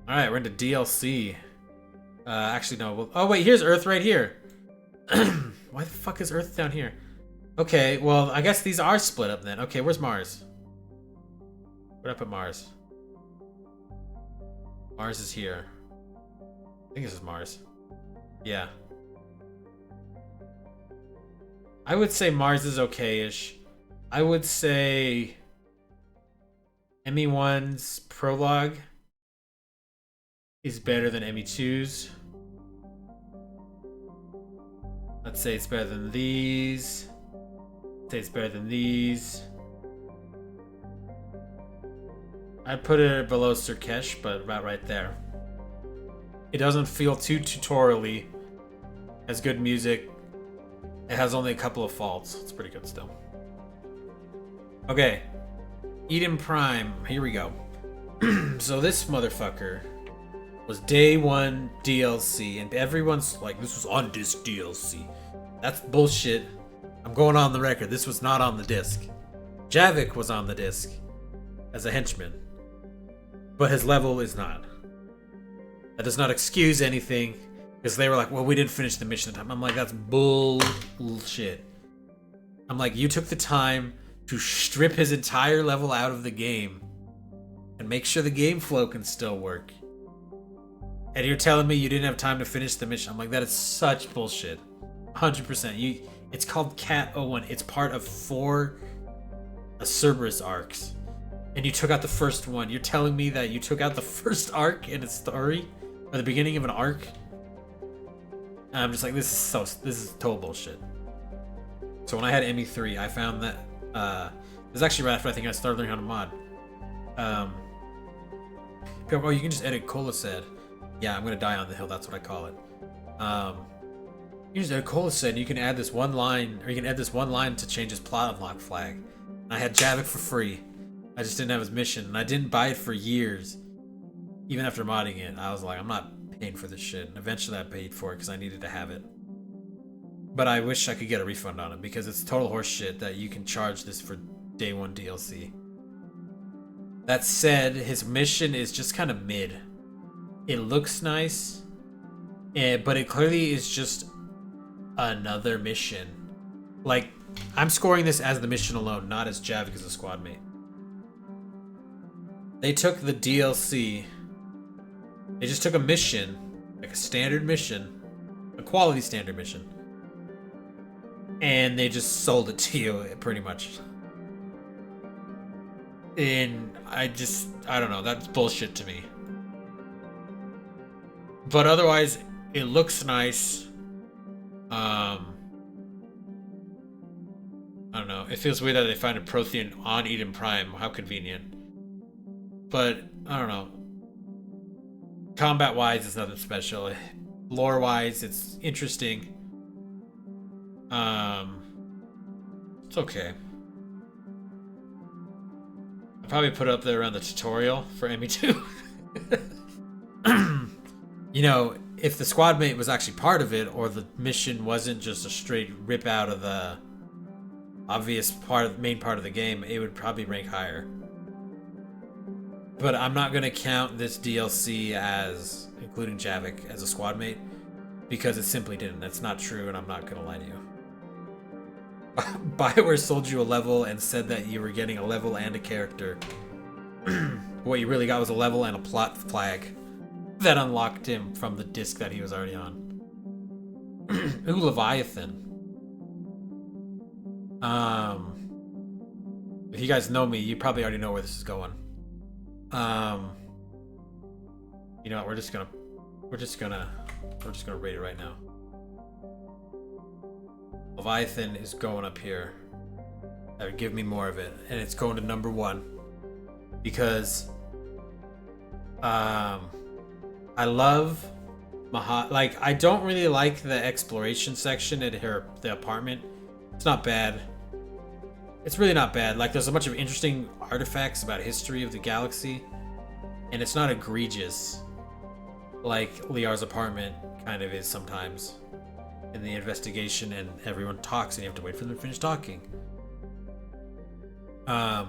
we're into DLC. Actually, no. Oh, wait, here's Earth right here. Why the fuck is Earth down here? Okay, well, I guess these are split up then. Okay, where's Mars? Where'd I put Mars? Mars is here. I think this is Mars. Yeah. I would say Mars is okay-ish. I would say ME1's prologue is better than ME2's. Let's say it's better than these. Let's say it's better than these. I'd put it below Surkesh, but about right there. It doesn't feel too tutorial-y. Has good music. It has only a couple of faults. It's pretty good still. Okay. Eden Prime. Here we go. So this motherfucker was day 1 DLC, and everyone's like, this was on disc DLC. That's bullshit. I'm going on the record. This was not on the disc. Javik was on the disc as a henchman, but his level is not. That does not excuse anything, because they were like, well, we didn't finish the mission in time. I'm like, that's bullshit. I'm like, you took the time to strip his entire level out of the game and make sure the game flow can still work. And you're telling me you didn't have time to finish the mission. I'm like, that is such bullshit. 100%. It's called Cat 01. It's part of 4 Cerberus arcs. And you took out the first one. You're telling me that you took out the first arc in a story? Or the beginning of an arc? And I'm just like, this is total bullshit. So when I had ME3, I found that it was actually right after I think I started learning how to mod. Oh, you can just edit Colased. Yeah, I'm gonna die on the hill, that's what I call it. You just edit Colased, and you can add this one line, or you can add this one line to change his plot unlock flag. And I had Javik for free. I just didn't have his mission, and I didn't buy it for years. Even after modding it, I was like, I'm not paying for this shit. And eventually I paid for it because I needed to have it. But I wish I could get a refund on it, because it's total horseshit that you can charge this for day 1 DLC. That said, his mission is just kind of mid. It looks nice, but it clearly is just another mission. Like, I'm scoring this as the mission alone, not as Javik as a squad mate. They took the DLC. They just took a mission, like a standard mission, a quality standard mission, and they just sold it to you, pretty much. And I don't know, that's bullshit to me. But otherwise, it looks nice. I don't know. It feels weird that they find a Prothean on Eden Prime. How convenient. But, I don't know. Combat-wise, it's nothing special. Lore-wise, it's interesting. It's okay. I'll probably put it up there around the tutorial for ME2. You know, if the squad mate was actually part of it, or the mission wasn't just a straight rip out of the obvious main part of the game, it would probably rank higher. But I'm not gonna count this DLC as including Javik as a squad mate because it simply didn't. That's not true, and I'm not gonna lie to you. BioWare sold you a level and said that you were getting a level and a character. What you really got was a level and a plot flag that unlocked him from the disc that he was already on. Ooh, Leviathan. If you guys know me, you probably already know where this is going. You know what, we're just gonna rate it right now. Leviathan is going up here. Give me more of it, and it's going to number 1 because I love like I don't really like the exploration section at the apartment. It's not bad. It's really not bad. Like, there's a bunch of interesting artifacts about history of the galaxy, and it's not egregious like Liar's apartment kind of is sometimes in the investigation, and everyone talks and you have to wait for them to finish talking. And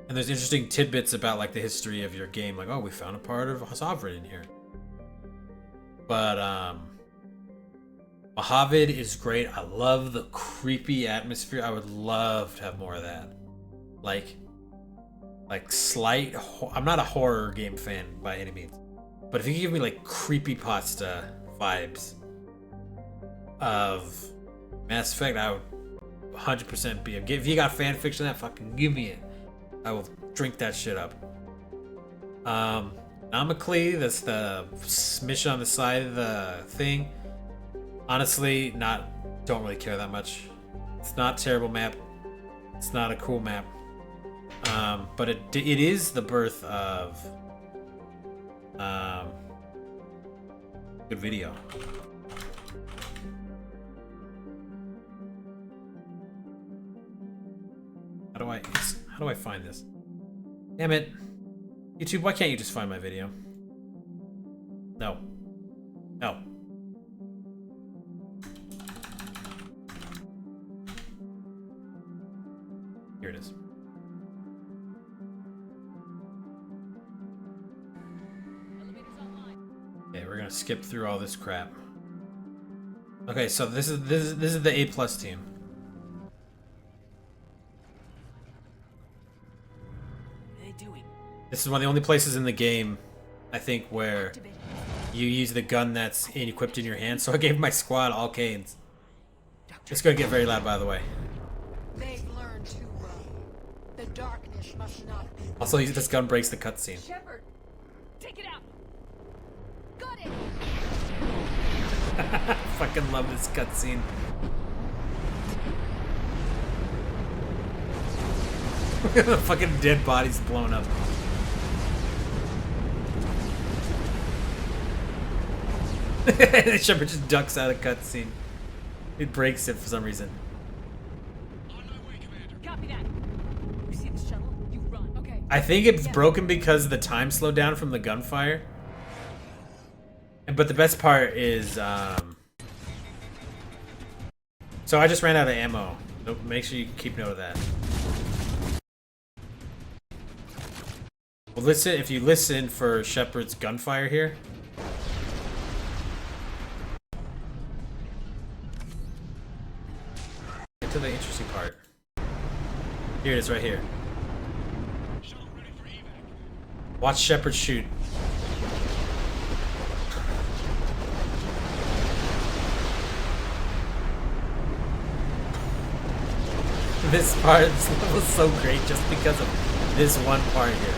there's interesting tidbits about like the history of your game, like, oh, we found a part of Sovereign in here. But Mojave is great. I love the creepy atmosphere. I would love to have more of that. Like slight. I'm not a horror game fan by any means, but if you could give me like creepypasta vibes of Mass Effect, I would 100% be. If you got fan fiction, that fucking give me it. I will drink that shit up. Namically, that's the mission on the side of the thing. Honestly, don't really care that much. It's not a terrible map. It's not a cool map. But it is the birth of good video. How do I find this? Damn it. YouTube, why can't you just find my video? No. No. Here it is. Okay, we're gonna skip through all this crap. Okay, so this is the A+ team. This is one of the only places in the game, I think, where you use the gun that's equipped in your hand. So I gave my squad all canes. It's gonna get very loud, by the way. They've learned to run. The darkness must not be. Also, this gun breaks the cutscene. Shepard, take it out. Got it. Fucking love this cutscene. The fucking dead body's blown up. Shepard just ducks out of cutscene. It breaks it for some reason. On my way, Commander. Copy that. You see the shuttle? You run. Okay. I think it's broken because the time slowed down from the gunfire. But the best part is, so I just ran out of ammo. So make sure you keep note of that. Well, listen, if you listen for Shepard's gunfire here. Get to the interesting part. Here it is right here. Watch Shepard shoot. This level is so great just because of this one part here.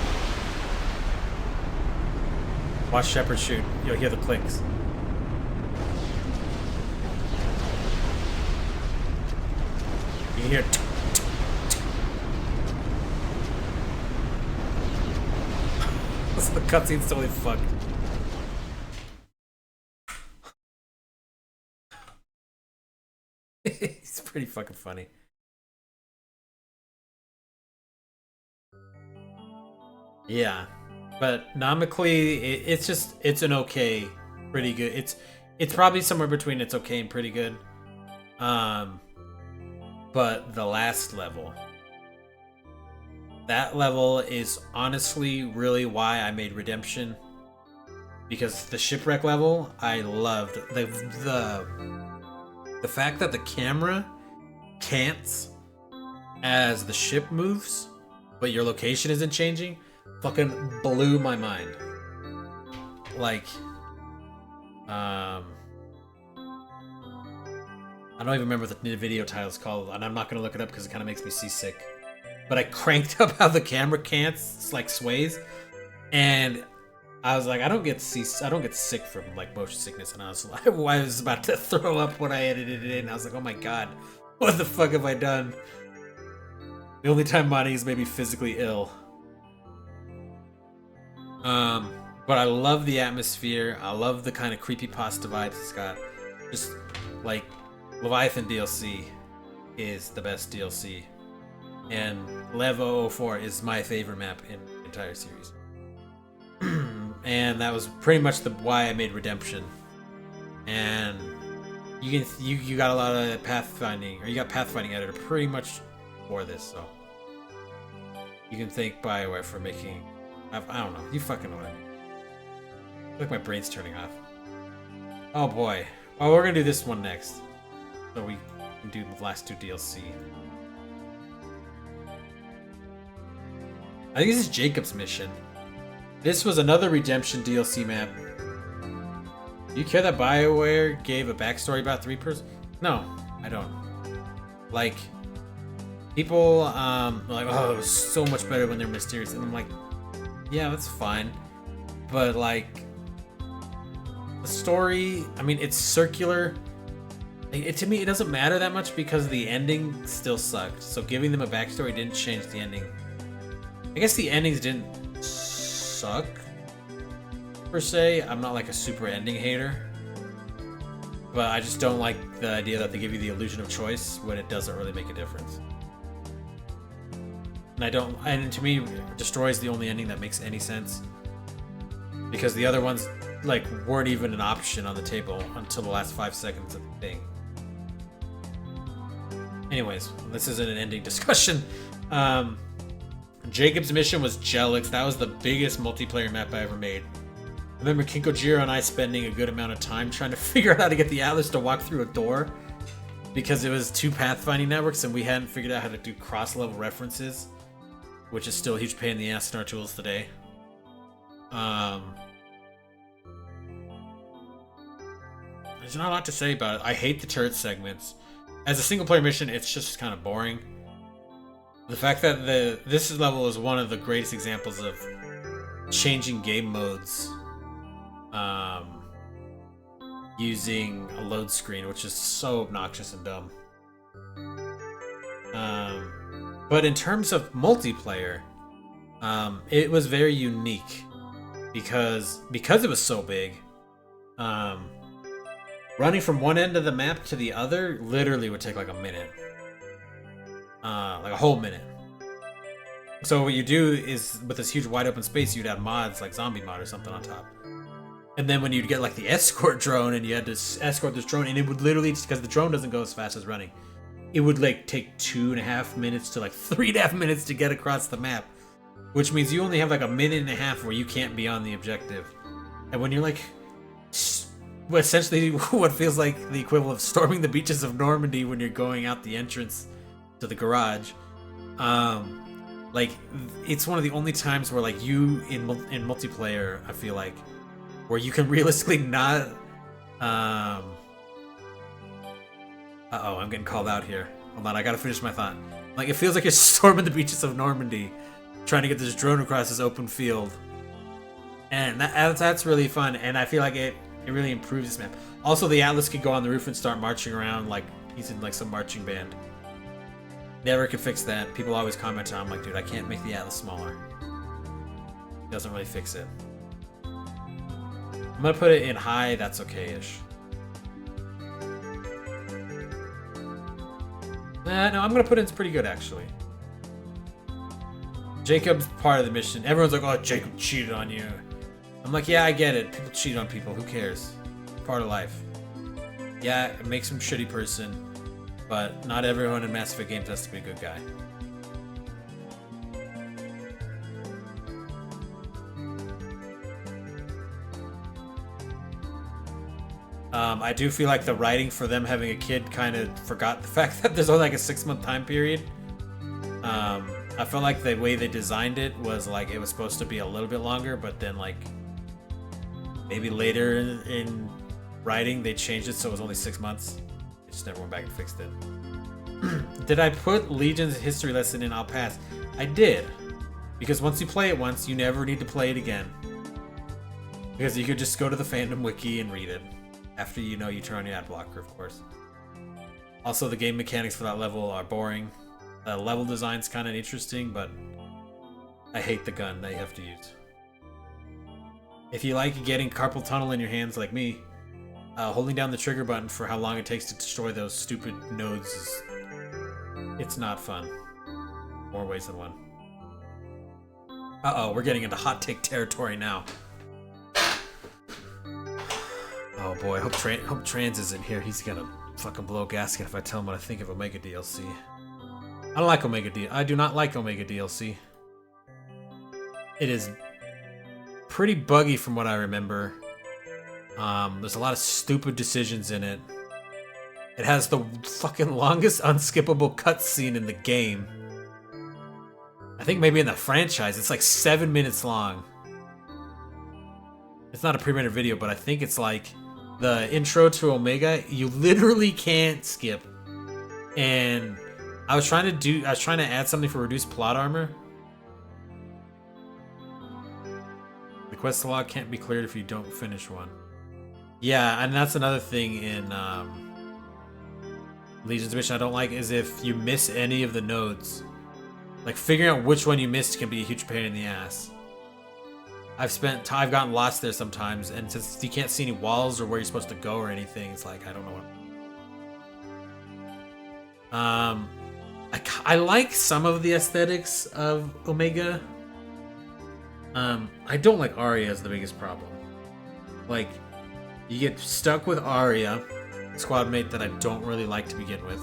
Watch Shepard shoot. You'll hear the clicks. You You hear. The cutscene's totally fucked. It's pretty fucking funny. Yeah, but nomically, it's an okay, pretty good. It's probably somewhere between it's okay and pretty good. But the last level, that level is honestly really why I made Redemption, because the shipwreck level I loved the fact that the camera cants as the ship moves, but your location isn't changing, fucking blew my mind. Like, I don't even remember what the video title is called, and I'm not gonna look it up because it kind of makes me seasick. But I cranked up how the camera cants, like sways, and I was like, I don't get sick from like motion sickness, and I was like, I was about to throw up when I edited it in. I was like, oh my god, what the fuck have I done? The only time Monty's made me physically ill. But I love the atmosphere. I love the kind of creepypasta vibes it's got. Just like Leviathan DLC is the best DLC, and Lev 004 is my favorite map in the entire series. And that was pretty much why I made Redemption. And you got a lot of pathfinding, or you got pathfinding editor pretty much for this, so you can thank BioWare for making. I don't know. You fucking know what I mean. I feel like my brain's turning off. Oh boy. Oh, we're gonna do this one next, so we can do the last two DLC. I think this is Jacob's mission. This was another Redemption DLC map. Do you care that BioWare gave a backstory about 3-person? No, I don't. Like, people are like, oh, it was so much better when they're mysterious, and I'm like, yeah, that's fine. But like, the story, I mean, it's circular. To me, it doesn't matter that much because the ending still sucked. So giving them a backstory didn't change the ending. I guess the endings didn't suck per se. I'm not like a super ending hater, but I just don't like the idea that they give you the illusion of choice when it doesn't really make a difference. And to me, Destroy is the only ending that makes any sense, because the other ones like weren't even an option on the table until the last 5 seconds of the thing. Anyways, this isn't an ending discussion. Jacob's mission was Jelix. That was the biggest multiplayer map I ever made. I remember Kinkojiro and I spending a good amount of time trying to figure out how to get the Atlas to walk through a door, because it was 2 pathfinding networks and we hadn't figured out how to do cross-level references, which is still a huge pain in the ass in our tools today. There's not a lot to say about it. I hate the turret segments. As a single-player mission, it's just kind of boring. The fact that this level is one of the greatest examples of changing game modes using a load screen, which is so obnoxious and dumb. But in terms of multiplayer, it was very unique because it was so big. Running from one end of the map to the other literally would take like a minute. Like a whole minute. So what you do is, with this huge wide open space, you'd have mods like Zombie Mod or something on top. And then when you'd get like the escort drone and you had to escort this drone, and it would literally, just because the drone doesn't go as fast as running, it would like take 2.5 minutes to like 3.5 minutes to get across the map. Which means you only have like a minute and a half where you can't be on the objective. And when you're like, essentially what feels like the equivalent of storming the beaches of Normandy when you're going out the entrance to the garage, like, it's one of the only times where like you in multiplayer, I feel like, where you can realistically not I'm getting called out here. Hold on, I gotta finish my thought. Like, it feels like you're storming the beaches of Normandy trying to get this drone across this open field, and that's really fun, and I feel like it really improves this map. Also, the Atlas could go on the roof and start marching around like he's in like some marching band. Never could fix that. People always comment on, I'm like, dude, I can't make the Atlas smaller. Doesn't really fix it. I'm gonna put it in high, that's okay-ish. No, I'm gonna put it in pretty good, actually. Jacob's part of the mission. Everyone's like, oh, Jacob cheated on you. I'm like, yeah, I get it. People cheat on people. Who cares? Part of life. Yeah, it makes him a shitty person, but not everyone in Mass Effect games has to be a good guy. I do feel like the writing for them having a kid kind of forgot the fact that there's only like a 6-month time period. I felt like the way they designed it was like it was supposed to be a little bit longer, but then like maybe later in writing they changed it so it was only 6 months. They just never went back and fixed it. Did I put Legion's history lesson in? I'll pass. I did, because once you play it once, you never need to play it again. Because you could just go to the fandom wiki and read it. After you turn on your ad blocker, of course. Also, the game mechanics for that level are boring. The level design's kind of interesting, but I hate the gun that you have to use. If you like getting carpal tunnel in your hands like me, holding down the trigger button for how long it takes to destroy those stupid nodes it's not fun. More ways than one. Uh-oh, we're getting into hot take territory now. Oh boy, hope Trans isn't here. He's gonna fucking blow a gasket if I tell him what I think of Omega DLC. I don't like Omega DLC. I do not like Omega DLC. It is pretty buggy from what I remember. There's a lot of stupid decisions in it. It has the fucking longest unskippable cutscene in the game. I think maybe in the franchise. It's like 7 minutes long. It's not a pre-rendered video, but I think it's like the intro to Omega. You literally can't skip. And I was trying to add something for reduced plot armor. The quest log can't be cleared if you don't finish one. Yeah, and that's another thing in Legion's mission I don't like, is if you miss any of the nodes. Like, figuring out which one you missed can be a huge pain in the ass. I've gotten lost there sometimes, and since you can't see any walls or where you're supposed to go or anything, it's like, I don't know what. I like some of the aesthetics of Omega. I don't like Aria is the biggest problem. Like, you get stuck with Aria, a squad mate that I don't really like to begin with.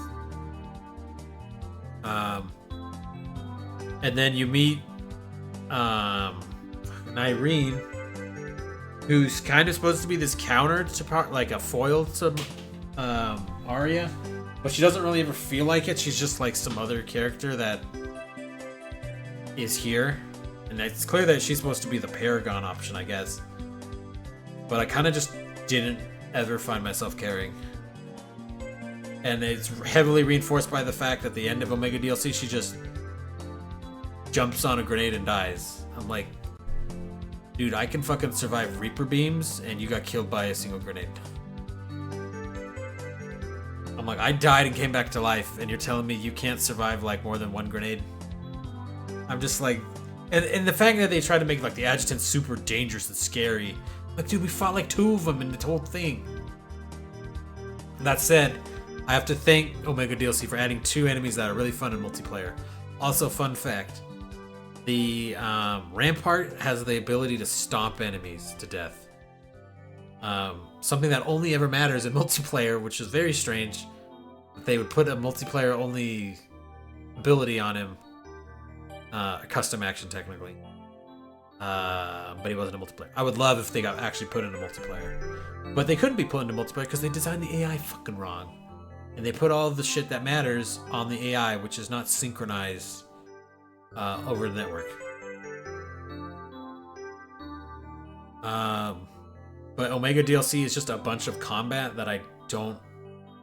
And then you meet Irene, who's kind of supposed to be this counter to like a foil to Aria, but she doesn't really ever feel like it. She's just like some other character that is here, and it's clear that she's supposed to be the Paragon option, I guess. But I kind of just didn't ever find myself caring. And it's heavily reinforced by the fact that at the end of Omega DLC, she just jumps on a grenade and dies. I'm like, dude, I can fucking survive Reaper beams, and you got killed by a single grenade. I'm like, I died and came back to life, and you're telling me you can't survive like more than one grenade? I'm just like, and the fact that they try to make like the adjutant super dangerous and scary. Like, dude, we fought like 2 of them in the whole thing. That said, I have to thank Omega DLC for adding 2 enemies that are really fun in multiplayer. Also, fun fact, the Rampart has the ability to stomp enemies to death. Something that only ever matters in multiplayer, which is very strange. That they would put a multiplayer only ability on him. A custom action, technically. But he wasn't a multiplayer. I would love if they got actually put into multiplayer. But they couldn't be put into multiplayer because they designed the AI fucking wrong. And they put all of the shit that matters on the AI, which is not synchronized over the network. But Omega DLC is just a bunch of combat that I don't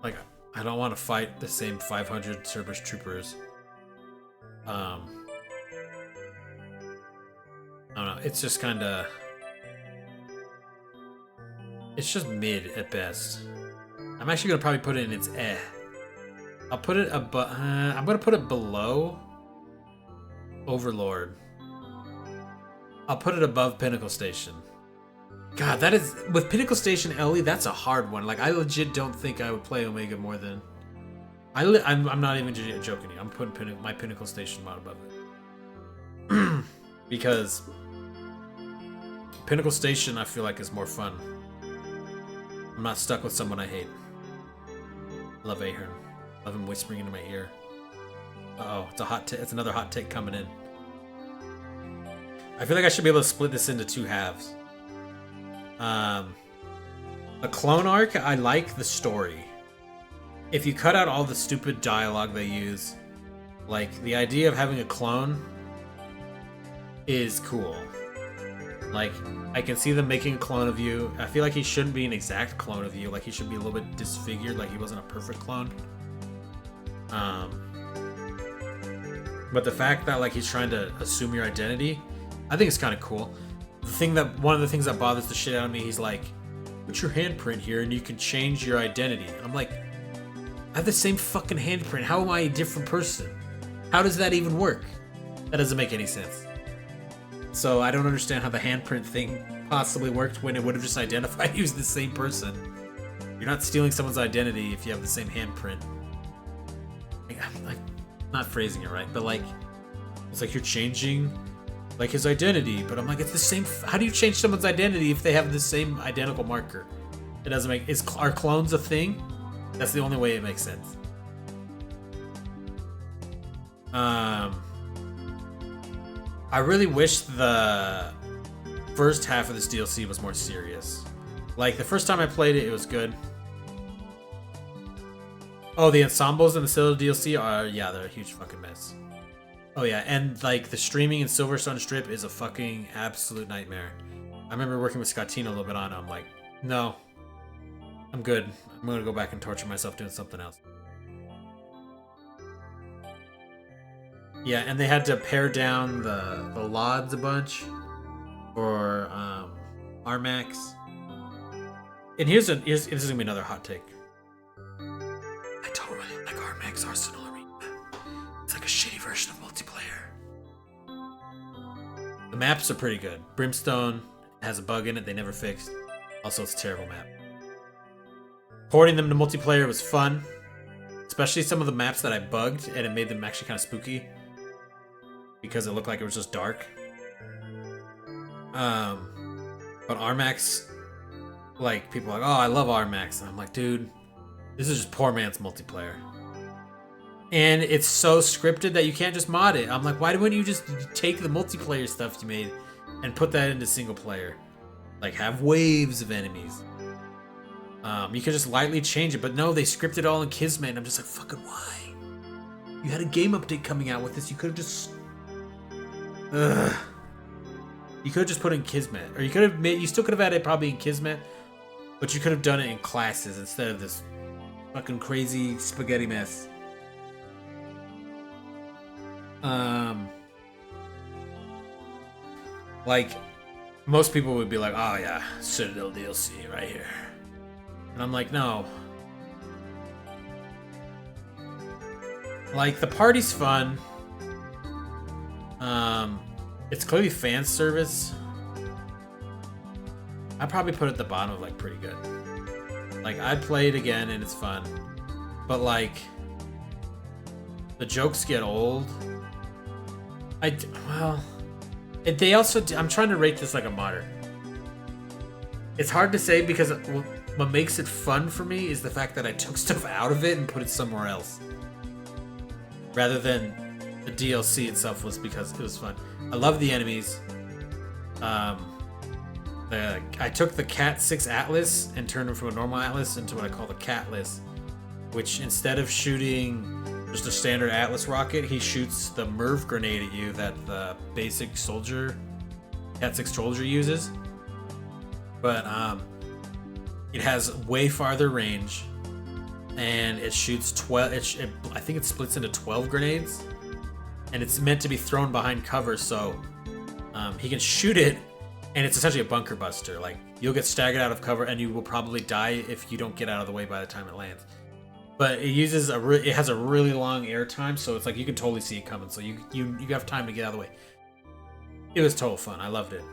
like. I don't want to fight the same 500 Cerberus troopers. I don't know. It's just kind of. It's just mid at best. I'm actually gonna probably put it in its I'll put it above. I'm gonna put it below Overlord. I'll put it above Pinnacle Station. God, that is with Pinnacle Station Ellie. That's a hard one. Like I legit don't think I would play Omega more than. I'm not even joking you. I'm putting my Pinnacle Station mod above it because Pinnacle Station I feel like is more fun. I'm not stuck with someone I hate. Love Ahern. Love him whispering into my ear. Uh-oh, it's another hot take coming in. I feel like I should be able to split this into two halves. The clone arc, I like the story. If you cut out all the stupid dialogue they use, like the idea of having a clone is cool. Like, I can see them making a clone of you. I feel like he shouldn't be an exact clone of you. Like, he should be a little bit disfigured, like he wasn't a perfect clone. But the fact that, like, he's trying to assume your identity, I think it's kind of cool. One of the things that bothers the shit out of me, he's like, put your handprint here and you can change your identity. I'm like, I have the same fucking handprint. How am I a different person? How does that even work? That doesn't make any sense. So I don't understand how the handprint thing possibly worked when it would have just identified you as the same person. You're not stealing someone's identity if you have the same handprint. I'm like, not phrasing it right, but like, it's like you're changing like his identity, but I'm like, it's the same. How do you change someone's identity if they have the same identical marker? It doesn't make. Are clones a thing? That's the only way it makes sense. I really wish the first half of this DLC was more serious. Like, the first time I played it, it was good. Oh, the ensembles in the Citadel DLC are, yeah, they're a huge fucking mess. Oh yeah, and like the streaming in Silverstone Strip is a fucking absolute nightmare. I remember working with Scottina a little bit on it. I'm like, no, I'm good. I'm gonna go back and torture myself doing something else. Yeah, and they had to pare down the LODs a bunch for Armax. And this is gonna be another hot take. I don't really like Armax Arsenal Arena. It's like a shitty version of multiplayer. The maps are pretty good. Brimstone has a bug in it they never fixed. Also, it's a terrible map. Porting them to multiplayer was fun. Especially some of the maps that I bugged, and it made them actually kind of spooky. Because it looked like it was just dark. But Armax, like, people are like, oh, I love Armax. And I'm like, dude, this is just poor man's multiplayer. And it's so scripted that you can't just mod it. I'm like, why wouldn't you just take the multiplayer stuff you made and put that into single player? Like, have waves of enemies. You could just lightly change it, but no, they scripted it all in Kismet, and I'm just like, fucking why? You had a game update coming out with this. You could have just... Ugh. You could have just put it in Kismet. Or you could have made... You still could have had it probably in Kismet, but you could have done it in classes instead of this fucking crazy spaghetti mess. Like, most people would be like, oh yeah, Citadel DLC right here. And I'm like, no. Like, the party's fun. It's clearly fan service. I'd probably put it at the bottom of, like, pretty good. Like, I'd play it again and it's fun. But, like, the jokes get old. Well, they also... I'm trying to rate this like a modder. It's hard to say because what makes it fun for me is the fact that I took stuff out of it and put it somewhere else. Rather than the DLC itself was because it was fun. I love the enemies. I took the Cat 6 Atlas and turned it from a normal Atlas into what I call the Catless, which instead of shooting just a standard Atlas rocket, he shoots the MIRV grenade at you that the basic soldier, Cat 6 soldier uses. But it has way farther range, and it shoots 12. I think it splits into 12 grenades, and it's meant to be thrown behind cover, so he can shoot it, and it's essentially a bunker buster. Like, you'll get staggered out of cover, and you will probably die if you don't get out of the way by the time it lands. but it uses it has a really long airtime, so it's like you can totally see it coming. So you have time to get out of the way. It was total fun. I loved it.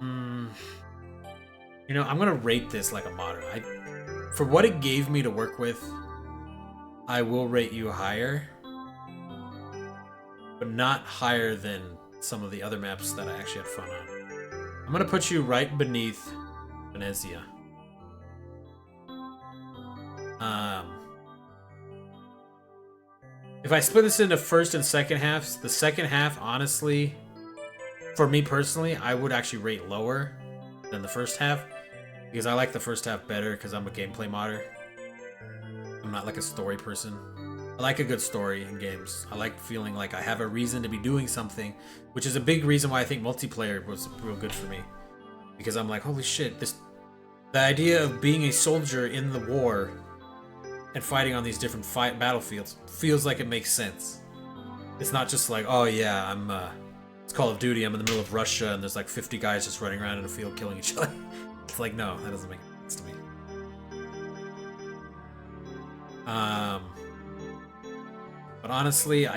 You know, I'm gonna rate this like a modder. For what it gave me to work with, I will rate you higher, but not higher than some of the other maps that I actually had fun on. I'm gonna put you right beneath Venezia. If I split this into first and second halves, the second half, honestly, for me personally, I would actually rate lower than the first half, because I like the first half better because I'm a gameplay modder. I'm not like a story person. I like a good story in games. I like feeling like I have a reason to be doing something, which is a big reason why I think multiplayer was real good for me. Because I'm like, holy shit, the idea of being a soldier in the war and fighting on these different battlefields feels like it makes sense. It's not just like, oh yeah, it's Call of Duty, I'm in the middle of Russia and there's like 50 guys just running around in a field killing each other. It's like, no, that doesn't make sense to me. But honestly,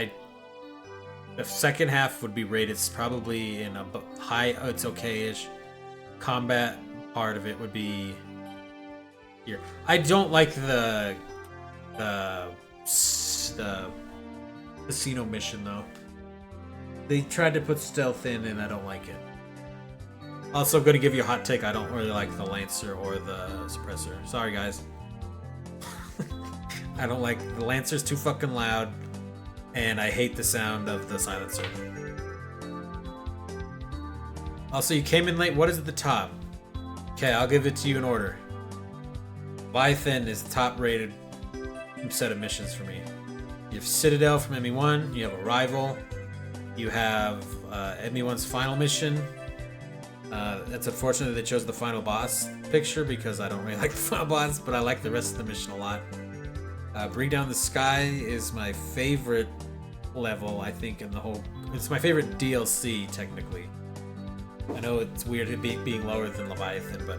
the second half would be rated probably in a high, it's okay-ish. Combat part of it would be here. I don't like the casino mission though. They tried to put stealth in and I don't like it. Also, I'm gonna give you a hot take. I don't really like the Lancer or the Suppressor. Sorry, guys. I don't like the Lancer's too fucking loud, and I hate the sound of the silencer. Also, you came in late. What is at the top? Okay, I'll give it to you in order. Leviathan is the top-rated set of missions for me. You have Citadel from ME1. You have Arrival. You have ME1's final mission. It's unfortunate that they chose the final boss picture because I don't really like the final boss, but I like the rest of the mission a lot. Bring Down the Sky is my favorite level, I think, in the whole... It's my favorite DLC, technically. I know it's weird it being lower than Leviathan, but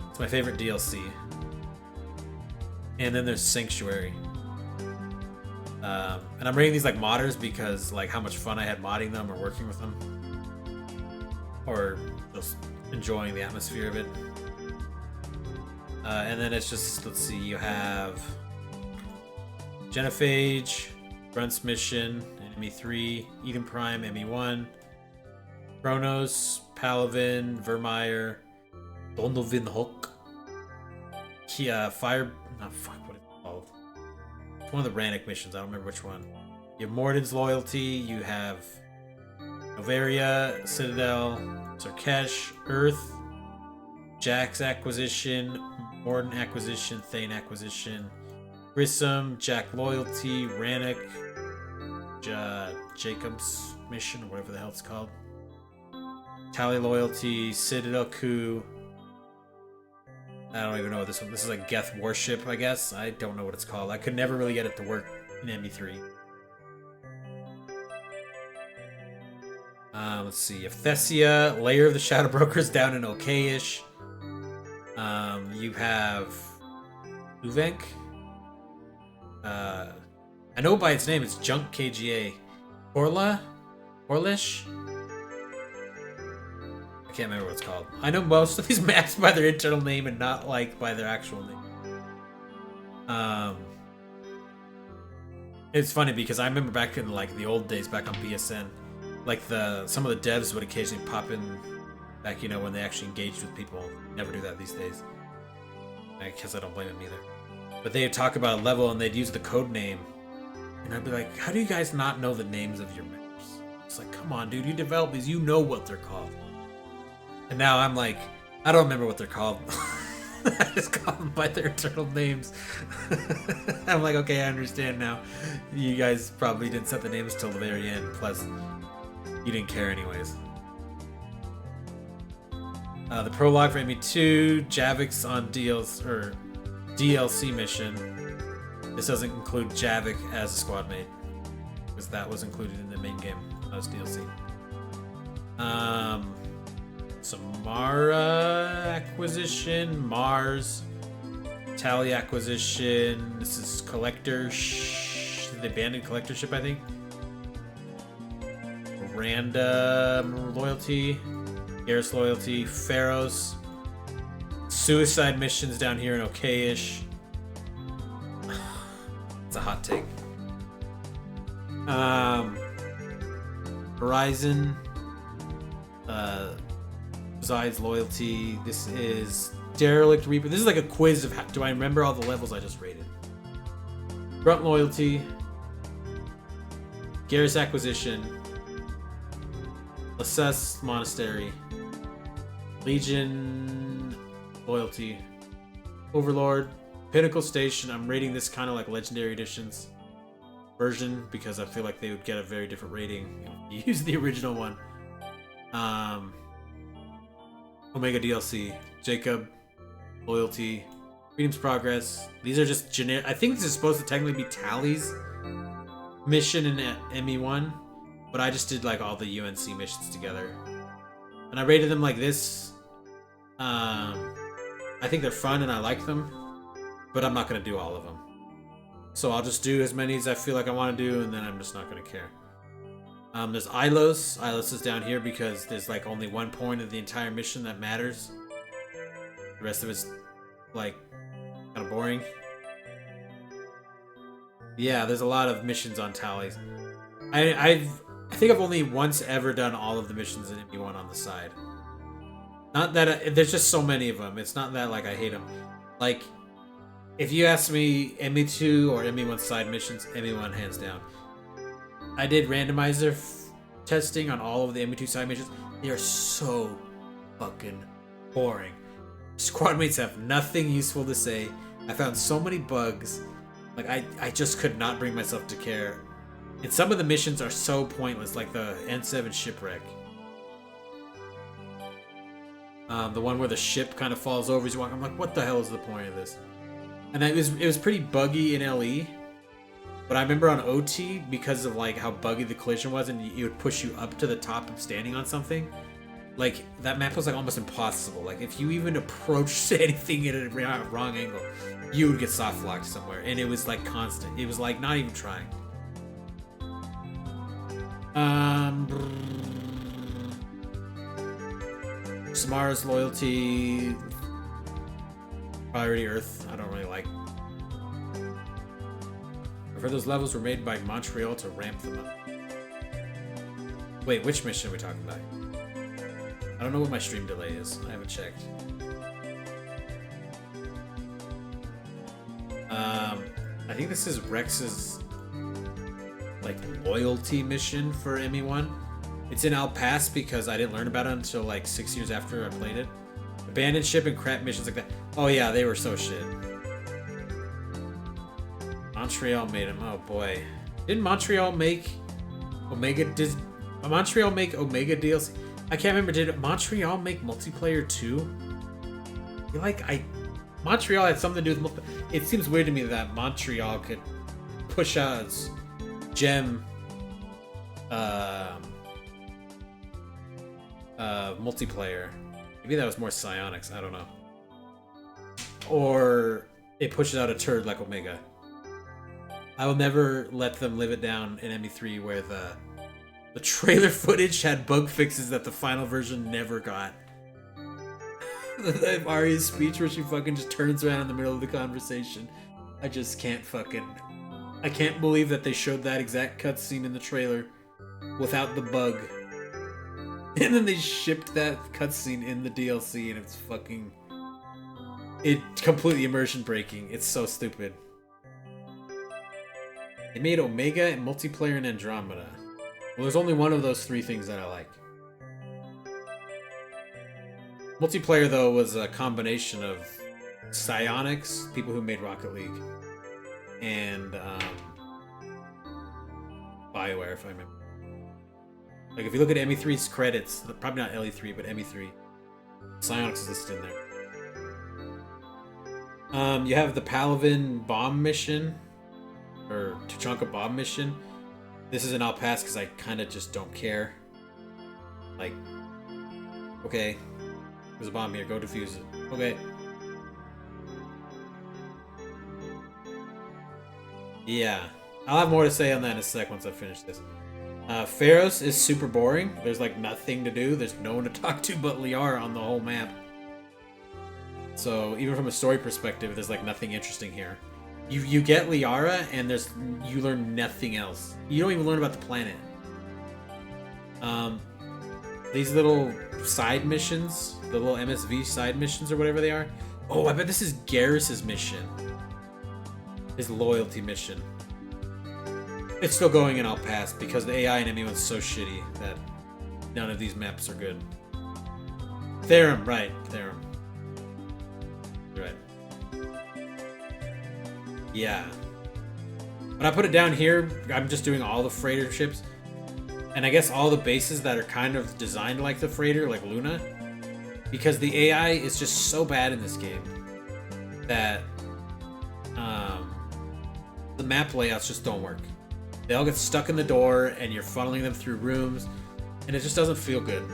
it's my favorite DLC. And then there's Sanctuary. And I'm rating these like modders because like how much fun I had modding them or working with them. Or just enjoying the atmosphere of it. And then it's just, let's see, you have Genophage, Grunt's Mission, ME3, Eden Prime, ME1, Chronos, Palavin, Vermeer, Dondovin Hook, Kia, Fire... Oh, fuck, what is it called? It's one of the Rannick missions, I don't remember which one. You have Morden's Loyalty, you have Novaria, Citadel, Sarkesh, Earth, Jack's Acquisition, Morden Acquisition, Thane Acquisition, Grissom, Jack Loyalty, Rannick, Jacob's Mission, or whatever the hell it's called. Tally Loyalty, Citadel Coup. I don't even know what this one. This is like Geth Warship, I guess. I don't know what it's called. I could never really get it to work in ME3. Let's see. Ephesia, Lair of the Shadow Brokers down in okay-ish. You have Uvenk. I know by its name, it's Junk KGA. Orlish? I can't remember what it's called. I know most of these maps by their internal name and not like by their actual name. It's funny because I remember back in like the old days back on PSN, like some of the devs would occasionally pop in back, you know, when they actually engaged with people. Never do that these days. I guess I don't blame them either. But they'd talk about a level and they'd use the code name. And I'd be like, how do you guys not know the names of your maps? It's like, come on, dude, you develop these, you know what they're called. And now I'm like, I don't remember what they're called. I just call them by their internal names. I'm like, okay, I understand now. You guys probably didn't set the names till the very end. Plus, you didn't care anyways. The prologue for ME2, Javik's on DLC mission. This doesn't include Javik as a squad mate, because that was included in the main game. That was DLC. Samara Acquisition, Mars, Tally acquisition. This is collector. The abandoned collector ship, I think. Random loyalty. Garrus loyalty. Pharaohs. Suicide missions down here in okayish. It's a hot take. Horizon. Besides loyalty, this is Derelict Reaper. This is like a quiz of do I remember all the levels I just rated. Grunt loyalty, Garrus acquisition, Assess Monastery, Legion loyalty, Overlord, Pinnacle Station. I'm rating this kind of like Legendary Editions version because I feel like they would get a very different rating if you use the original one. Omega DLC, Jacob, Loyalty, Freedom's Progress. These are just generic. I think this is supposed to technically be Tally's mission in ME1, but I just did like all the UNC missions together. And I rated them like this. I think they're fun and I like them, but I'm not going to do all of them. So I'll just do as many as I feel like I want to do, and then I'm just not going to care. There's Ilos. Ilos is down here because there's like only one point of the entire mission that matters. The rest of it's like kind of boring. Yeah, there's a lot of missions on Tallies. I think I've only once ever done all of the missions in ME1 on the side. Not that there's just so many of them. It's not that like I hate them. Like if you ask me ME2 or ME1 side missions, ME1 hands down. I did randomizer testing on all of the ME2 side missions. They are so fucking boring. Squad mates have nothing useful to say. I found so many bugs. Like I just could not bring myself to care. And some of the missions are so pointless, like the N7 shipwreck. The one where the ship kind of falls over as you walk. I'm like, what the hell is the point of this? And it was pretty buggy in LE. But I remember on OT, because of like how buggy the collision was, and it would push you up to the top of standing on something. Like that map was like almost impossible. Like if you even approached anything at a wrong angle, you would get soft locked somewhere, and it was like constant. It was like not even trying. Samara's loyalty, Priority Earth. I don't really like. I've heard those levels were made by Montreal to ramp them up. Wait, which mission are we talking about? I don't know what my stream delay is. I haven't checked. I think this is Rex's like loyalty mission for ME1. It's in Al Pass because I didn't learn about it until like 6 years after I played it. Abandoned ship and crap missions like that. Oh yeah, they were so shit. Montreal made him. Oh boy, didn't Montreal make Omega? Did Montreal make Omega DLC? I can't remember. Did Montreal make multiplayer too? I feel like Montreal had something to do with multiplayer. It seems weird to me that Montreal could push out its gem multiplayer. Maybe that was more Psionics. I don't know. Or it pushes out a turd like Omega. I will never let them live it down in ME3 where the trailer footage had bug fixes that the final version never got. The Arya's speech where she fucking just turns around in the middle of the conversation. I just can't fucking... I can't believe that they showed that exact cutscene in the trailer without the bug. And then they shipped that cutscene in the DLC and it's fucking... It completely immersion breaking. It's so stupid. They made Omega and multiplayer in Andromeda. Well, there's only one of those three things that I like. Multiplayer, though, was a combination of Psionics, people who made Rocket League, and BioWare, if I remember. Like, if you look at ME3's credits, probably not LE3, but ME3, Psionics is listed in there. You have the Palavin bomb mission, or Tuchanka bomb mission. This is an Al Pass because I kind of just don't care. Like, okay, there's a bomb here, go defuse it. Okay. Yeah. I'll have more to say on that in a sec once I finish this. Pharos is super boring. There's like nothing to do. There's no one to talk to but Liara on the whole map. So even from a story perspective, there's like nothing interesting here. You get Liara and you learn nothing else. You don't even learn about the planet. These little side missions, the little MSV side missions or whatever they are. Oh, I bet this is Garrus's mission. His loyalty mission. It's still going and I'll pass because the AI in ME1's so shitty that none of these maps are good. Therum, right. Therum. Right. Yeah. When I put it down here, I'm just doing all the freighter ships. And I guess all the bases that are kind of designed like the freighter, like Luna. Because the AI is just so bad in this game that the map layouts just don't work. They all get stuck in the door and you're funneling them through rooms and it just doesn't feel good.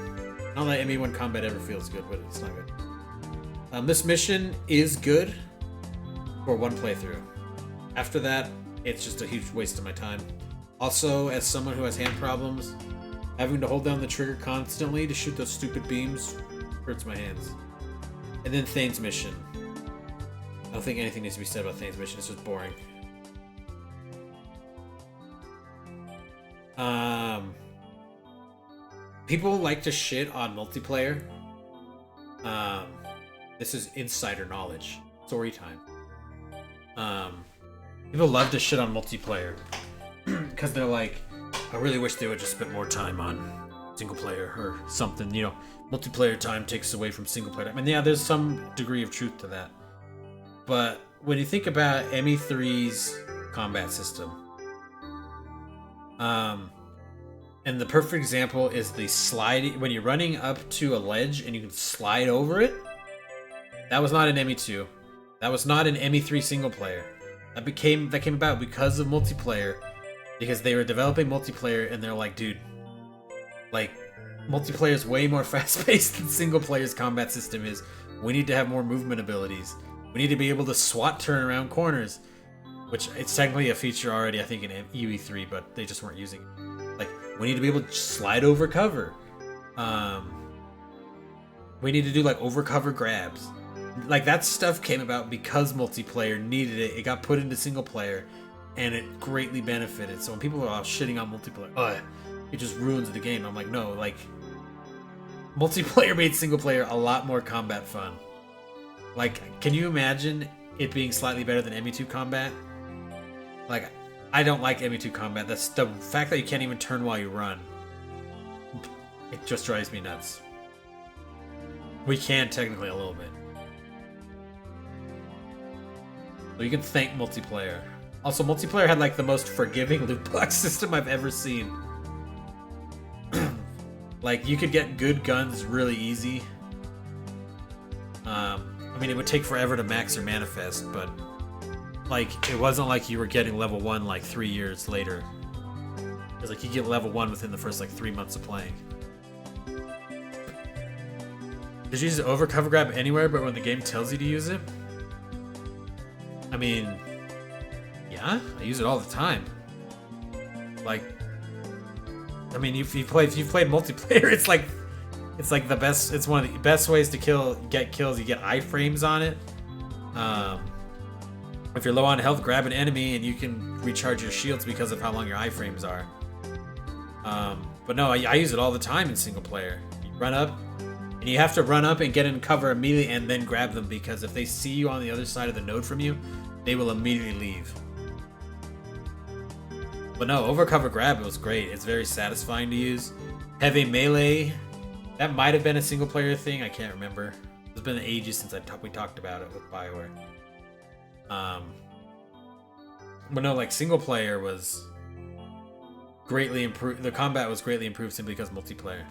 Not that ME1 combat ever feels good, but it's not good. This mission is good for one playthrough. After that, it's just a huge waste of my time. Also, as someone who has hand problems, having to hold down the trigger constantly to shoot those stupid beams hurts my hands. And then Thane's mission. I don't think anything needs to be said about Thane's mission, it's just boring. People like to shit on multiplayer. This is insider knowledge. Story time. People love to shit on multiplayer because they're like, I really wish they would just spend more time on single player or something. You know, multiplayer time takes away from single player time. And yeah, there's some degree of truth to that. But when you think about ME3's combat system, and the perfect example is the sliding, when you're running up to a ledge and you can slide over it. That was not in ME2. That was not in ME3 single player. That came about because of multiplayer. Because they were developing multiplayer and they're like, dude, like, multiplayer is way more fast-paced than single player's combat system is. We need to have more movement abilities. We need to be able to SWAT turn around corners. Which, it's technically a feature already, I think, in UE3, but they just weren't using it. Like, we need to be able to slide over cover. We need to do, like, over cover grabs. Like, that stuff came about because multiplayer needed it. It got put into single player, and it greatly benefited. So when people are all shitting on multiplayer, it just ruins the game. I'm like, no, like, multiplayer made single player a lot more combat fun. Like, can you imagine it being slightly better than ME2 combat? Like, I don't like ME2 combat. That's the fact that you can't even turn while you run. It just drives me nuts. We can technically a little bit. So you can thank multiplayer. Also, multiplayer had like the most forgiving loot box system I've ever seen. Like, you could get good guns really easy. I mean, it would take forever to max your manifest, but like, it wasn't like you were getting level 1 like 3 years later. It was like you get level 1 within the first like 3 months of playing. Did you use the over cover grab anywhere but when the game tells you to use it? I mean, yeah, I use it all the time. Like, I mean, if you've played multiplayer, it's like the best. It's one of the best ways to get kills. You get iframes on it. If you're low on health, grab an enemy and you can recharge your shields because of how long your iframes are. But no, I use it all the time in single player. You run up, and you have to run up and get in cover immediately and then grab them, because if they see you on the other side of the node from you, they will immediately leave. But no, overcover grab, it was great. It's very satisfying to use. Heavy melee, that might have been a single player thing. I can't remember. It's been ages since we talked about it with BioWare. But no, like, single player was greatly improved. The combat was greatly improved simply because multiplayer.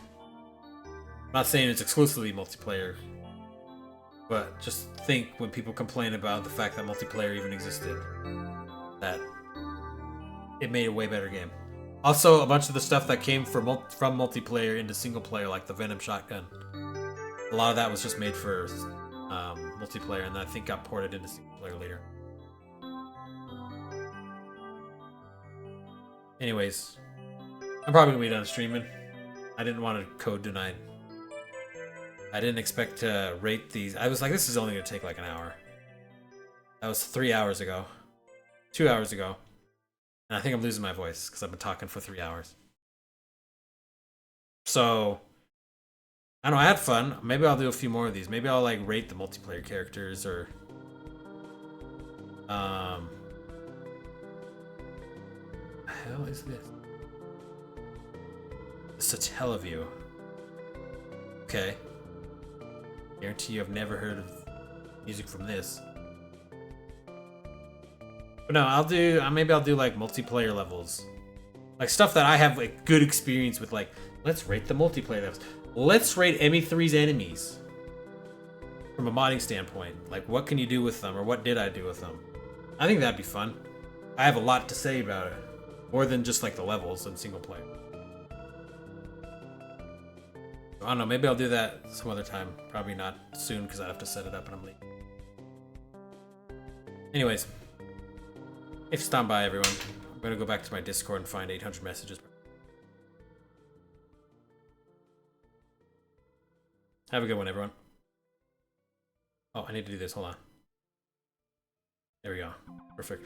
I'm not saying it's exclusively multiplayer, but just think when people complain about the fact that multiplayer even existed, that it made a way better game. Also, a bunch of the stuff that came from multiplayer into single player, like the Venom shotgun, a lot of that was just made for multiplayer, and I think got ported into single player later. Anyways, I'm probably gonna be done streaming. I didn't want to code tonight. I didn't expect to rate these. I was like, this is only gonna take like an hour. That was 3 hours ago. 2 hours ago. And I think I'm losing my voice because I've been talking for 3 hours. So, I don't know, I had fun. Maybe I'll do a few more of these. Maybe I'll like rate the multiplayer characters or the hell is this? Satellaview. Okay. Guarantee you I've never heard of music from this. But no, I'll do maybe I'll do like multiplayer levels. Like stuff that I have like good experience with, like, let's rate the multiplayer levels. Let's rate ME3's enemies. From a modding standpoint. Like, what can you do with them, or what did I do with them? I think that'd be fun. I have a lot to say about it. More than just like the levels in single player. I don't know, maybe I'll do that some other time. Probably not soon because I'd have to set it up and I'm late. Anyways. If you stand by, everyone. I'm gonna go back to my Discord and find 800 messages. Have a good one, everyone. Oh, I need to do this. Hold on. There we go. Perfect.